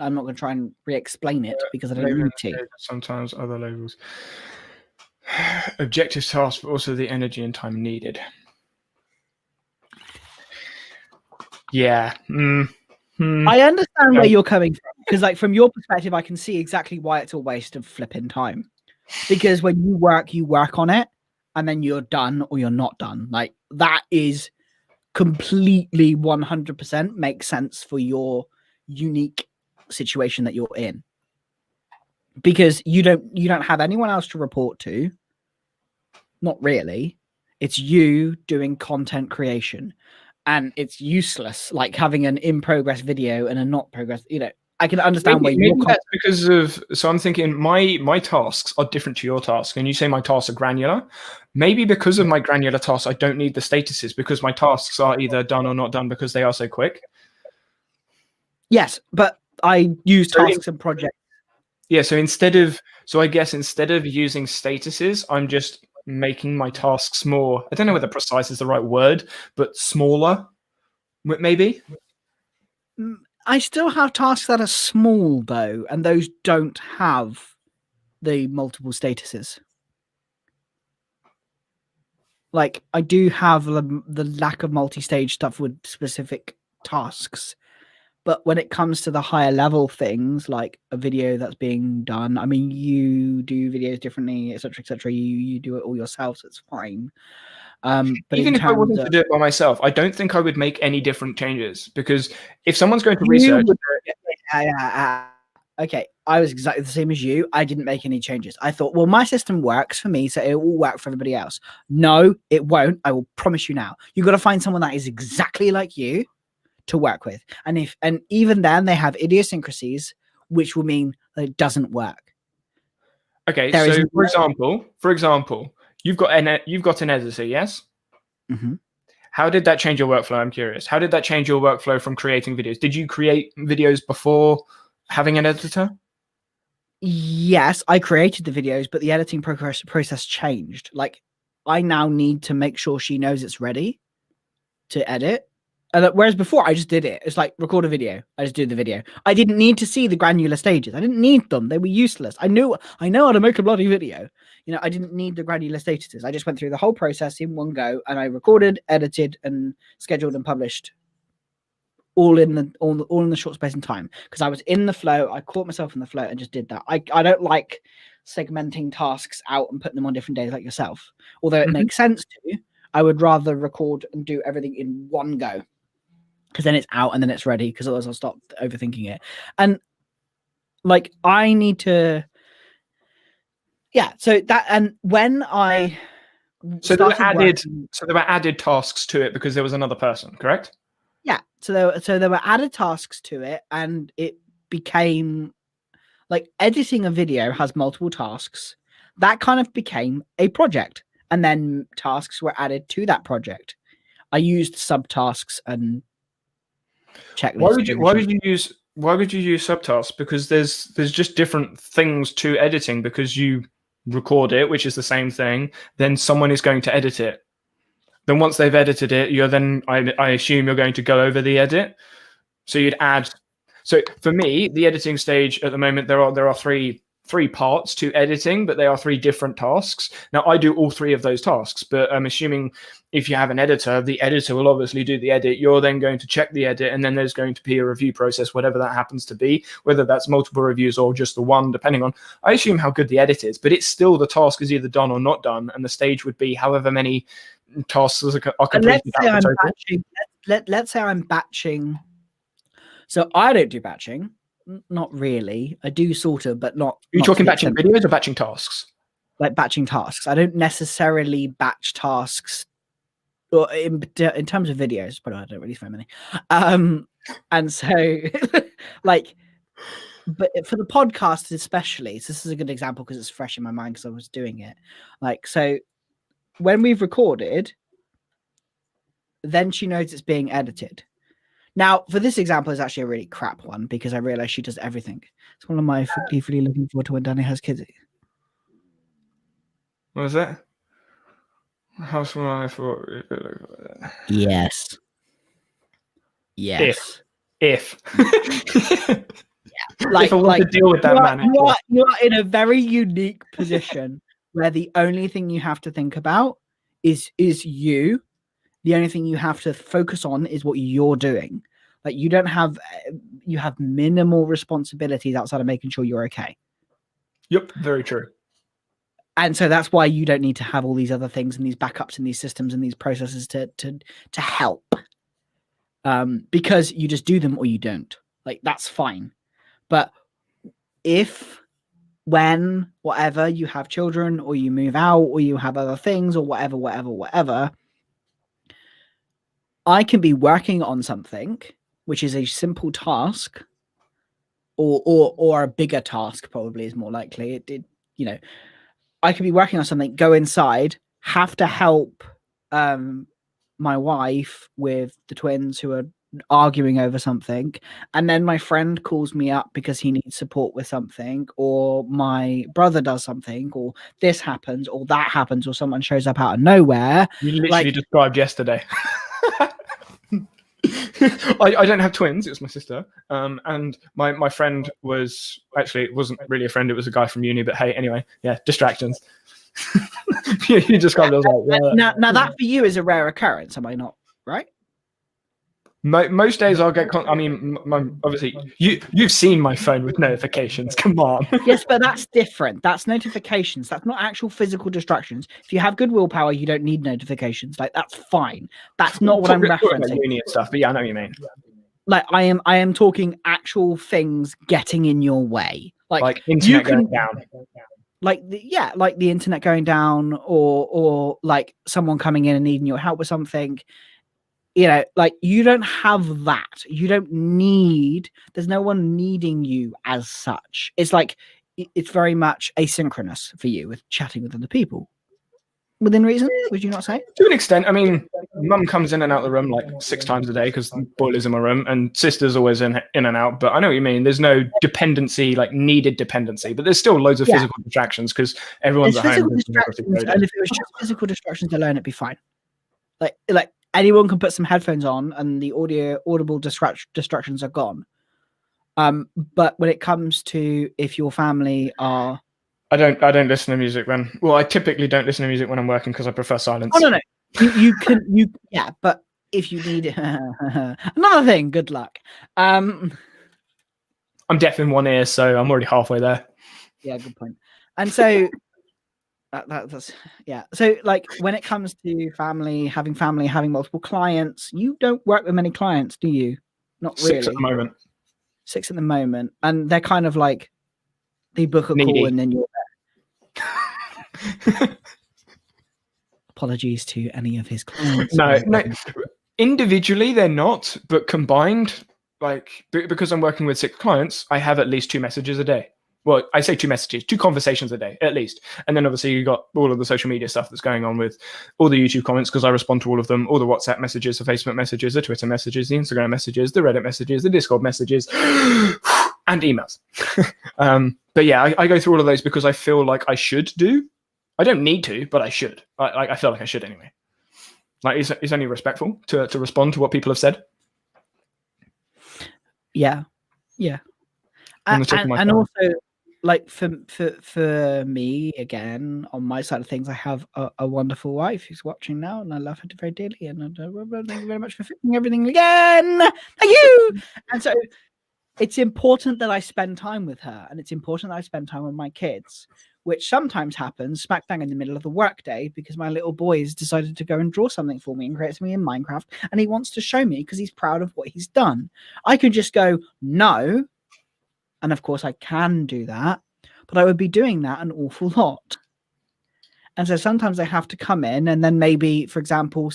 I'm not going to try and re-explain it because I don't need to.
Sometimes other labels. Objective tasks, but also the energy and time needed. Yeah.
I understand where you're coming from, because like from your perspective, I can see exactly why it's a waste of flipping time. Because when you work on it, and then you're done or you're not done. Like, that is completely 100% makes sense for your unique situation that you're in, because you don't have anyone else to report to. Not really. It's you doing content creation, and it's useless like having an in progress video and a not progress. I can understand why
maybe that's because of... So I'm thinking my tasks are different to your tasks, and you say my tasks are granular. Maybe because of my granular tasks, I don't need the statuses, because my tasks are either done or not done because they are so quick.
Yes, but I use tasks and projects.
Yeah, so I guess instead of using statuses, I'm just making my tasks more... I don't know whether precise is the right word, but smaller, maybe.
I still have tasks that are small, though, and those don't have the multiple statuses. Like, I do have the lack of multi-stage stuff with specific tasks. But when it comes to the higher level things, like a video that's being done, I mean, you do videos differently, etc., etc. You do it all yourself, so it's fine. But
even if I wasn't to do it by myself, I don't think I would make any different changes, because if someone's going to research...
okay, I was exactly the same as you. I didn't make any changes. I thought, well, my system works for me, so it will work for everybody else. No, it won't. I will promise you now. You've got to find someone that is exactly like you to work with. And even then they have idiosyncrasies, which will mean that it doesn't work.
Okay, so for example, you've got an editor, yes?
Mm-hmm.
How did that change your workflow? I'm curious. How did that change your workflow from creating videos? Did you create videos before having an editor?
Yes, I created the videos, but the editing process changed. Like, I now need to make sure she knows it's ready to edit. And whereas before I just did it. It's like, record a video. I just do the video. I didn't need to see the granular stages. I didn't need them. They were useless. I know how to make a bloody video. You know, I didn't need the granular statuses. I just went through the whole process in one go, and I recorded, edited, and scheduled and published all in the short space of time, because I was in the flow. I caught myself in the flow and just did that. I don't like segmenting tasks out and putting them on different days like yourself. Although it makes sense to, I would rather record and do everything in one go, because then it's out and then it's ready, because otherwise I'll stop overthinking it. And like, I need to, so that, and when I
there were added tasks to it because there was another person, correct?
Yeah, so there were added tasks to it, and it became like, editing a video has multiple tasks. That kind of became a project, and then tasks were added to that project. I used subtasks and checklists.
Why would you use subtasks? Because there's just different things to editing, because you record it, which is the same thing, then someone is going to edit it. Then once they've edited it, I assume you're going to go over the edit. So you'd add. So for me, the editing stage at the moment, there are three parts to editing, but they are three different tasks. Now, I do all three of those tasks, but I'm assuming if you have an editor, the editor will obviously do the edit. You're then going to check the edit, and then there's going to be a review process, whatever that happens to be, whether that's multiple reviews or just the one, depending on, I assume, how good the edit is. But it's still, the task is either done or not done, and the stage would be however many tasks are completed.
Let's say I'm batching. So I don't do batching. Not really. I do sort of, but not.
Are you talking batching videos or batching tasks?
Like batching tasks. I don't necessarily batch tasks, or in terms of videos, but I don't really find many. And so, like, but for the podcast especially, so this is a good example because it's fresh in my mind because I was doing it. Like, so when we've recorded, then she knows it's being edited. Now, for this example, is actually a really crap one because I realize she does everything. It's one of my really looking forward to when Danny has kids.
What was that? How's my for?
Yes.
If.
Yeah. Like,
if I want to deal with that man.
You are in a very unique position where the only thing you have to think about is you. The only thing you have to focus on is what you're doing. Like, you have minimal responsibilities outside of making sure you're okay.
Yep, very true.
And so that's why you don't need to have all these other things and these backups and these systems and these processes to help. Because you just do them or you don't. Like, that's fine. But when, whatever, you have children or you move out or you have other things or whatever, I can be working on something, which is a simple task, or a bigger task probably is more likely. I could be working on something, go inside, have to help my wife with the twins who are arguing over something, and then my friend calls me up because he needs support with something, or my brother does something, or this happens, or that happens, or someone shows up out of nowhere.
You literally described yesterday. I don't have twins. It was my sister, and my friend was actually, it wasn't really a friend. It was a guy from uni. But hey, anyway, yeah, distractions. You described it as like,
yeah. Now that for you is a rare occurrence. Am I not right?
Most days I'll get. Obviously, you've seen my phone with notifications. Come on.
Yes, but that's different. That's notifications. That's not actual physical distractions. If you have good willpower, you don't need notifications. Like, that's fine. That's not what I'm referencing.
Uni and stuff, but yeah, I know what you mean.
like I am talking actual things getting in your way,
like internet going down.
Like like the internet going down, or like someone coming in and needing your help with something. Like you don't have that. You don't need. There's no one needing you as such. It's like it's very much asynchronous for you with chatting with other people. Within reason, would you not say?
To an extent. I mean, mum comes in and out of the room like 6 times a day because the boiler's in my room, and sister's always in and out. But I know what you mean. There's no dependency, like needed dependency, but there's still loads of physical distractions because everyone's at home.
And if it was just physical distractions alone, it'd be fine. Like anyone can put some headphones on, and the audible distractions are gone. But when it comes to if your family are,
I don't listen to music when. Well, I typically don't listen to music when I'm working because I prefer silence.
Oh no, you can yeah, but if you need another thing, good luck. I'm
deaf in one ear, so I'm already halfway there.
Yeah, good point. And so that's yeah. So like when it comes to having multiple clients, you don't work with many clients, do you? Not really.
6 at the moment.
6 at the moment, and they're kind of like they book a call and then you're there. Apologies to any of his clients.
No. Individually, they're not, but combined, like because I'm working with 6 clients, I have at least 2 messages a day. Well, I say 2 messages, 2 conversations a day, at least. And then obviously you got all of the social media stuff that's going on with all the YouTube comments, because I respond to all of them, all the WhatsApp messages, the Facebook messages, the Twitter messages, the Instagram messages, the Reddit messages, the Discord messages, and emails. But yeah, I go through all of those because I feel like I should do. I don't need to, but I should. I feel like I should anyway. Like it's only respectful to respond to what people have said.
Yeah. And also, like for me, again, on my side of things, I have a wonderful wife who's watching now, and I love her very dearly. And thank you very much for fixing everything again. Thank you. And so it's important that I spend time with her, and it's important that I spend time with my kids, which sometimes happens smack bang in the middle of the workday because my little boy has decided to go and draw something for me and create something in Minecraft, and he wants to show me because he's proud of what he's done. I could just go, no. And of course I can do that, but I would be doing that an awful lot. And so sometimes I have to come in, and then maybe, for example,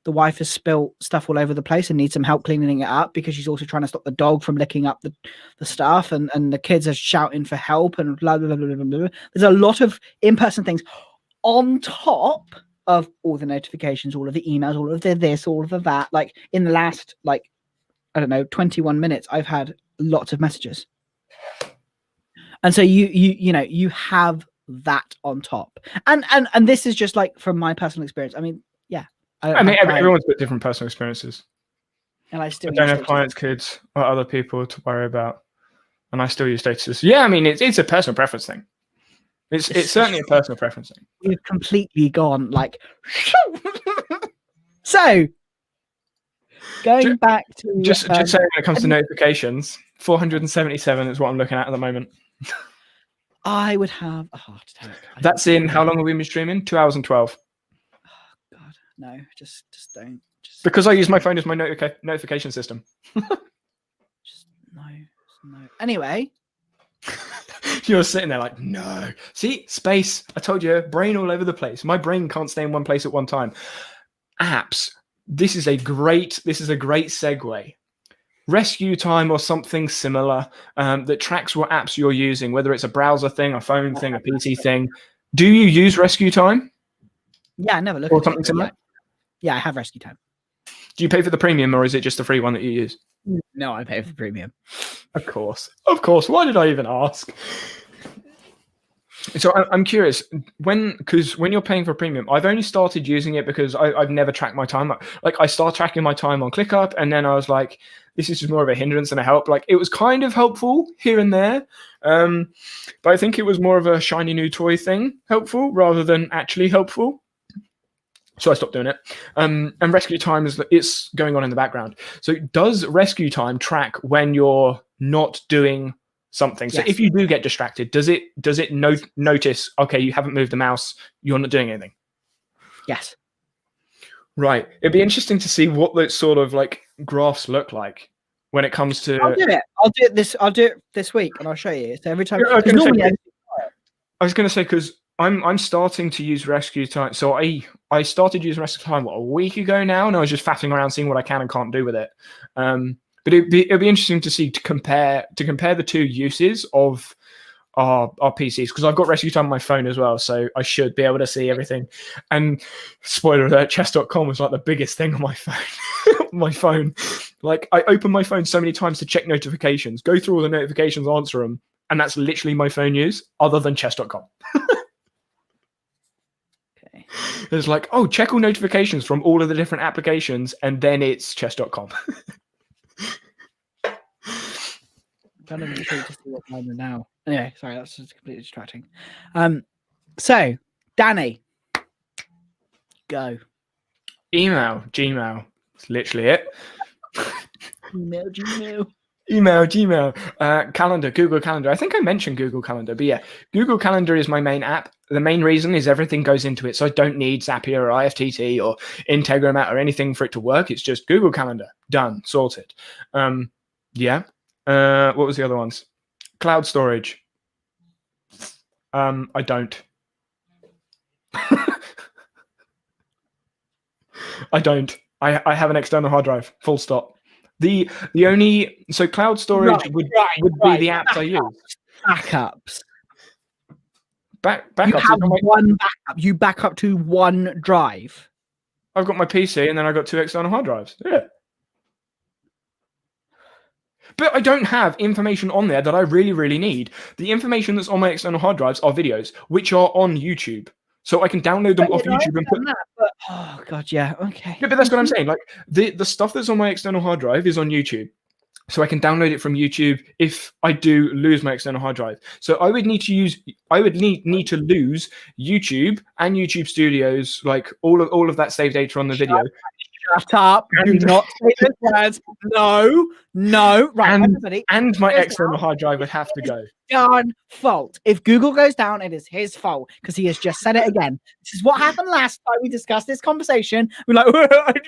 the wife has spilt stuff all over the place and needs some help cleaning it up because she's also trying to stop the dog from licking up the stuff, and the kids are shouting for help and blah, blah, blah, blah, blah, blah. There's a lot of in-person things on top of all the notifications, all of the emails, all of the this, all of the that. Like in the last, 21 minutes, I've had lots of messages. And so you have that on top. And this is just like from my personal experience. I mean, yeah.
Everyone's got different personal experiences.
And I don't
have clients, kids, or other people to worry about. And I still use statuses. Yeah, I mean, it's a personal preference thing. It's certainly a personal preference thing.
We've completely gone like... So, going back to...
Just saying when it comes to notifications, 477 is what I'm looking at the moment.
I would have a heart attack.
That's in how long have we been streaming? 2 hours and 12.
Oh God, no! Just don't.
Because I use my phone as my notification system.
Just no. Anyway,
you're sitting there like, no. See, space. I told you, brain all over the place. My brain can't stay in one place at one time. Apps. This is a great segue. Rescue Time or something similar that tracks what apps you're using, whether it's a browser thing, a phone thing, a PC thing. Do you use Rescue Time?
Yeah, I never look
or something similar.
Yeah, I have Rescue Time.
Do you pay for the premium, or is it just the free one that you use?
No, I pay for the premium.
Of course. Why did I even ask? So I'm curious, because when you're paying for premium, I've only started using it because I've never tracked my time. Like I started tracking my time on ClickUp, and then I was like, this is just more of a hindrance than a help. Like it was kind of helpful here and there, but I think it was more of a shiny new toy thing, helpful rather than actually helpful. So I stopped doing it. And Rescue Time it's going on in the background. So does Rescue Time track when you're not doing something? So if you do get distracted, does it notice, okay, you haven't moved the mouse, you're not doing anything?
Yes.
Right. It'd be interesting to see what the sort of like graphs look like when it comes to.
I'll do it. I'll do it this week, and I'll show you. So every time.
Yeah,
Normally,
I was going to say because I'm starting to use rescue time. So I started using rescue time a week ago now, and I was just faffing around seeing what I can and can't do with it. But it'd be interesting to see to compare the two uses of our PCs, because I've got rescue time on my phone as well, so I should be able to see everything. And spoiler alert, chess.com was like the biggest thing on my phone. Like, I open my phone so many times to check notifications, go through all the notifications, answer them, and that's literally my phone use, other than chess.com.
Okay.
It's like, oh, check all notifications from all of the different applications, and then it's chess.com.
I'm kind of intrigued to see what mine are now. Anyway, sorry, that's just completely distracting. So, Danny, go.
Email, Gmail. That's literally it.
Gmail.
Calendar, Google Calendar. I think I mentioned Google Calendar, but yeah, Google Calendar is my main app. The main reason is everything goes into it, so I don't need Zapier or IFTT or Integromat or anything for it to work. It's just Google Calendar. Done. Sorted. Yeah. What was the other ones? Cloud storage. I don't. I don't. I have an external hard drive. Full stop. The only cloud storage would be the apps I use.
Backups.
Backups.
You have one backup. You back up to one drive.
I've got my PC and then I've got 2 external hard drives. Yeah. But I don't have information on there that I really, really need. The information that's on my external hard drives are videos, which are on YouTube. So I can download them off YouTube and put.
Oh god, yeah, okay.
Yeah, but that's what I'm saying. Like the stuff that's on my external hard drive is on YouTube, so I can download it from YouTube if I do lose my external hard drive. So I would need to lose YouTube and YouTube Studios, like all of that saved data on the video.
Shut up! Do not say those words. No. Right, everybody.
And my external hard drive would have to go.
Darn fault. If Google goes down, it is his fault because he has just said it again. This is what happened last time we discussed this conversation. We're like,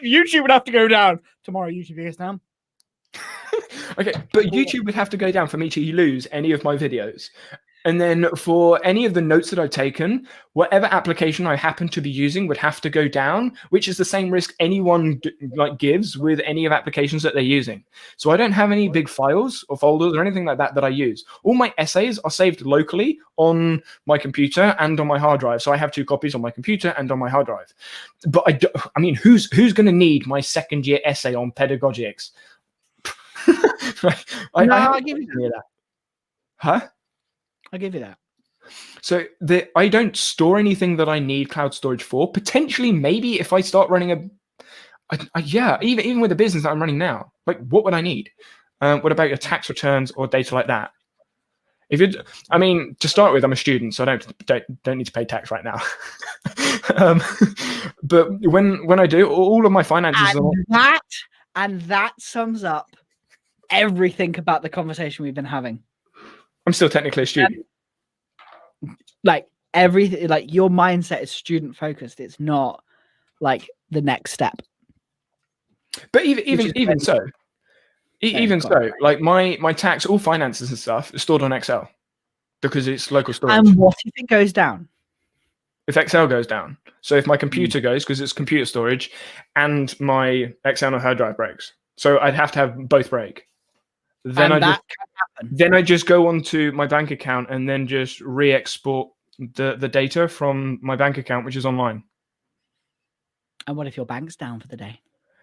YouTube would have to go down. Tomorrow, YouTube goes down.
Okay, but YouTube would have to go down for me to lose any of my videos. And then for any of the notes that I've taken, whatever application I happen to be using would have to go down, which is the same risk anyone gives with any of applications that they're using. So I don't have any big files or folders or anything like that I use. All my essays are saved locally on my computer and on my hard drive. So I have 2 copies on my computer and on my hard drive. But I mean, who's going to need my second year essay on pedagogics?
I give you that.
Huh?
I'll give you that.
So I don't store anything that I need cloud storage for. Potentially, maybe if I start running even with the business that I'm running now, like what would I need? What about your tax returns or data like that? To start with, I'm a student, so I don't need to pay tax right now. But when I do, all of my finances
and that sums up everything about the conversation we've been having.
I'm still technically a student.
Like everything, like your mindset is student focused. It's not like the next step.
But even so, like my tax, all finances and stuff is stored on Excel because it's local storage.
And what if it goes down?
If Excel goes down, so if my computer goes because it's computer storage, and my external hard drive breaks, so I'd have to have both break. Then I just go onto my bank account and then just re-export the data from my bank account, which is online.
And what if your bank's down for the day?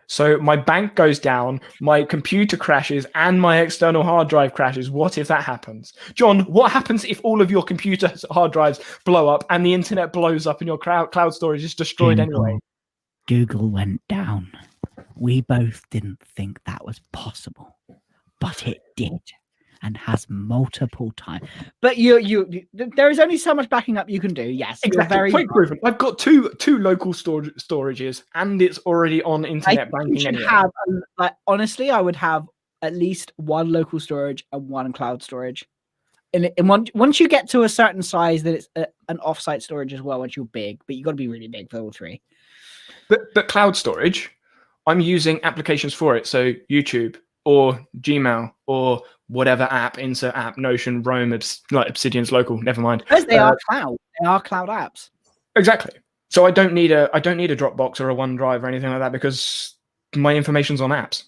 So my bank goes down, my computer crashes, and my external hard drive crashes. What if that happens? John, what happens if all of your computer hard drives blow up and the internet blows up and your cloud storage is destroyed anyway?
Google went down. We both didn't think that was possible. But it did, and has multiple times. But you there is only so much backing up you can do. Yes,
exactly. Quite proven. I've got two local storages, and it's already on internet banking anyway.
Honestly, I would have at least 1 local storage and 1 cloud storage. And once you get to a certain size, then it's an offsite storage as well. Once you're big, but you got to be really big for all 3.
But cloud storage, I'm using applications for it. So YouTube or Gmail or whatever app, insert app, Notion, Roam, Obsidian's local. Never mind.
Because they are cloud. They are cloud apps.
Exactly. So I don't need a Dropbox or a OneDrive or anything like that because my information's on apps.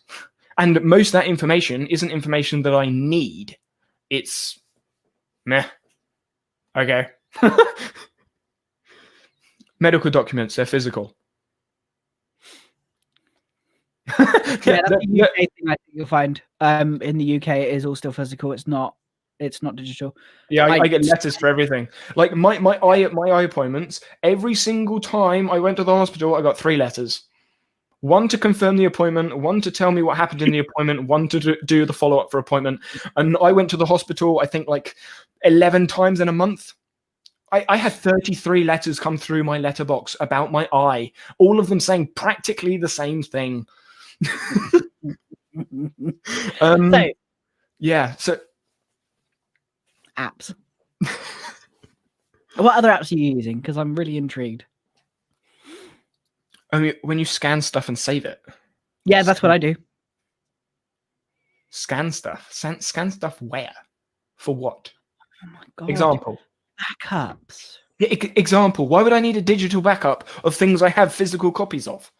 And most of that information isn't information that I need. It's meh. Okay. Medical documents, they're physical.
Yeah, that's the UK thing I think you'll find. In the UK, it is all still physical. It's not digital.
Yeah, I get letters for everything. Like my eye appointments, every single time I went to the hospital, I got 3 letters. One to confirm the appointment, one to tell me what happened in the appointment, one to do the follow-up for appointment. And I went to the hospital, I think, like 11 times in a month. I had 33 letters come through my letterbox about my eye, all of them saying practically the same thing. So
apps. What other apps are you using? Because I'm really intrigued.
I mean, when you scan stuff and save it.
Yeah, that's what I do.
Scan stuff. Scan stuff where? For what?
Oh my god.
Example.
Backups.
Yeah, example. Why would I need a digital backup of things I have physical copies of?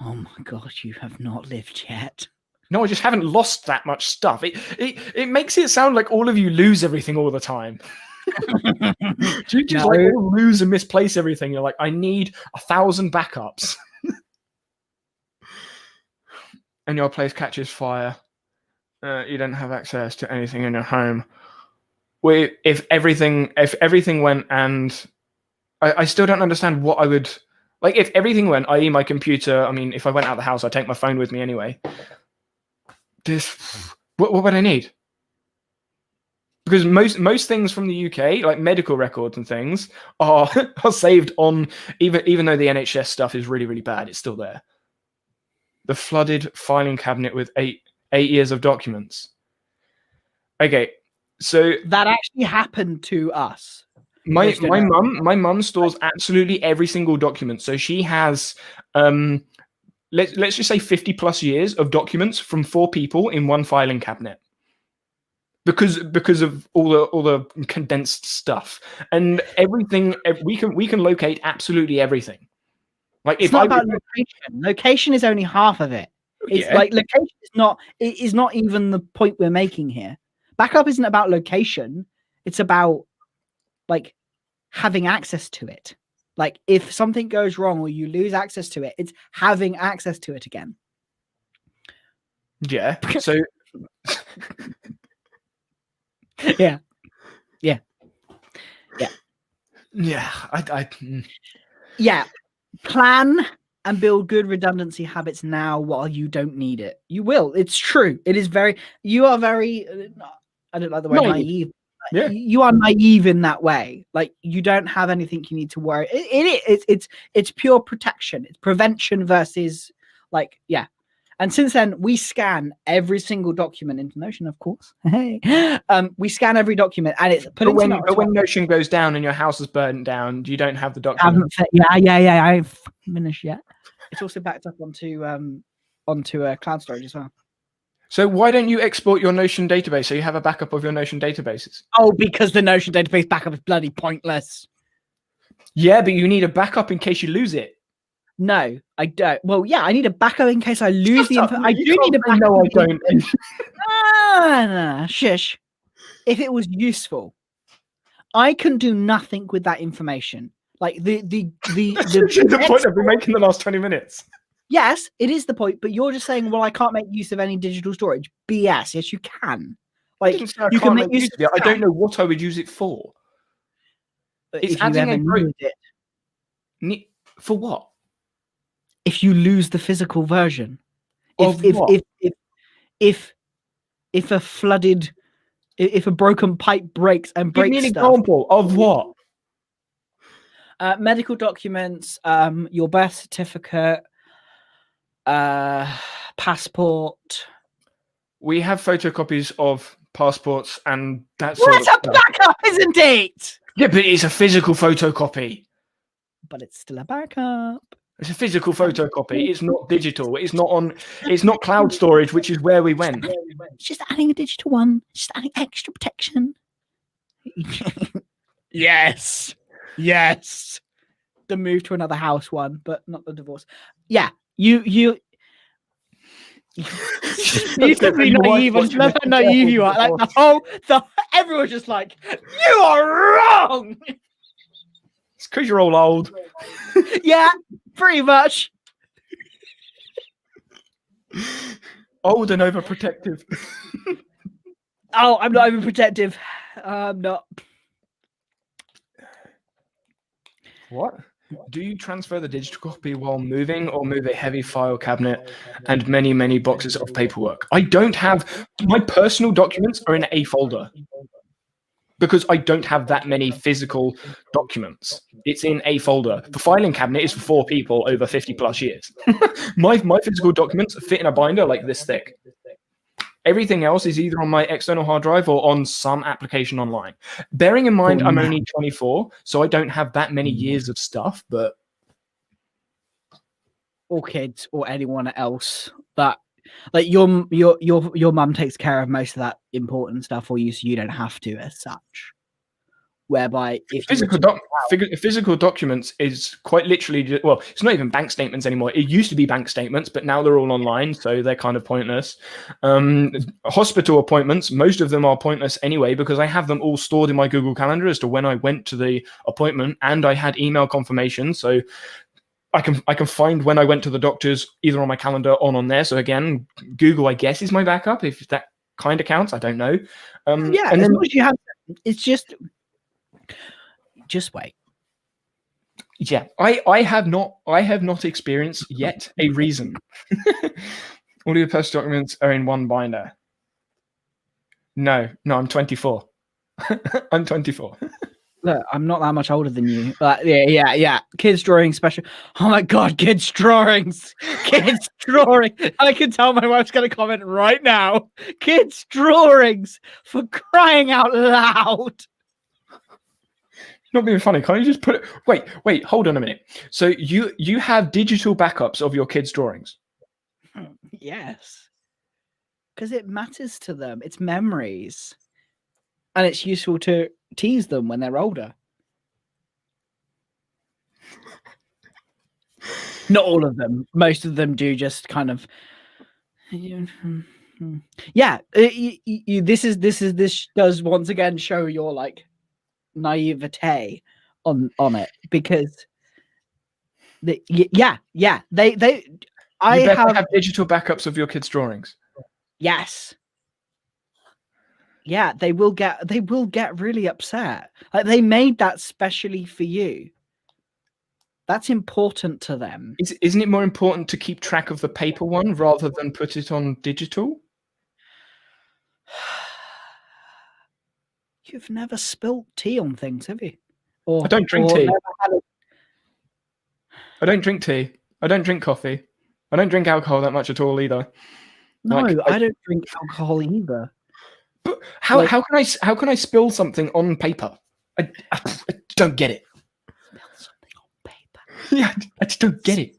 Oh my god, you have not lived yet.
No, I just haven't lost that much stuff. It makes it sound like all of you lose everything all the time. Do you just all lose and misplace everything? You're like, I need 1,000 backups. And your place catches fire. You don't have access to anything in your home. If everything went, and I still don't understand what I would like if everything went, i.e. my computer. I mean, if I went out of the house, I'd take my phone with me anyway. What would I need? Because most things from the UK, like medical records and things, are saved on, even though the NHS stuff is really, really bad, it's still there. The flooded filing cabinet with eight years of documents. Okay, so
that actually happened to us.
My mum stores absolutely every single document. So she has let's just say 50 plus years of documents from 4 people in one filing cabinet. Because of all the condensed stuff and everything, we can locate absolutely everything. Like
it's not about location. Location is only half of it. It's like location is not even the point we're making here. Backup isn't about location. It's about like having access to it. Like if something goes wrong or you lose access to it, it's having access to it again.
Yeah. So.
Yeah. Yeah. Plan and build good redundancy habits now while you don't need it. You will. It's true. It is very. You are very. I don't like the word naive. Yeah. You are naive in that way. Like you don't have anything you need to worry. It's pure protection. It's prevention versus And since then, we scan every single document into Notion, of course. Hey, we scan every document, and it's
put when Notion goes down and your house is burnt down, you don't have the document.
I haven't finished yet. It's also backed up onto cloud storage as well.
So why don't you export your Notion database so you have a backup of your Notion databases?
Oh, because the Notion database backup is bloody pointless.
Yeah, but you need a backup in case you lose it.
No, I don't. Well, yeah, I need a backup in case I lose the info. I do need a backup.
No, I don't.
No, shush. If it was useful, I can do nothing with that information. Like the
point I've been making the last 20 minutes.
Yes, it is the point, but you're just saying, well, I can't make use of any digital storage. BS. Yes, you can. Like you can make use of it.
I don't know what I would use it for.
It's adding a
for what?
If you lose the physical version, if a broken pipe breaks and breaks
Give me an
stuff,
example of what?
Medical documents, your birth certificate, passport.
We have photocopies of passports and that's
a backup, isn't it?
Yeah, but it's a physical photocopy.
But it's still a backup.
It's a physical photocopy. It's not digital. It's not cloud storage, which is where we went.
It's just adding a digital one. Just adding extra protection. Yes. The move to another house one, but not the divorce. Yeah. You beautifully naive. I just love how naive you are. Like everyone's just like, you are wrong.
It's because you're all old.
Yeah, pretty much.
Old and overprotective.
Oh, I'm not overprotective. I'm not.
What? Do you transfer the digital copy while moving, or move a heavy file cabinet and many, many boxes of paperwork? I don't have... My personal documents are in a folder because I don't have that many physical documents. It's in a folder. The filing cabinet is for 4 people over 50 plus years. My physical documents fit in a binder like this thick. Everything else is either on my external hard drive or on some application online. Bearing in mind, I'm only 24, so I don't have that many years of stuff, but...
Or kids or anyone else that... Like your mum takes care of most of that important stuff for you, so you don't have to as such. Whereby if
physical documents is quite literally, well, it's not even bank statements anymore. It used to be bank statements, but now they're all online, so they're kind of pointless. Hospital appointments, most of them are pointless anyway, because I have them all stored in my Google Calendar as to when I went to the appointment, and I had email confirmation, so I can find when I went to the doctor's either on my calendar or on there. So again, Google, I guess, is my backup, if that kind of counts. I don't know.
Yeah,
and
as
then
long as you have, it's just wait.
Yeah, I have not experienced yet a reason. All your personal documents are in one binder. No, I'm 24. I'm 24.
Look, I'm not that much older than you. Yeah. Kids drawing special. Oh my god, kids drawings. Kids drawing. I can tell my wife's going to comment right now. Kids drawings, for crying out loud.
Not being funny. Can't you just put it? Wait. Hold on a minute. So you have digital backups of your kids' drawings?
Yes, because it matters to them. It's memories, and it's useful to tease them when they're older. Not all of them. Most of them do just kind of. Yeah, this does once again show your like naivete on it, because they I have
digital backups of your kids' drawings.
Yes. Yeah, they will get really upset. Like, they made that specially for you. That's important to them.
Isn't it more important to keep track of the paper one rather than put it on digital?
You've never spilt tea on things, have you? Or
I don't drink tea. I don't drink tea. I don't drink coffee. I don't drink alcohol that much at all either.
No, I don't drink alcohol either.
But how can I spill something on paper? I don't get it.
Spill something on paper?
Yeah, I just don't get it.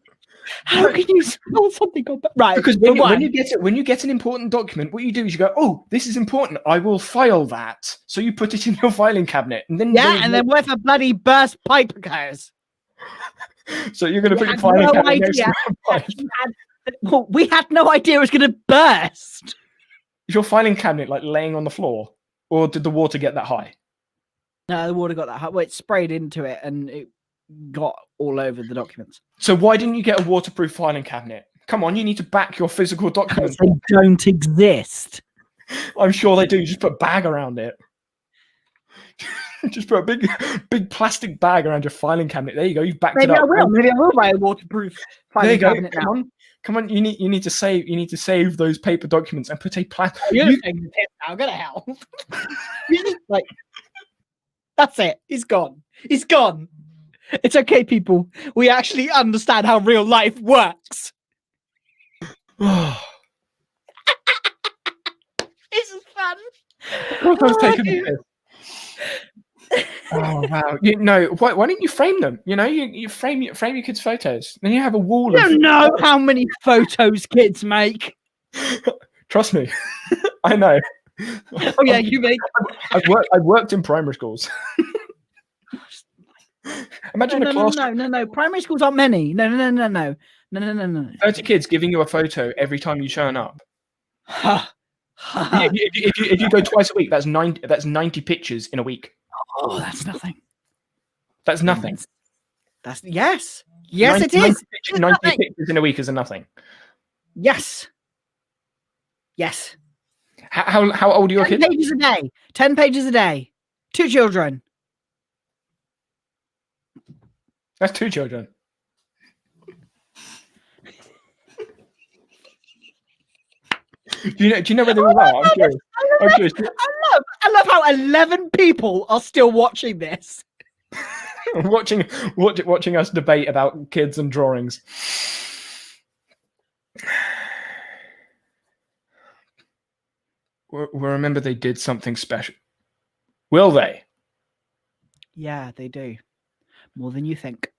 How can you spill something on paper? Right,
because when you get an important document, what you do is you go, "Oh, this is important. I will file that." So you put it in your filing cabinet, and then
then what if a bloody burst pipe goes?
So you're going to put your filing cabinet next to a pipe.
Well, we had no idea it was going to burst.
Is your filing cabinet like laying on the floor, or did the water get that high?
No, the water got that high. Well, it sprayed into it and it got all over the documents.
So why didn't you get a waterproof filing cabinet? Come on, you need to back your physical documents.
They don't exist.
I'm sure they do. You just put a bag around it. Just put a big plastic bag around your filing cabinet. There you go. You've backed it up.
Maybe I will buy a waterproof filing cabinet now.
Come on. You need to save those paper documents and put a plastic.
You're taking the piss now. Go to hell. Like, that's it. He's gone. He's gone. It's okay, people. We actually understand how real life works. This is fun.
Of course I was taking the piss. Oh wow! Why don't you frame them? You frame your kids' photos. Then you have a wall
I don't know how many photos kids make.
Trust me, I know.
Oh yeah, you make.
I've worked in primary schools. Imagine a class.
No. Primary schools aren't many. No.
30 kids giving you a photo every time you turn up. If you go twice a week, that's 90 pictures in a week.
Oh, that's nothing.
That's nothing.
That's yes, it is.
90 pictures in a week is a nothing.
Yes.
How old are your kids?
10 pages a day. 10 pages a day. 2 children.
That's 2 children. Do you know where they all are? I'm curious.
I love how 11 people are still watching this.
watching us debate about kids and drawings. Well, remember they did something special. Will they?
Yeah, they do. More than you think.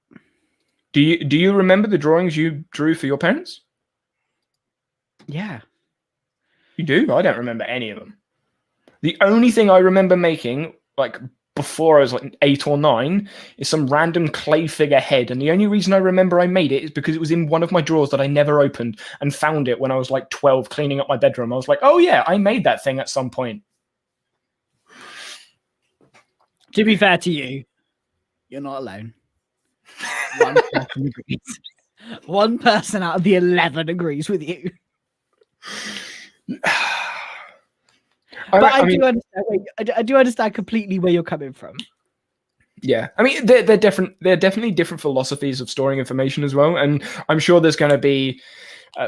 Do you remember the drawings you drew for your parents?
Yeah.
You do? I don't remember any of them. The only thing I remember making, like before I was like 8 or 9, is some random clay figure head. And the only reason I remember I made it is because it was in one of my drawers that I never opened and found it when I was like 12 cleaning up my bedroom. I was like, oh yeah, I made that thing at some point.
To be fair to you, you're not alone. One person agrees. One person out of the 11 agrees with you. I do understand completely where you're coming from.
Yeah, I mean, they're different. They're definitely different philosophies of storing information as well, and I'm sure there's going to be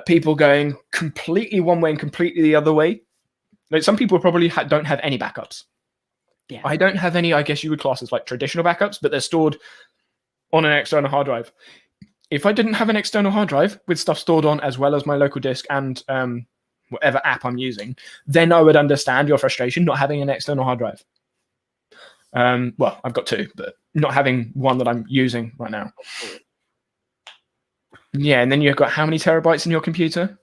people going completely one way and completely the other way. Like some people probably don't have any backups.
Yeah,
I don't have any. I guess you would class as like traditional backups, but they're stored on an external hard drive. If I didn't have an external hard drive with stuff stored on, as well as my local disk and whatever app I'm using, then I would understand your frustration not having an external hard drive. Well, I've got 2, but not having one that I'm using right now. Yeah, and then you've got how many terabytes in your computer?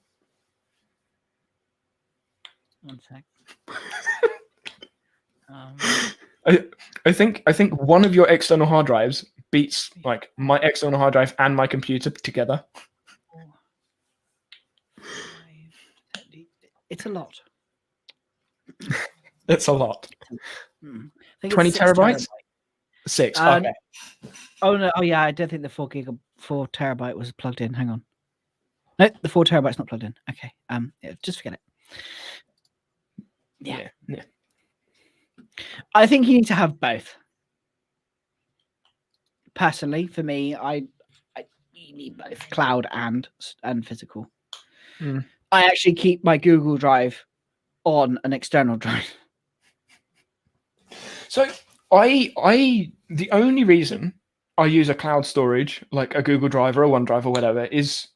1 sec.
I think one of your external hard drives beats like my external hard drive and my computer together.
It's a lot.
It's a lot.
20
terabytes? 6. Okay.
Oh no! Oh yeah, I don't think the 4 terabyte was plugged in. Hang on. No, the 4 terabyte's not plugged in. Okay. Yeah, just forget it. Yeah. I think you need to have both. Personally, for me, I need both cloud and physical. I actually keep my Google Drive on an external drive.
So the only reason I use a cloud storage like a Google Drive or a OneDrive or whatever is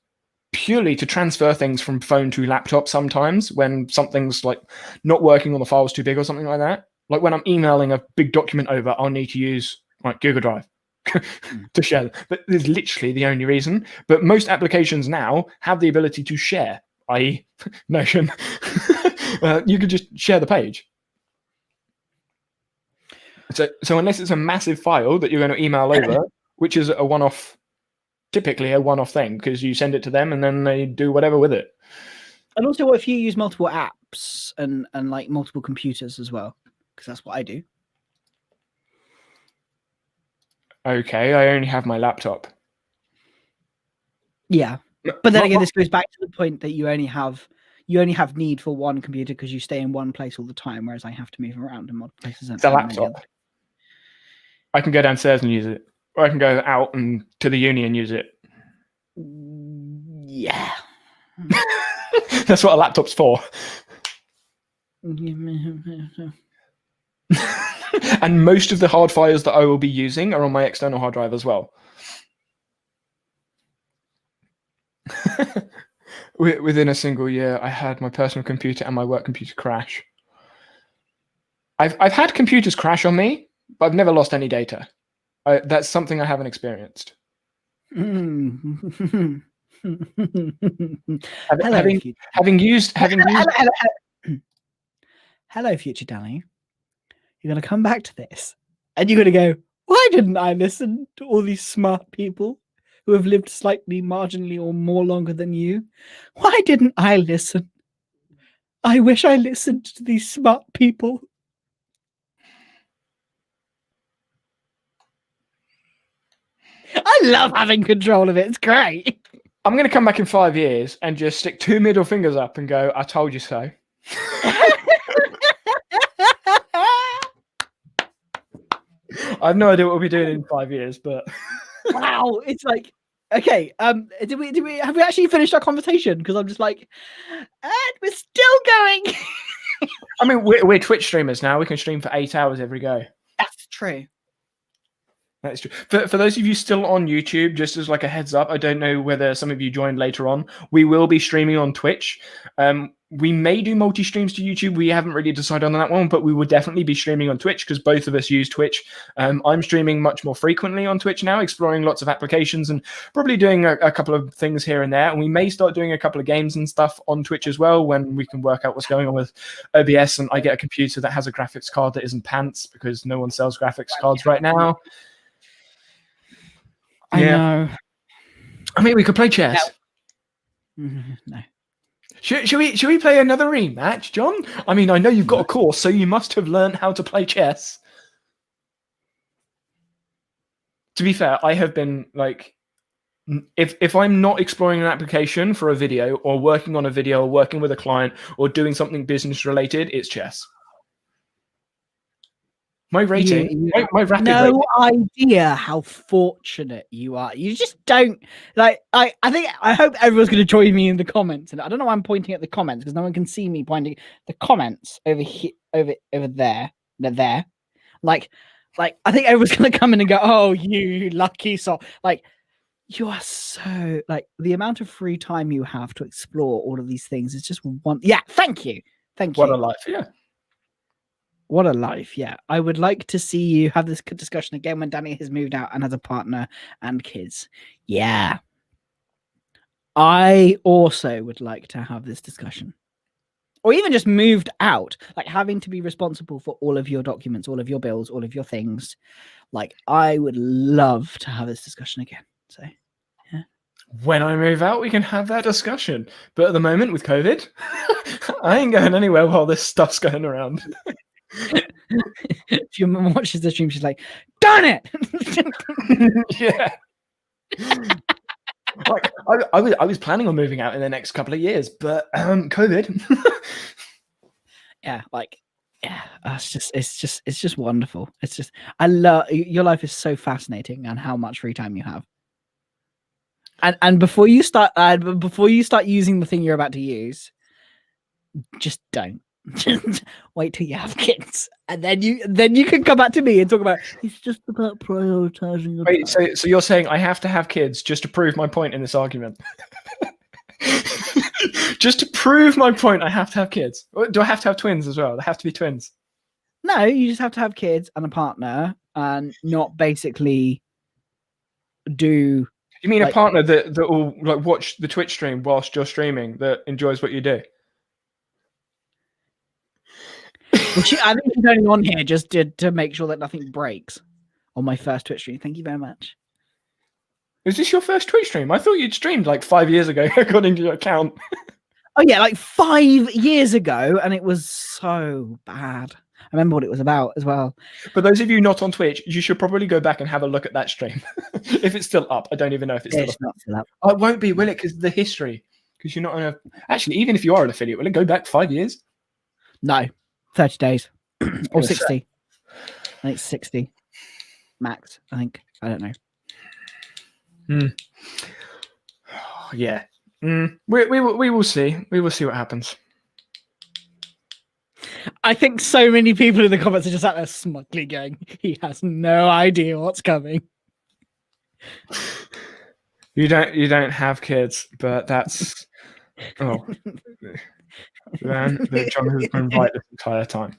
purely to transfer things from phone to laptop sometimes when something's like not working or the file's too big or something like that. Like when I'm emailing a big document over, I'll need to use like Google Drive to share. But it's literally the only reason. But most applications now have the ability to share, i.e. Notion. You could just share the page. So unless it's a massive file that you're going to email over, which is typically a one-off thing, because you send it to them and then they do whatever with it.
And also, if you use multiple apps and like multiple computers as well, because that's what I do.
Okay, I only have my laptop.
Yeah, but then again, this goes back to the point that you only have need for one computer because you stay in one place all the time, whereas I have to move around in multiple places.
It's a laptop. I can go downstairs and use it, or I can go out and to the uni and use it.
Yeah.
That's what a laptop's for. And most of the hard files that I will be using are on my external hard drive as well. Within a single year, I had my personal computer and my work computer crash. I've had computers crash on me, but I've never lost any data. That's something I haven't experienced.
Hello,
Having used
hello, future Danny. You're going to come back to this and you're going to go, why didn't I listen to all these smart people who have lived slightly marginally or more longer than you? Why didn't I listen? I wish I listened to these smart people. I love having control of it. It's great.
I'm going to come back in 5 years and just stick 2 middle fingers up and go, I told you so. I have no idea what we'll be doing in 5 years, but
wow, it's like, okay, have we actually finished our conversation? Because I'm just like, and we're still going.
I mean, we're Twitch streamers now. We can stream for 8 hours every go.
That's true.
That's true. For those of you still on YouTube, just as like a heads up, I don't know whether some of you joined later on. We will be streaming on Twitch. We may do multi-streams to YouTube. We haven't really decided on that one, but we will definitely be streaming on Twitch because both of us use Twitch. I'm streaming much more frequently on Twitch now, exploring lots of applications and probably doing a couple of things here and there. And we may start doing a couple of games and stuff on Twitch as well when we can work out what's going on with OBS and I get a computer that has a graphics card that isn't pants because no one sells graphics cards right now.
I know.
I mean, we could play chess.
No.
Should we play another rematch, John? I mean, I know you've got a course, so you must have learned how to play chess. To be fair, I have been like, if I'm not exploring an application for a video or working on a video or working with a client or doing something business related, it's chess. My rating, my rapid
no
rating.
idea how fortunate you are. You just don't like. I hope everyone's going to join me in the comments, and I don't know why I'm pointing at the comments because no one can see me pointing the comments over here, over there. They're there. Like I think everyone's going to come in and go, "Oh, you lucky so." Like you are so like the amount of free time you have to explore all of these things is just one. Yeah, thank you.
What a life, yeah.
What a life, yeah. I would like to see you have this discussion again when Danny has moved out and has a partner and kids. Yeah. I also would like to have this discussion. Or even just moved out, like having to be responsible for all of your documents, all of your bills, all of your things. Like, I would love to have this discussion again. So, yeah.
When I move out, we can have that discussion. But at the moment, with COVID, I ain't going anywhere while this stuff's going around.
If your mum watches the stream, she's like, darn it.
Yeah. Like I was planning on moving out in the next couple of years, but COVID.
Yeah, like it's just wonderful. It's just I love your life is so fascinating and how much free time you have. And before you start using the thing you're about to use, just don't. Just wait till you have kids, and then you can come back to me and talk about it's just about prioritizing your
Wait, so you're saying I have to have kids just to prove my point in this argument? Just to prove my point, I have to have kids. Do I have to have twins as well? They have to be twins.
No, you just have to have kids and a partner, and not basically do.
You mean like, a partner that will like watch the Twitch stream whilst you're streaming that enjoys what you do?
Well, I think she's only on here just to make sure that nothing breaks on my first Twitch stream. Thank you very much.
Is this your first Twitch stream? I thought you'd streamed like 5 years ago, according to your account.
Oh yeah, like 5 years ago, and it was so bad. I remember what it was about as well.
For those of you not on Twitch, you should probably go back and have a look at that stream. If it's still up. I don't even know if it's
still up.
Oh, it won't be, will it? Because the history. Because you're not on a... Actually, even if you are an affiliate, will it go back 5 years?
No. 30 days or 60. I think 60 max. I think. I don't know.
Yeah. We will see. We will see what happens.
I think so many people in the comments are just out there smugly going, he has no idea what's coming.
You don't have kids, but that's man, John has been right this entire time.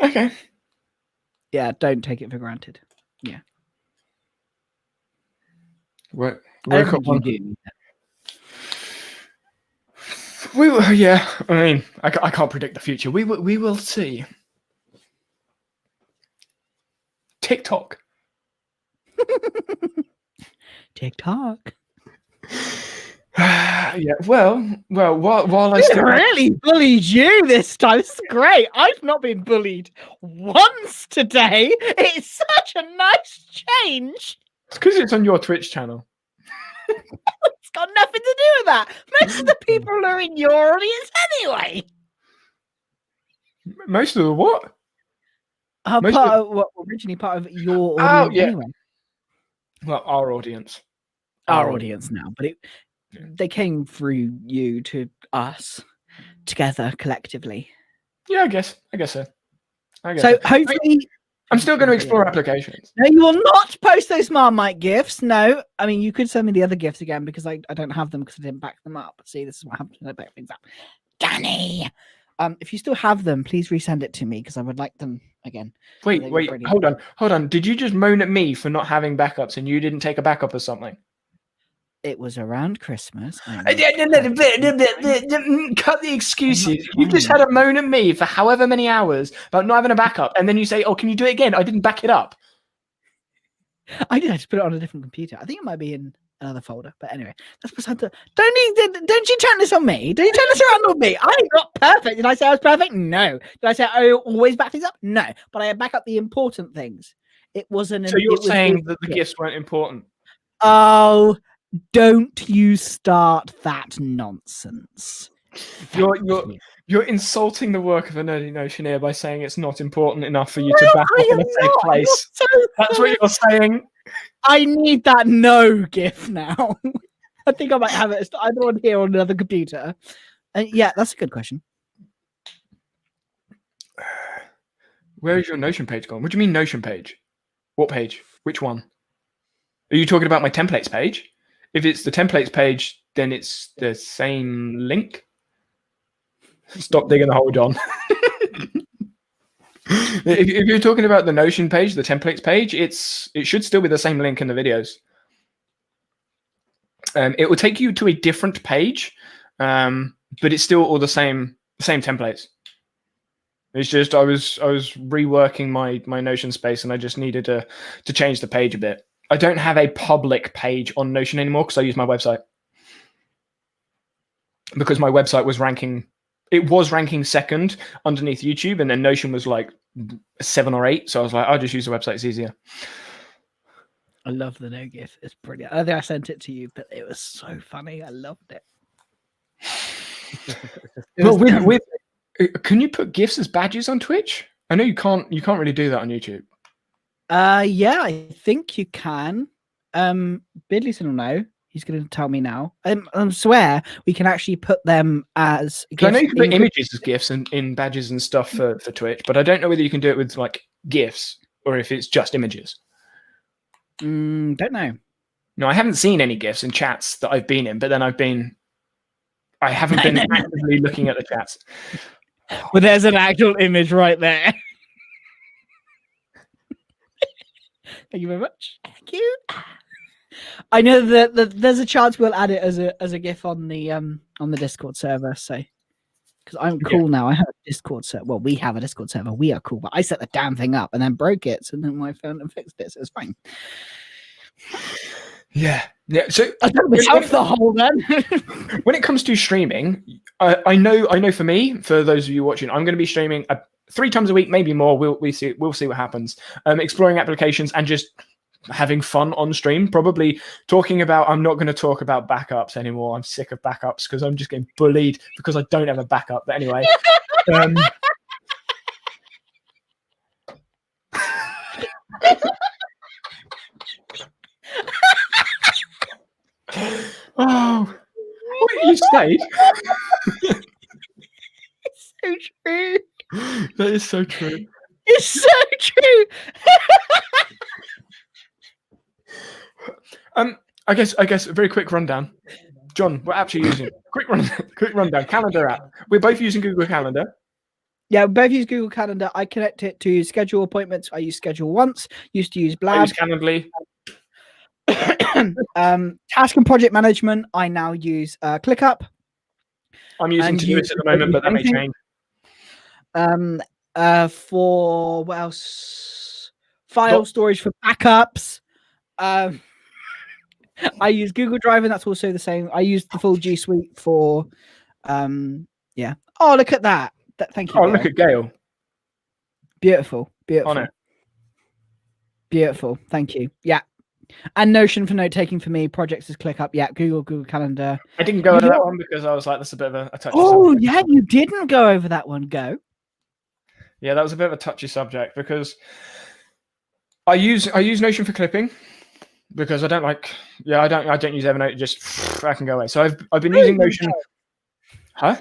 Okay.
Yeah, don't take it for granted. Yeah.
Woke
I don't
up
think you
one.
do.
We will, yeah. I mean, I can't predict the future. We will see. TikTok.
TikTok.
Yeah. Well. While I
I
still
really bullied you this time. This is great. I've not been bullied once today. It's such a nice change.
it's because it's on your Twitch channel.
It's got nothing to do with that. Most of the people are in your audience anyway.
Most of the what?
Originally part of your audience
yeah.
anyway.
Well, our audience.
Our audience now, but they came through you to us together collectively.
Yeah, I guess so.
So hopefully,
I'm still going to explore applications.
No, you will not post those Marmite gifts. No, I mean you could send me the other gifts again because I don't have them because I didn't back them up. See, this is what happens when I back things up. Danny, if you still have them, please resend it to me because I would like them again.
Wait, hold on. Did you just moan at me for not having backups and you didn't take a backup or something?
It was around Christmas.
Cut the excuses. You just had a moan at me for however many hours about not having a backup, and then you say, "Oh, can you do it again?" I didn't back it up.
I did. I just put it on a different computer. I think it might be in another folder. But anyway, that's beside the. Don't you turn this on me? Don't you turn this around on me? I'm not perfect. Did I say I was perfect? No. Did I say I always back things up? No. But I back up the important things. It wasn't.
So you're saying that the gifts weren't important?
Oh, don't you start that nonsense.
You're insulting the work of a nerdy notioneer by saying it's not important enough for you to back up in a safe place. That's what you're saying.
I need that no gif now. I think I might have it either on here or on another computer. Yeah, that's a good question.
Where is your Notion page gone? What do you mean Notion page? What page? Which one? Are you talking about my templates page? If it's the templates page, then it's the same link. Stop digging the hole, John. if you're talking about the Notion page, the templates page, it should still be the same link in the videos. It will take you to a different page, but it's still all the same templates. It's just I was reworking my Notion space, and I just needed to change the page a bit. I don't have a public page on Notion anymore because I use my website. Because my website was ranking second underneath YouTube, and then Notion was like 7 or 8. So I was like, I'll just use the website; it's easier.
I love the no gif. It's brilliant. I think I sent it to you, but it was so funny. I loved it.
Can you put GIFs as badges on Twitch? I know you can't. You can't really do that on YouTube.
Yeah, I think you can. Bidleyson will know. He's going to tell me now. I swear we can actually put them as GIFs.
I know you can put images as GIFs in badges and stuff for Twitch, but I don't know whether you can do it with like GIFs or if it's just images.
Don't know.
No, I haven't seen any GIFs in chats that I've been in, but then I haven't been actively looking at the chats.
Well, there's an actual image right there. Thank you very much. Thank you. I know that there's a chance we'll add it as a GIF on the Discord server. So, because I'm cool now, I have a Discord server. Well, we have a Discord server. We are cool, but I set the damn thing up and then broke it, so then my phone and fixed it. So it's fine.
Yeah. So
I dug myself the hole then.
When it comes to streaming, I know for me, for those of you watching, I'm going to be streaming 3 times a week, maybe more. We'll see what happens. Exploring applications and just having fun on stream. Probably talking about. I'm not going to talk about backups anymore. I'm sick of backups because I'm just getting bullied because I don't have a backup. But anyway. Oh, what you stayed?
It's so true.
That is so true.
It's so true.
I guess a very quick rundown. John, what apps are you using? Quick rundown. Calendar app. We're both using Google Calendar.
Yeah, both use Google Calendar. I connect it to schedule appointments. I use Schedule Once. Used to use
I
Blab.
use Calendly.
Task and project management. I now use ClickUp.
I'm using Todoist at the moment, but that may change.
For what else? File storage for backups. I use Google Drive, and that's also the same. I use the full G Suite for. Yeah. Oh, look at that. Thank you.
Oh,
Gail.
look at Gail.
Beautiful.
On it.
Beautiful. Thank you. Yeah. And Notion for note taking for me. Projects is ClickUp. Yeah. Google Calendar.
I didn't go over that one because I was like, that's a bit of a touchy
Oh,
subject.
yeah. You didn't go over that one. Go.
Yeah, that was a bit of a touchy subject because I use Notion for clipping because I don't use Evernote. Just I can go away. So I've been using Notion. Huh?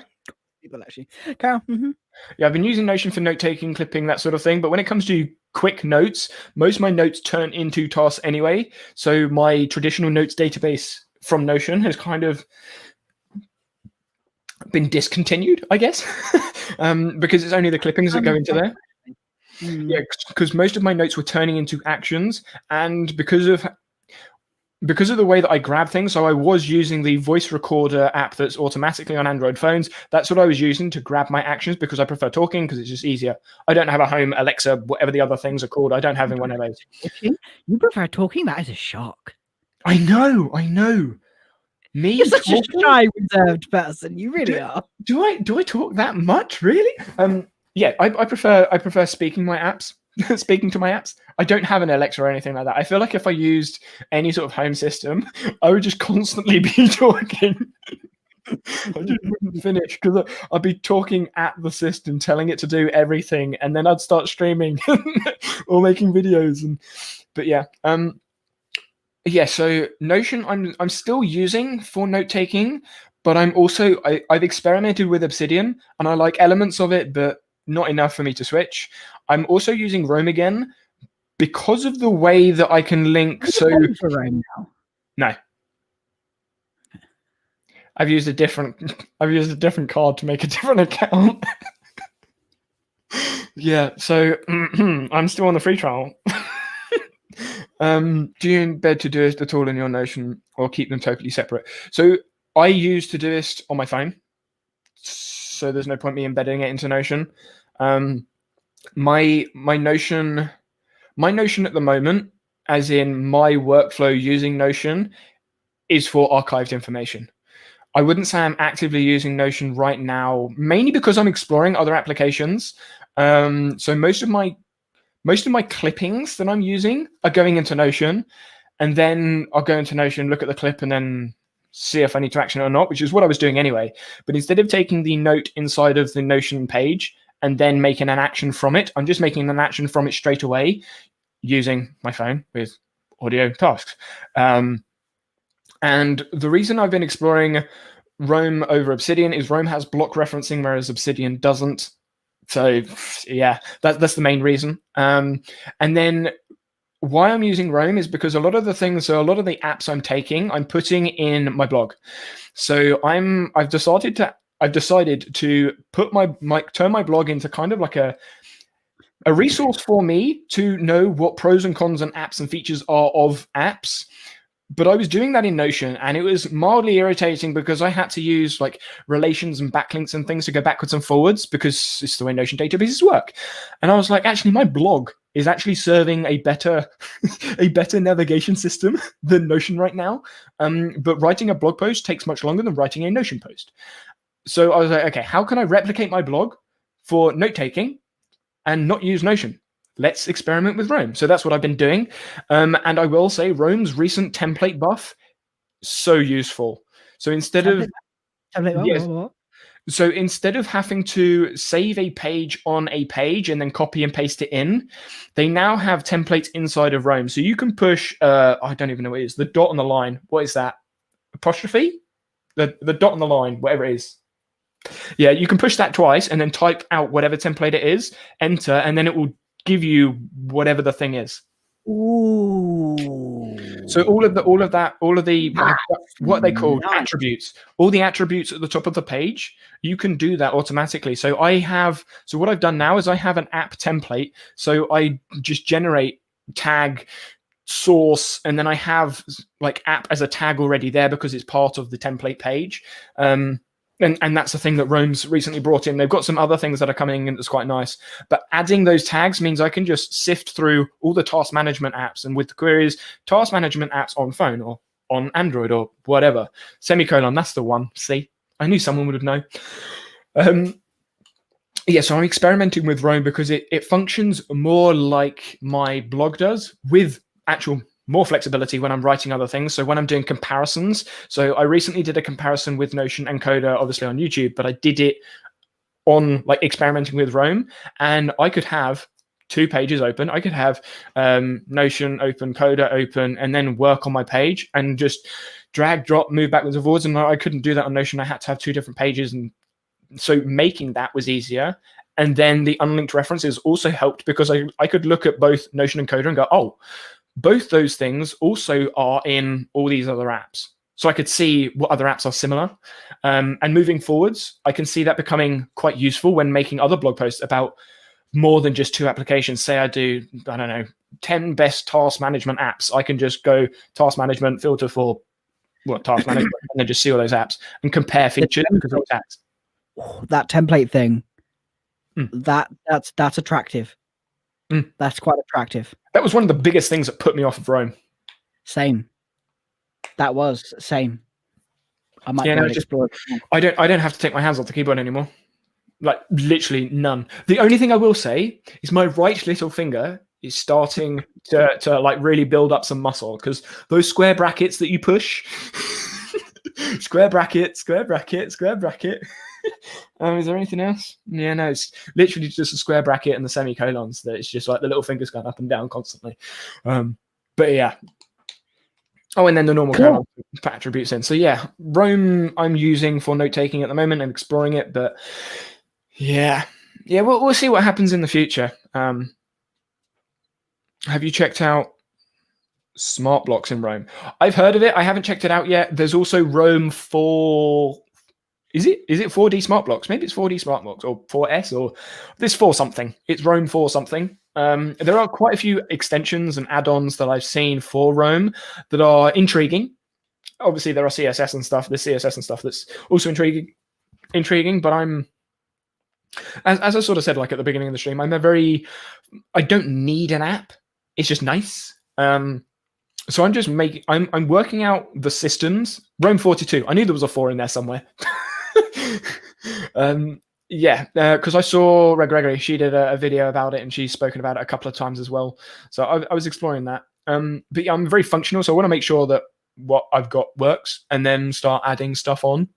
People actually. Carol. Mm-hmm.
Yeah, I've been using Notion for note taking, clipping, that sort of thing. But when it comes to quick notes, most of my notes turn into tasks anyway. So my traditional notes database from Notion has kind of been discontinued, I guess, because it's only the clippings that go into there. Yeah, because most of my notes were turning into actions, and because of the way that I grab things, so I was using the voice recorder app that's automatically on Android phones. That's what I was using to grab my actions because I prefer talking because it's just easier. I don't have a home Alexa, whatever the other things are called. I don't have one of those.
You prefer talking? That is a shock.
I know. Me,
you're such a shy, reserved person. You really are.
Do I talk that much? Really? Yeah, I prefer speaking my apps. Speaking to my apps. I don't have an Alexa or anything like that. I feel like if I used any sort of home system, I would just constantly be talking. I just wouldn't finish because I'd be talking at the system, telling it to do everything, and then I'd start streaming or making videos. But yeah, yeah. So Notion, I'm still using for note taking, but I've experimented with Obsidian, and I like elements of it, but not enough for me to switch. I'm also using Roam again because of the way that I can link. So
for Roam now?
No. I've used a different card to make a different account. Yeah, so I'm still on the free trial. Do you embed Todoist at all in your Notion or keep them totally separate? So I use Todoist on my phone, so there's no point me embedding it into Notion. My Notion at the moment, as in my workflow using Notion, is for archived information. I wouldn't say I'm actively using Notion right now, mainly because I'm exploring other applications. So most of my clippings that I'm using are going into Notion, and then I'll go into Notion, look at the clip, and then see if I need to action it or not, which is what I was doing anyway. But instead of taking the note inside of the Notion page and then making an action from it, I'm just making an action from it straight away using my phone with audio tasks. And the reason I've been exploring Roam over Obsidian is Roam has block referencing, whereas Obsidian doesn't. So yeah, that's the main reason. And then why I'm using Roam is because a lot of the apps I'm taking, I'm putting in my blog. So I've decided to put turn my blog into kind of like a resource for me to know what pros and cons and apps and features are of apps. But I was doing that in Notion, and it was mildly irritating because I had to use like relations and backlinks and things to go backwards and forwards because it's the way Notion databases work. And I was like, actually, my blog is actually serving a better navigation system than Notion right now. But writing a blog post takes much longer than writing a Notion post. So I was like, okay, how can I replicate my blog for note taking and not use Notion? Let's experiment with Roam. So that's what I've been doing. And I will say Roam's recent template buff, so useful. So instead of having to save a page on a page and then copy and paste it in, they now have templates inside of Roam. So you can push, I don't even know what it is, the dot on the line. What is that? Apostrophe? The dot on the line, whatever it is. Yeah, you can push that twice and then type out whatever template it is, enter, and then it will give you whatever the thing is.
Ooh.
So all of the what they call
Nice.
attributes, all the attributes at the top of the page, you can do that automatically. So what I've done now is I have an app template. So I just generate tag source, and then I have like app as a tag already there because it's part of the template page. And that's the thing that Rome's recently brought in. They've got some other things that are coming in that's quite nice. But adding those tags means I can just sift through all the task management apps. And with the queries, task management apps on phone or on Android or whatever. Semicolon, that's the one. See? I knew someone would have known. So I'm experimenting with Rome because it functions more like my blog does, with actual more flexibility when I'm writing other things. So when I'm doing comparisons, so I recently did a comparison with Notion and Coda, obviously on YouTube, but I did it on like experimenting with Rome, and I could have 2 pages open. I could have Notion open, Coda open, and then work on my page and just drag, drop, move backwards and forwards. And I couldn't do that on Notion. I had to have 2 different pages. And so making that was easier. And then the unlinked references also helped because I could look at both Notion and Coda and go, oh, both those things also are in all these other apps. So I could see what other apps are similar. And moving forwards, I can see that becoming quite useful when making other blog posts about more than just 2 applications. Say I do, 10 best task management apps. I can just go task management, filter for task management, and then just see all those apps and compare features because of tags.
That template thing, that's attractive. That's quite attractive.
That was one of the biggest things that put me off of Rome.
Same. That was same. I might explore it.
I don't have to take my hands off the keyboard anymore. Like literally none. The only thing I will say is my right little finger is starting to like really build up some muscle, because those square brackets that you push, square bracket, square bracket, square bracket. Is there anything else? Yeah, no, it's literally just a square bracket and the semicolons that it's just like the little fingers going up and down constantly. But yeah. Oh, and then the normal kind of attributes in. So yeah, Rome I'm using for note taking at the moment and exploring it, but yeah, we'll see what happens in the future. Have you checked out smart blocks in Rome? I've heard of it. I haven't checked it out yet. There's also Rome 4. Is it 4D smart blocks? Maybe it's 4D smart blocks or 4S or this 4 something. It's Rome 4 something. There are quite a few extensions and add-ons that I've seen for Rome that are intriguing. Obviously, there are CSS and stuff. There's CSS and stuff that's also intriguing. But I'm, as I sort of said, like at the beginning of the stream, I don't need an app. It's just nice. So I'm just I'm working out the systems. Rome 42. I knew there was a 4 in there somewhere. Because I saw Red Gregory. She did a video about it, and she's spoken about it a couple of times as well. So I was exploring that. But yeah, I'm very functional, so I want to make sure that what I've got works, and then start adding stuff on.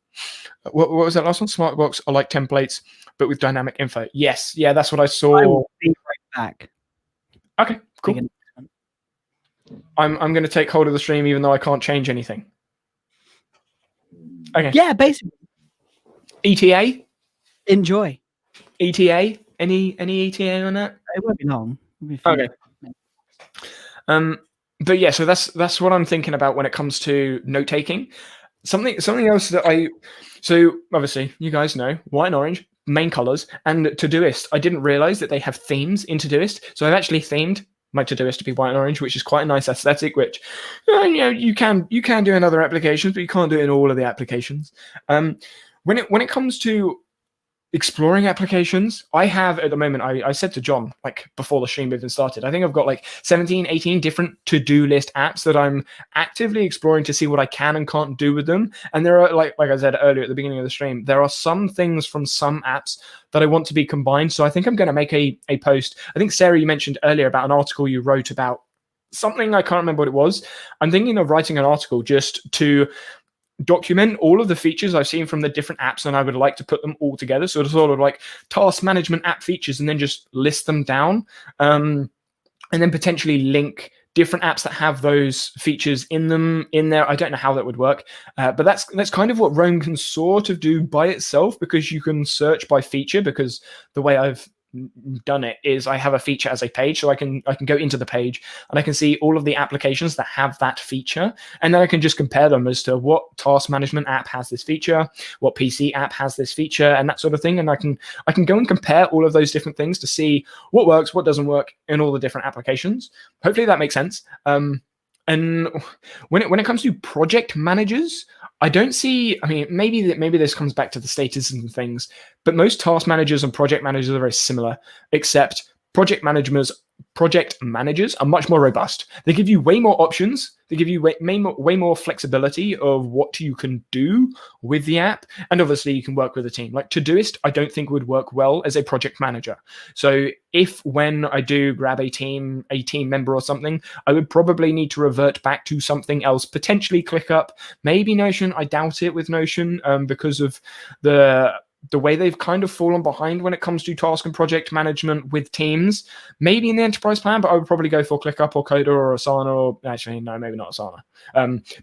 What was that last one? Smartbox are like templates, but with dynamic info. Yes, yeah, that's what I saw.
I will be right back.
Okay, cool. I'm going to take hold of the stream, even though I can't change anything. Okay.
Yeah, basically.
ETA.
Enjoy.
ETA. Any ETA on that?
It won't be long.
Okay. But yeah, so that's what I'm thinking about when it comes to note taking. Something else that so obviously you guys know white and orange main colors, and Todoist. I didn't realize that they have themes in Todoist, so I've actually themed my Todoist to be white and orange, which is quite a nice aesthetic. Which you can do in other applications, but you can't do it in all of the applications. When it comes to exploring applications, I have at the moment, I said to John, like before the stream even started, I think I've got like 17, 18 different to-do list apps that I'm actively exploring to see what I can and can't do with them. And there are, like I said earlier at the beginning of the stream, there are some things from some apps that I want to be combined. So I think I'm going to make a post. I think, Sarah, you mentioned earlier about an article you wrote about something, I can't remember what it was. I'm thinking of writing an article just to document all of the features I've seen from the different apps, and I would like to put them all together. So it's sort of like task management app features, and then just list them down, and then potentially link different apps that have those features in there. I don't know how that would work, but that's kind of what Rome can sort of do by itself, because you can search by feature, because the way I've done it is I have a feature as a page, so I can go into the page and I can see all of the applications that have that feature, and then I can just compare them as to what task management app has this feature, what PC app has this feature, and that sort of thing. And I can go and compare all of those different things to see what works, what doesn't work in all the different applications. Hopefully that makes sense. And when it comes to project managers, I don't see. I mean, maybe this comes back to the status and things, but most task managers and project managers are very similar, except project managers are much more robust. They give you way more options. They give you way more flexibility of what you can do with the app. And obviously you can work with a team. Like Todoist, I don't think would work well as a project manager. So when I do grab a team member or something, I would probably need to revert back to something else, potentially ClickUp, maybe Notion. I doubt it with Notion because of the way they've kind of fallen behind when it comes to task and project management with teams. Maybe in the enterprise plan, but I would probably go for ClickUp or Coda or Asana, or actually, no, maybe not Asana.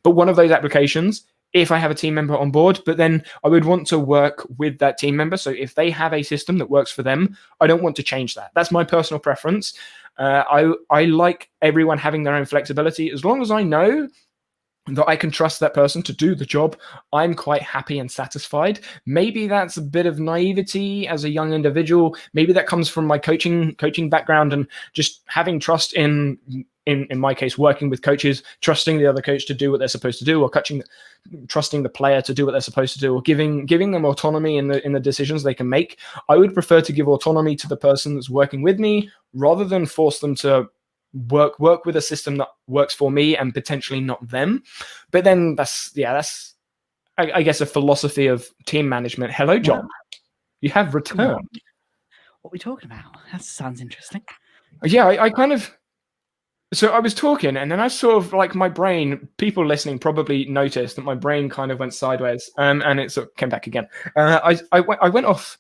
But one of those applications, if I have a team member on board, but then I would want to work with that team member. So if they have a system that works for them, I don't want to change that. That's my personal preference. I like everyone having their own flexibility. As long as I know that I can trust that person to do the job, I'm quite happy and satisfied. Maybe that's a bit of naivety as a young individual. Maybe that comes from my coaching background and just having trust in my case, working with coaches, trusting the other coach to do what they're supposed to do, or trusting the player to do what they're supposed to do, or giving them autonomy in the decisions they can make. I would prefer to give autonomy to the person that's working with me rather than force them to work with a system that works for me and potentially not them. But then that's I guess a philosophy of team management. Hello, John. You have returned.
What are we talking about? That sounds interesting.
Yeah, I kind of. So I was talking, and then I sort of like my brain. People listening probably noticed that my brain kind of went sideways, and it sort of came back again. I went off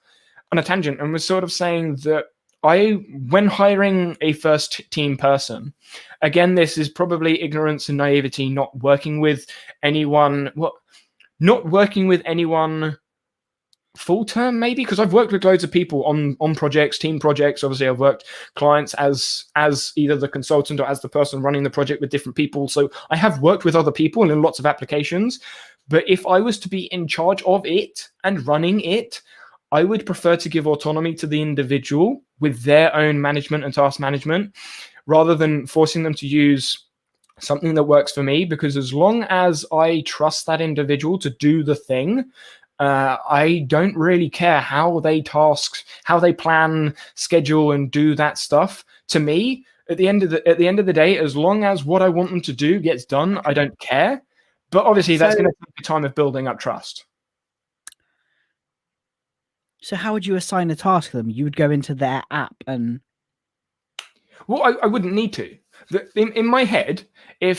on a tangent and was sort of saying that when hiring a first team person, again, this is probably ignorance and naivety, not working with anyone full term, maybe, because I've worked with loads of people on projects, team projects. Obviously, I've worked clients as either the consultant or as the person running the project with different people. So I have worked with other people in lots of applications. But if I was to be in charge of it and running it, I would prefer to give autonomy to the individual with their own management and task management, rather than forcing them to use something that works for me. Because as long as I trust that individual to do the thing, I don't really care how they plan, schedule, and do that stuff. To me, at the end of the day, as long as what I want them to do gets done, I don't care. But obviously, that's going to take a time of building up trust.
So how would you assign a task to them? You would go into their app and...
Well, I wouldn't need to. In my head, a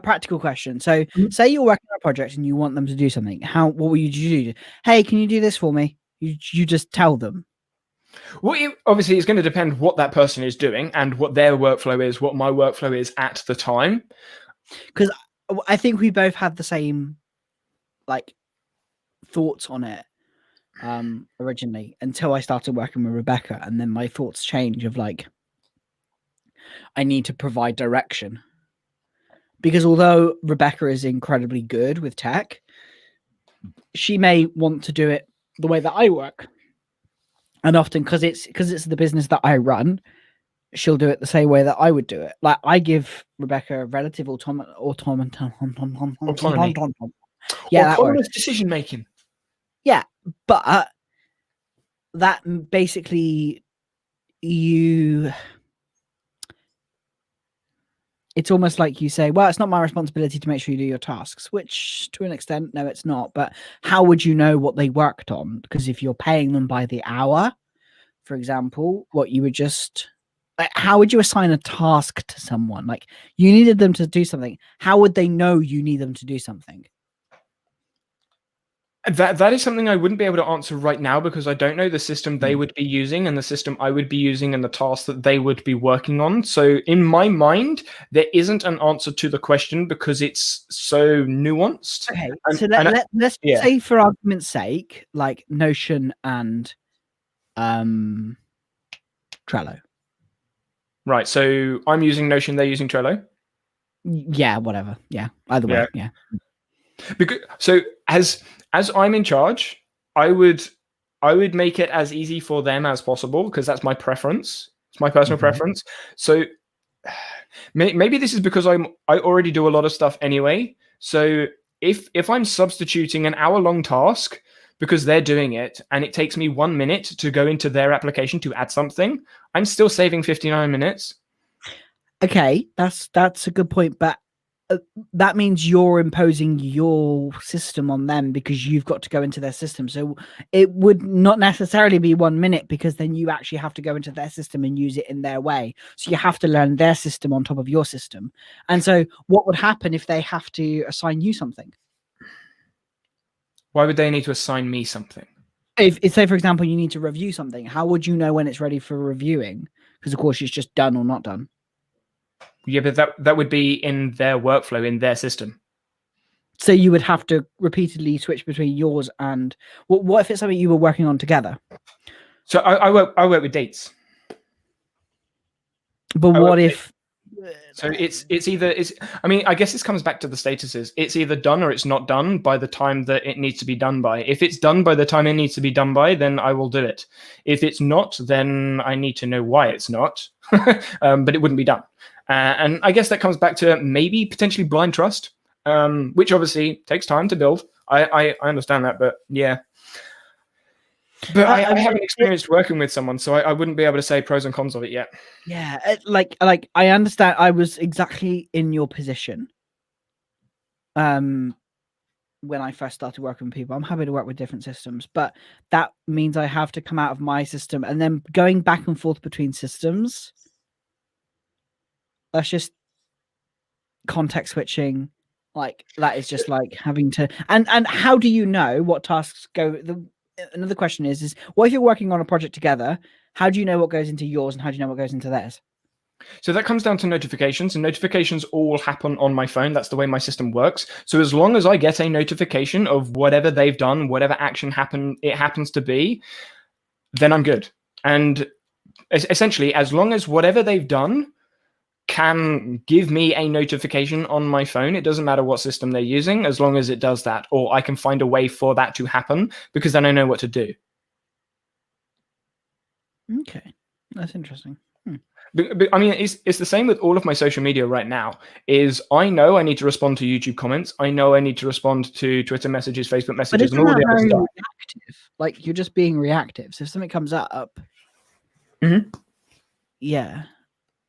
practical question. So say you're working on a project and you want them to do something. What would you do? Hey, can you do this for me? You just tell them.
Well, obviously, it's going to depend what that person is doing and what their workflow is, what my workflow is at the time.
Because I think we both had the same thoughts on it originally, until I started working with Rebecca, and then my thoughts change of I need to provide direction. Because although Rebecca is incredibly good with tech, she may want to do it the way that I work. And often, because it's the business that I run, she'll do it the same way that I would do it. Like, I give Rebecca relative autonomy. Yeah,
autonomous decision making.
Yeah, but that basically it's almost like you say, well, it's not my responsibility to make sure you do your tasks, which to an extent, no, it's not. But how would you know what they worked on? Because if you're paying them by the hour, for example, how would you assign a task to someone? Like, you needed them to do something. How would they know you need them to do something?
That is something I wouldn't be able to answer right now, because I don't know the system they would be using and the system I would be using and the tasks that they would be working on. So in my mind, there isn't an answer to the question because it's so nuanced.
Okay, so let's say, for argument's sake, like Notion and Trello.
Right. So I'm using Notion. They're using Trello.
Yeah, whatever. Yeah, either way. Yeah.
Because so as I'm in charge, I would make it as easy for them as possible because that's my preference. It's my personal preference. So maybe this is because I already do a lot of stuff anyway. So if I'm substituting an hour-long task because they're doing it and it takes me 1 minute to go into their application to add something, I'm still saving 59 minutes.
Okay, that's a good point, but that means you're imposing your system on them because you've got to go into their system. So it would not necessarily be 1 minute because then you actually have to go into their system and use it in their way. So you have to learn their system on top of your system. And so what would happen if they have to assign you something?
Why would they need to assign me something?
If say, for example, you need to review something, how would you know when it's ready for reviewing? Because of course it's just done or not done.
Yeah, but that would be in their workflow, in their system.
So you would have to repeatedly switch between yours and what if it's something you were working on together?
So I work with dates.
But what if?
So it's either I mean, I guess this comes back to the statuses. It's either done or it's not done by the time that it needs to be done by. If it's done by the time it needs to be done by, then I will do it. If it's not, then I need to know why it's not. But it wouldn't be done. And I guess that comes back to maybe potentially blind trust, which obviously takes time to build. I understand that, but yeah. But I haven't experienced working with someone, so I wouldn't be able to say pros and cons of it yet.
Yeah, like I understand. I was exactly in your position. When I first started working with people, I'm happy to work with different systems, but that means I have to come out of my system and then going back and forth between systems. That's just context switching. Like that is just like having to. And how do you know what tasks go? Another question is what if you're working on a project together? How do you know what goes into yours and how do you know what goes into theirs?
So that comes down to notifications, and notifications all happen on my phone. That's the way my system works. So as long as I get a notification of whatever they've done, whatever action it happens to be, then I'm good. And essentially, as long as whatever they've done can give me a notification on my phone, it doesn't matter what system they're using, as long as it does that, or I can find a way for that to happen because then I know what to do.
Okay, that's interesting.
But, I mean, it's the same with all of my social media right now. Is I know I need to respond to YouTube comments. I know I need to respond to Twitter messages, Facebook messages, and all the other stuff.
Reactive? Like you're just being reactive. So if something comes up, yeah,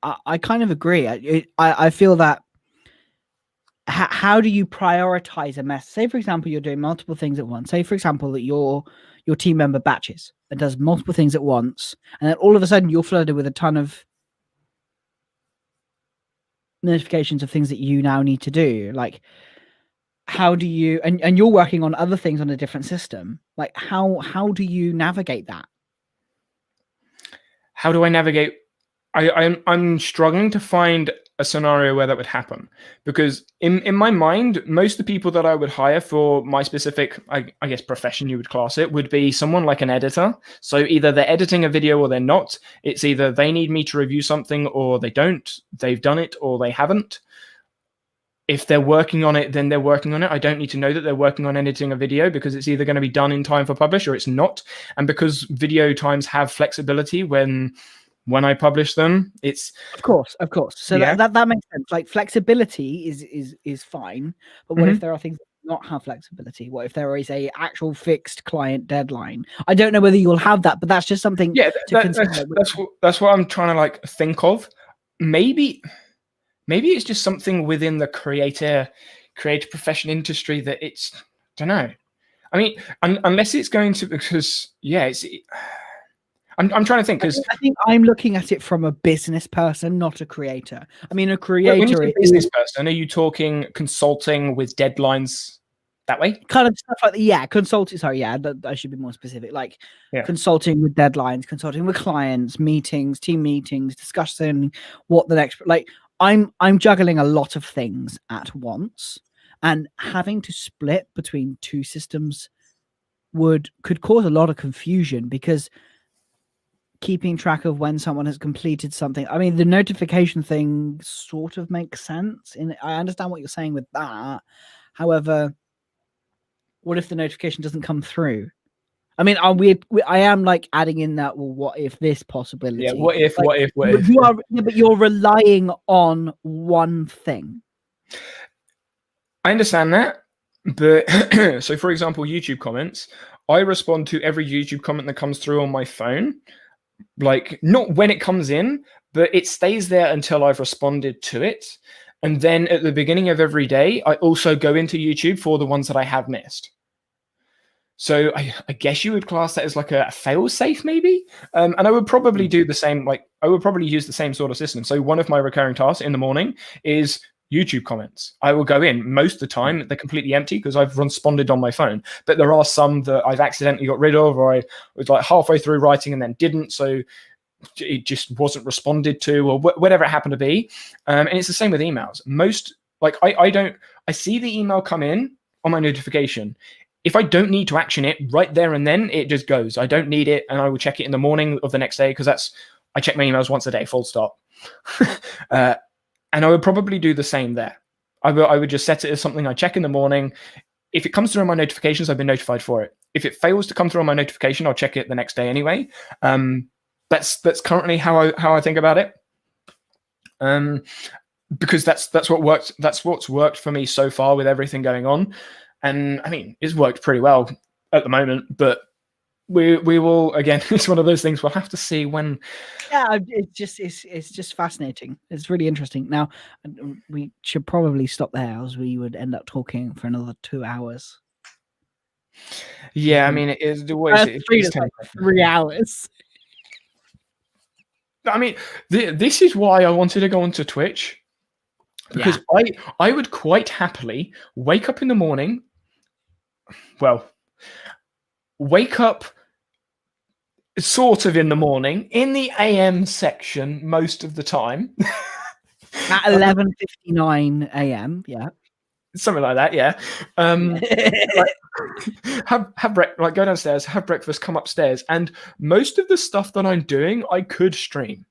I kind of agree. I feel that. How do you prioritize a mess? Say, for example, you're doing multiple things at once. Say, for example, that your team member batches and does multiple things at once, and then all of a sudden you're flooded with a ton of notifications of things that you now need to do. Like, how do you? And you're working on other things on a different system. Like, how do you navigate that?
How do I navigate? I'm struggling to find a scenario where that would happen because in my mind, most of the people that I would hire for my specific, I guess, profession, you would class it, would be someone like an editor. So either they're editing a video or they're not. It's either they need me to review something or they don't. They've done it or they haven't. If they're working on it, then they're working on it. I don't need to know that they're working on editing a video because it's either going to be done in time for publish or it's not. And because video times have flexibility when I publish them, it's
of course. So
yeah.
that makes sense. Like flexibility is fine, but what if there are things that do not have flexibility? What if there is a actual fixed client deadline? I don't know whether you'll have that, but that's just something.
Yeah, that's what I'm trying to like think of. Maybe it's just something within the creative profession industry that it's, I don't know. I mean, unless it's going to, because yeah, it's. I'm trying to think because
I think I'm looking at it from a business person, not a creator. I mean, a creator.
When you say business person, are you talking consulting with deadlines that way?
Kind of stuff like that. Yeah, consulting. Sorry, yeah, I should be more specific. Like consulting with deadlines, consulting with clients, meetings, team meetings, discussing what the next. Like I'm juggling a lot of things at once, and having to split between two systems could cause a lot of confusion because keeping track of when someone has completed something. I mean, the notification thing sort of makes sense. I understand what you're saying with that. However, what if the notification doesn't come through? I mean, I am like adding in that. Well, what if this possibility?
Yeah. What if?
Like,
What if?
But you're relying on one thing.
I understand that, but so for example, YouTube comments. I respond to every YouTube comment that comes through on my phone. Like, not when it comes in, but it stays there until I've responded to it. And then at the beginning of every day, I also go into YouTube for the ones that I have missed. So I guess you would class that as like a fail-safe, maybe? And I would probably do the same, like, I would probably use the same sort of system. So one of my recurring tasks in the morning is YouTube comments. I will go in. Most of the time, they're completely empty because I've responded on my phone. But there are some that I've accidentally got rid of, or I was like halfway through writing and then didn't. So it just wasn't responded to, or whatever it happened to be. And it's the same with emails. Most, like, I see the email come in on my notification. If I don't need to action it right there and then, it just goes. I don't need it, and I will check it in the morning of the next day because I check my emails once a day, full stop. And I would probably do the same there. I would just set it as something I check in the morning. If it comes through on my notifications, I've been notified for it. If it fails to come through on my notification, I'll check it the next day anyway. That's currently how I think about it. Because that's what worked. That's what's worked for me so far with everything going on. And I mean, it's worked pretty well at the moment, but we will, again, it's one of those things we'll have to see when.
Yeah, it's just fascinating. It's really interesting. Now, we should probably stop there, as we would end up talking for another 2 hours.
Yeah, I mean, it's always
it's like 3 hours.
I mean, this is why I wanted to go onto Twitch, because I would quite happily wake up in the morning. Well, wake up sort of in the morning in the AM section most of the time.
At 11:59 a.m. Yeah,
something like that. Yeah. Like, go downstairs, have breakfast, come upstairs, and most of the stuff that I'm doing, I could stream.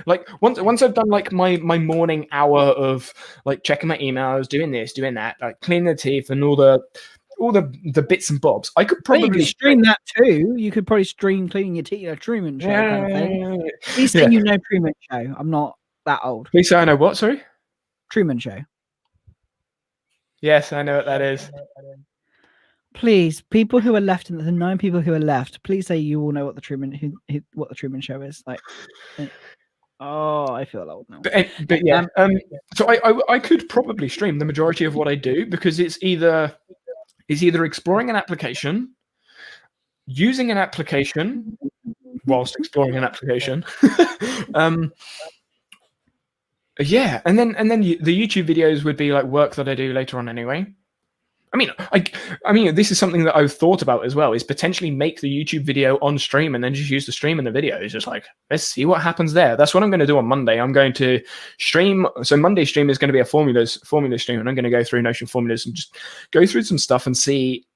Like once I've done like my morning hour of like checking my emails, doing this, doing that, like cleaning the teeth and all the bits and bobs, I could probably
stream that too. You could probably stream cleaning your teeth, a Truman Show kind of thing. Please say you know Truman Show. I'm not that old.
Please say I know what? Sorry,
Truman Show.
Yes, I know what that is.
Please, people who are left, and the 9 people who are left, please say you all know what the Truman Show is. Like, oh, I feel old now.
But yeah, so I could probably stream the majority of what I do, because it's either exploring an application, using an application whilst exploring an application. Yeah, and then the YouTube videos would be like work that I do later on anyway. I mean, this is something that I've thought about as well, is potentially make the YouTube video on stream and then just use the stream in the video. It's just like, let's see what happens there. That's what I'm going to do on Monday. I'm going to stream. So Monday stream is going to be a formulas stream, and I'm going to go through Notion formulas and just go through some stuff and see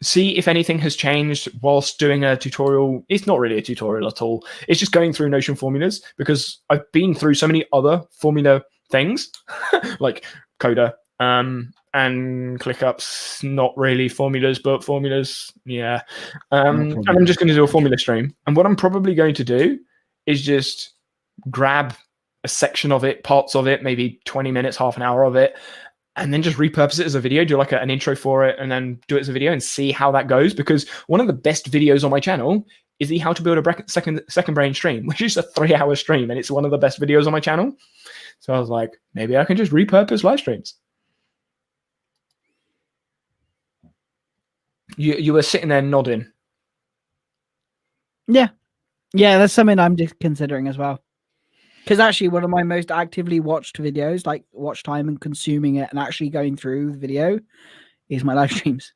if anything has changed whilst doing a tutorial. It's not really a tutorial at all. It's just going through Notion formulas, because I've been through so many other formula things like Coda, and ClickUps, not really formulas, but formulas. Yeah. And I'm just going to do a formula stream. And what I'm probably going to do is just grab a section of it, parts of it, maybe 20 minutes, half an hour of it, and then just repurpose it as a video, do like an intro for it, and then do it as a video and see how that goes. Because one of the best videos on my channel is the How to Build a Second Brain stream, which is a 3-hour stream, and it's one of the best videos on my channel. So I was like, maybe I can just repurpose live streams. You were sitting there nodding.
Yeah, that's something I'm just considering as well. Because actually, one of my most actively watched videos, like watch time and consuming it and actually going through the video, is my live streams.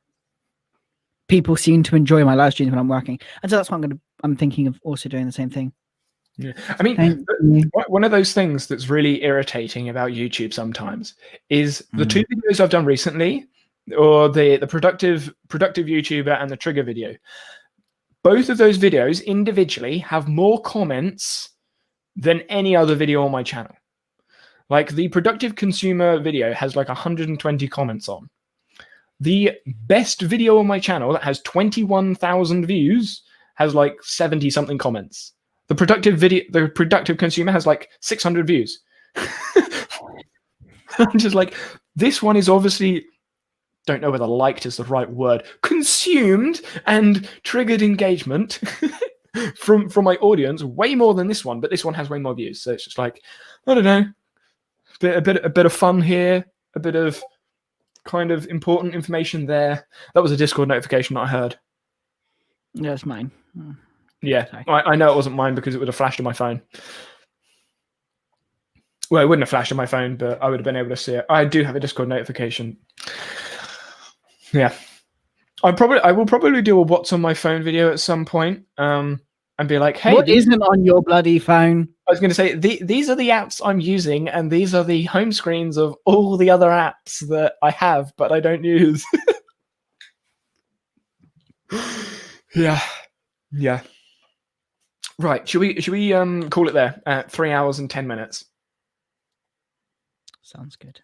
People seem to enjoy my live streams when I'm working, and so that's what I'm thinking of also doing the same thing.
Yeah. I mean, one of those things that's really irritating about YouTube sometimes is the 2 videos I've done recently, or the productive YouTuber and the trigger video. both of those videos individually have more comments than any other video on my channel. Like the productive consumer video has like 120 comments on. The best video on my channel that has 21,000 views has like 70 something comments. The productive consumer has like 600 views. I'm just like, this one is obviously, don't know whether liked is the right word, consumed and triggered engagement from my audience way more than this one, but this one has way more views. So it's just like, I don't know, a bit of fun here, a bit of kind of important information there. That was a Discord notification that I heard.
Yeah, it's mine.
Yeah, I know it wasn't mine because it would have flashed on my phone. Well, it wouldn't have flashed on my phone, but I would have been able to see it. I do have a Discord notification. Yeah. I will probably do a what's on my phone video at some point, and be like, hey,
what isn't on your bloody phone?
I was going to say, these are the apps I'm using, and these are the home screens of all the other apps that I have, but I don't use. Yeah. Right. Should we call it there at 3 hours and 10 minutes?
Sounds good.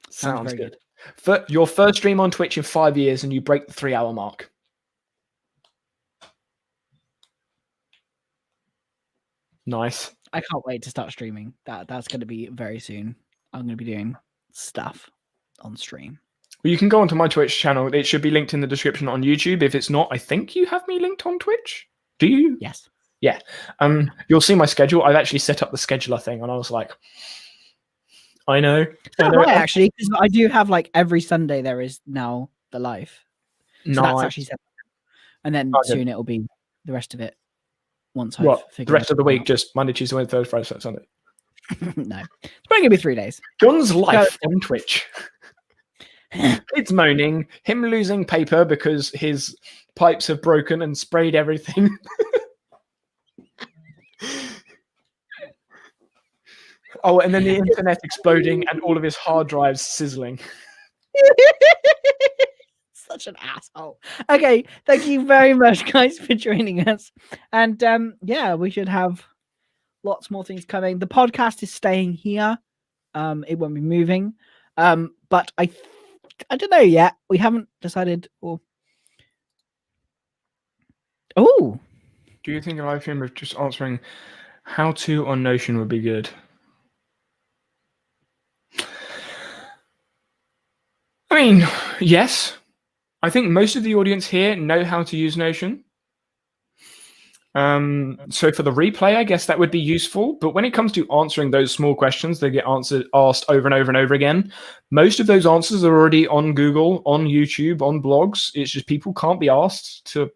Sounds good. For your first stream on Twitch in 5 years, and you break the 3 hour mark. Nice.
I can't wait to start streaming. That's going to be very soon. I'm going to be doing stuff on stream.
Well, you can go onto my Twitch channel. It should be linked in the description on YouTube. If it's not, I think you have me linked on Twitch. Do you?
Yes.
Yeah. You'll see my schedule. I've actually set up the scheduler thing, and I was like, I know.
Right, actually, because I do have like every Sunday there is now the live. So that's actually set up. And then soon it'll be the rest of it. Once I've figured
the rest of the week,
out.
Just Monday, Tuesday, Wednesday, Thursday, Friday, Saturday, Sunday.
No, it's probably gonna be 3 days.
John's life on Twitch. It's moaning, him losing paper because his pipes have broken and sprayed everything. Oh, and then the internet exploding and all of his hard drives sizzling.
Such an asshole. Okay, thank you very much, guys, for joining us. And yeah, we should have lots more things coming. The podcast is staying here. It won't be moving. But I don't know yet. We haven't decided. Oh,
do you think a live stream of just answering how to on Notion would be good? I mean, yes. I think most of the audience here know how to use Notion. So for the replay, I guess that would be useful. But when it comes to answering those small questions that get asked over and over and over again, most of those answers are already on Google, on YouTube, on blogs. It's just people can't be asked to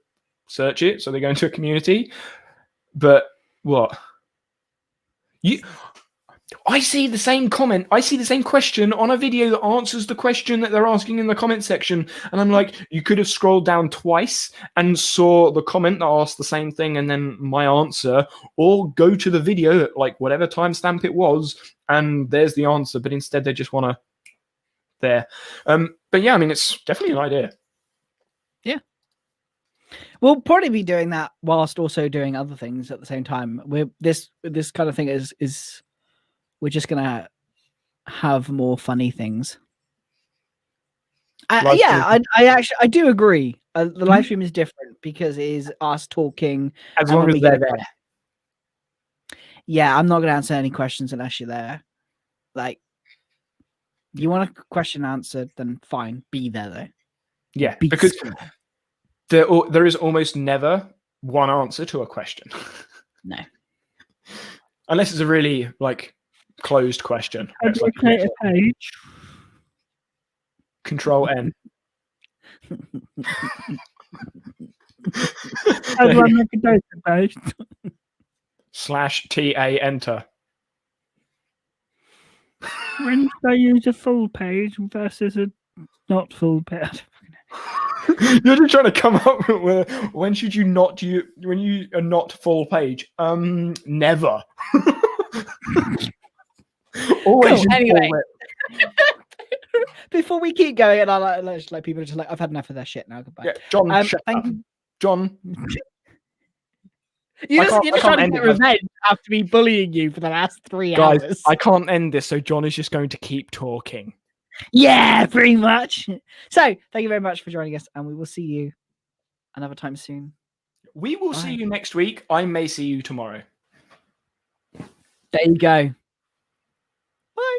search it, so they go into a community. But what? I see the same comment. I see the same question on a video that answers the question that they're asking in the comment section. And I'm like, you could have scrolled down twice and saw the comment that asked the same thing and then my answer, or go to the video at like whatever timestamp it was, and there's the answer. But instead they just want to there. But yeah, I mean, it's definitely an idea.
Yeah. We'll probably be doing that whilst also doing other things at the same time. This kind of thing is we're just gonna have more funny things. I do agree. The live stream is different because it is us talking.
As long as they're there.
Yeah, I'm not gonna answer any questions unless you're there. Like, you want a question answered, then fine, be there though.
Yeah, because there is almost never one answer to a question.
No,
unless it's a really like closed question.
Like a page.
Control N.
How do I make a data page?
/TA enter.
When should I use a full page versus a not full page?
You're just trying to come up with when should you not when you are not full page? Never. Always.
Cool. Anyway, before we keep going, and I like people are just like, I've had enough of that shit now. Goodbye.
Yeah, John,
thank you.
John.
You're
I
just
can't
trying to
end
get
it,
revenge after me bullying you for the last 3
guys,
hours.
I can't end this, so John is just going to keep talking.
Yeah, pretty much. So, thank you very much for joining us, and we will see you another time soon.
We will see you next week. I may see you tomorrow.
There you go. Bye.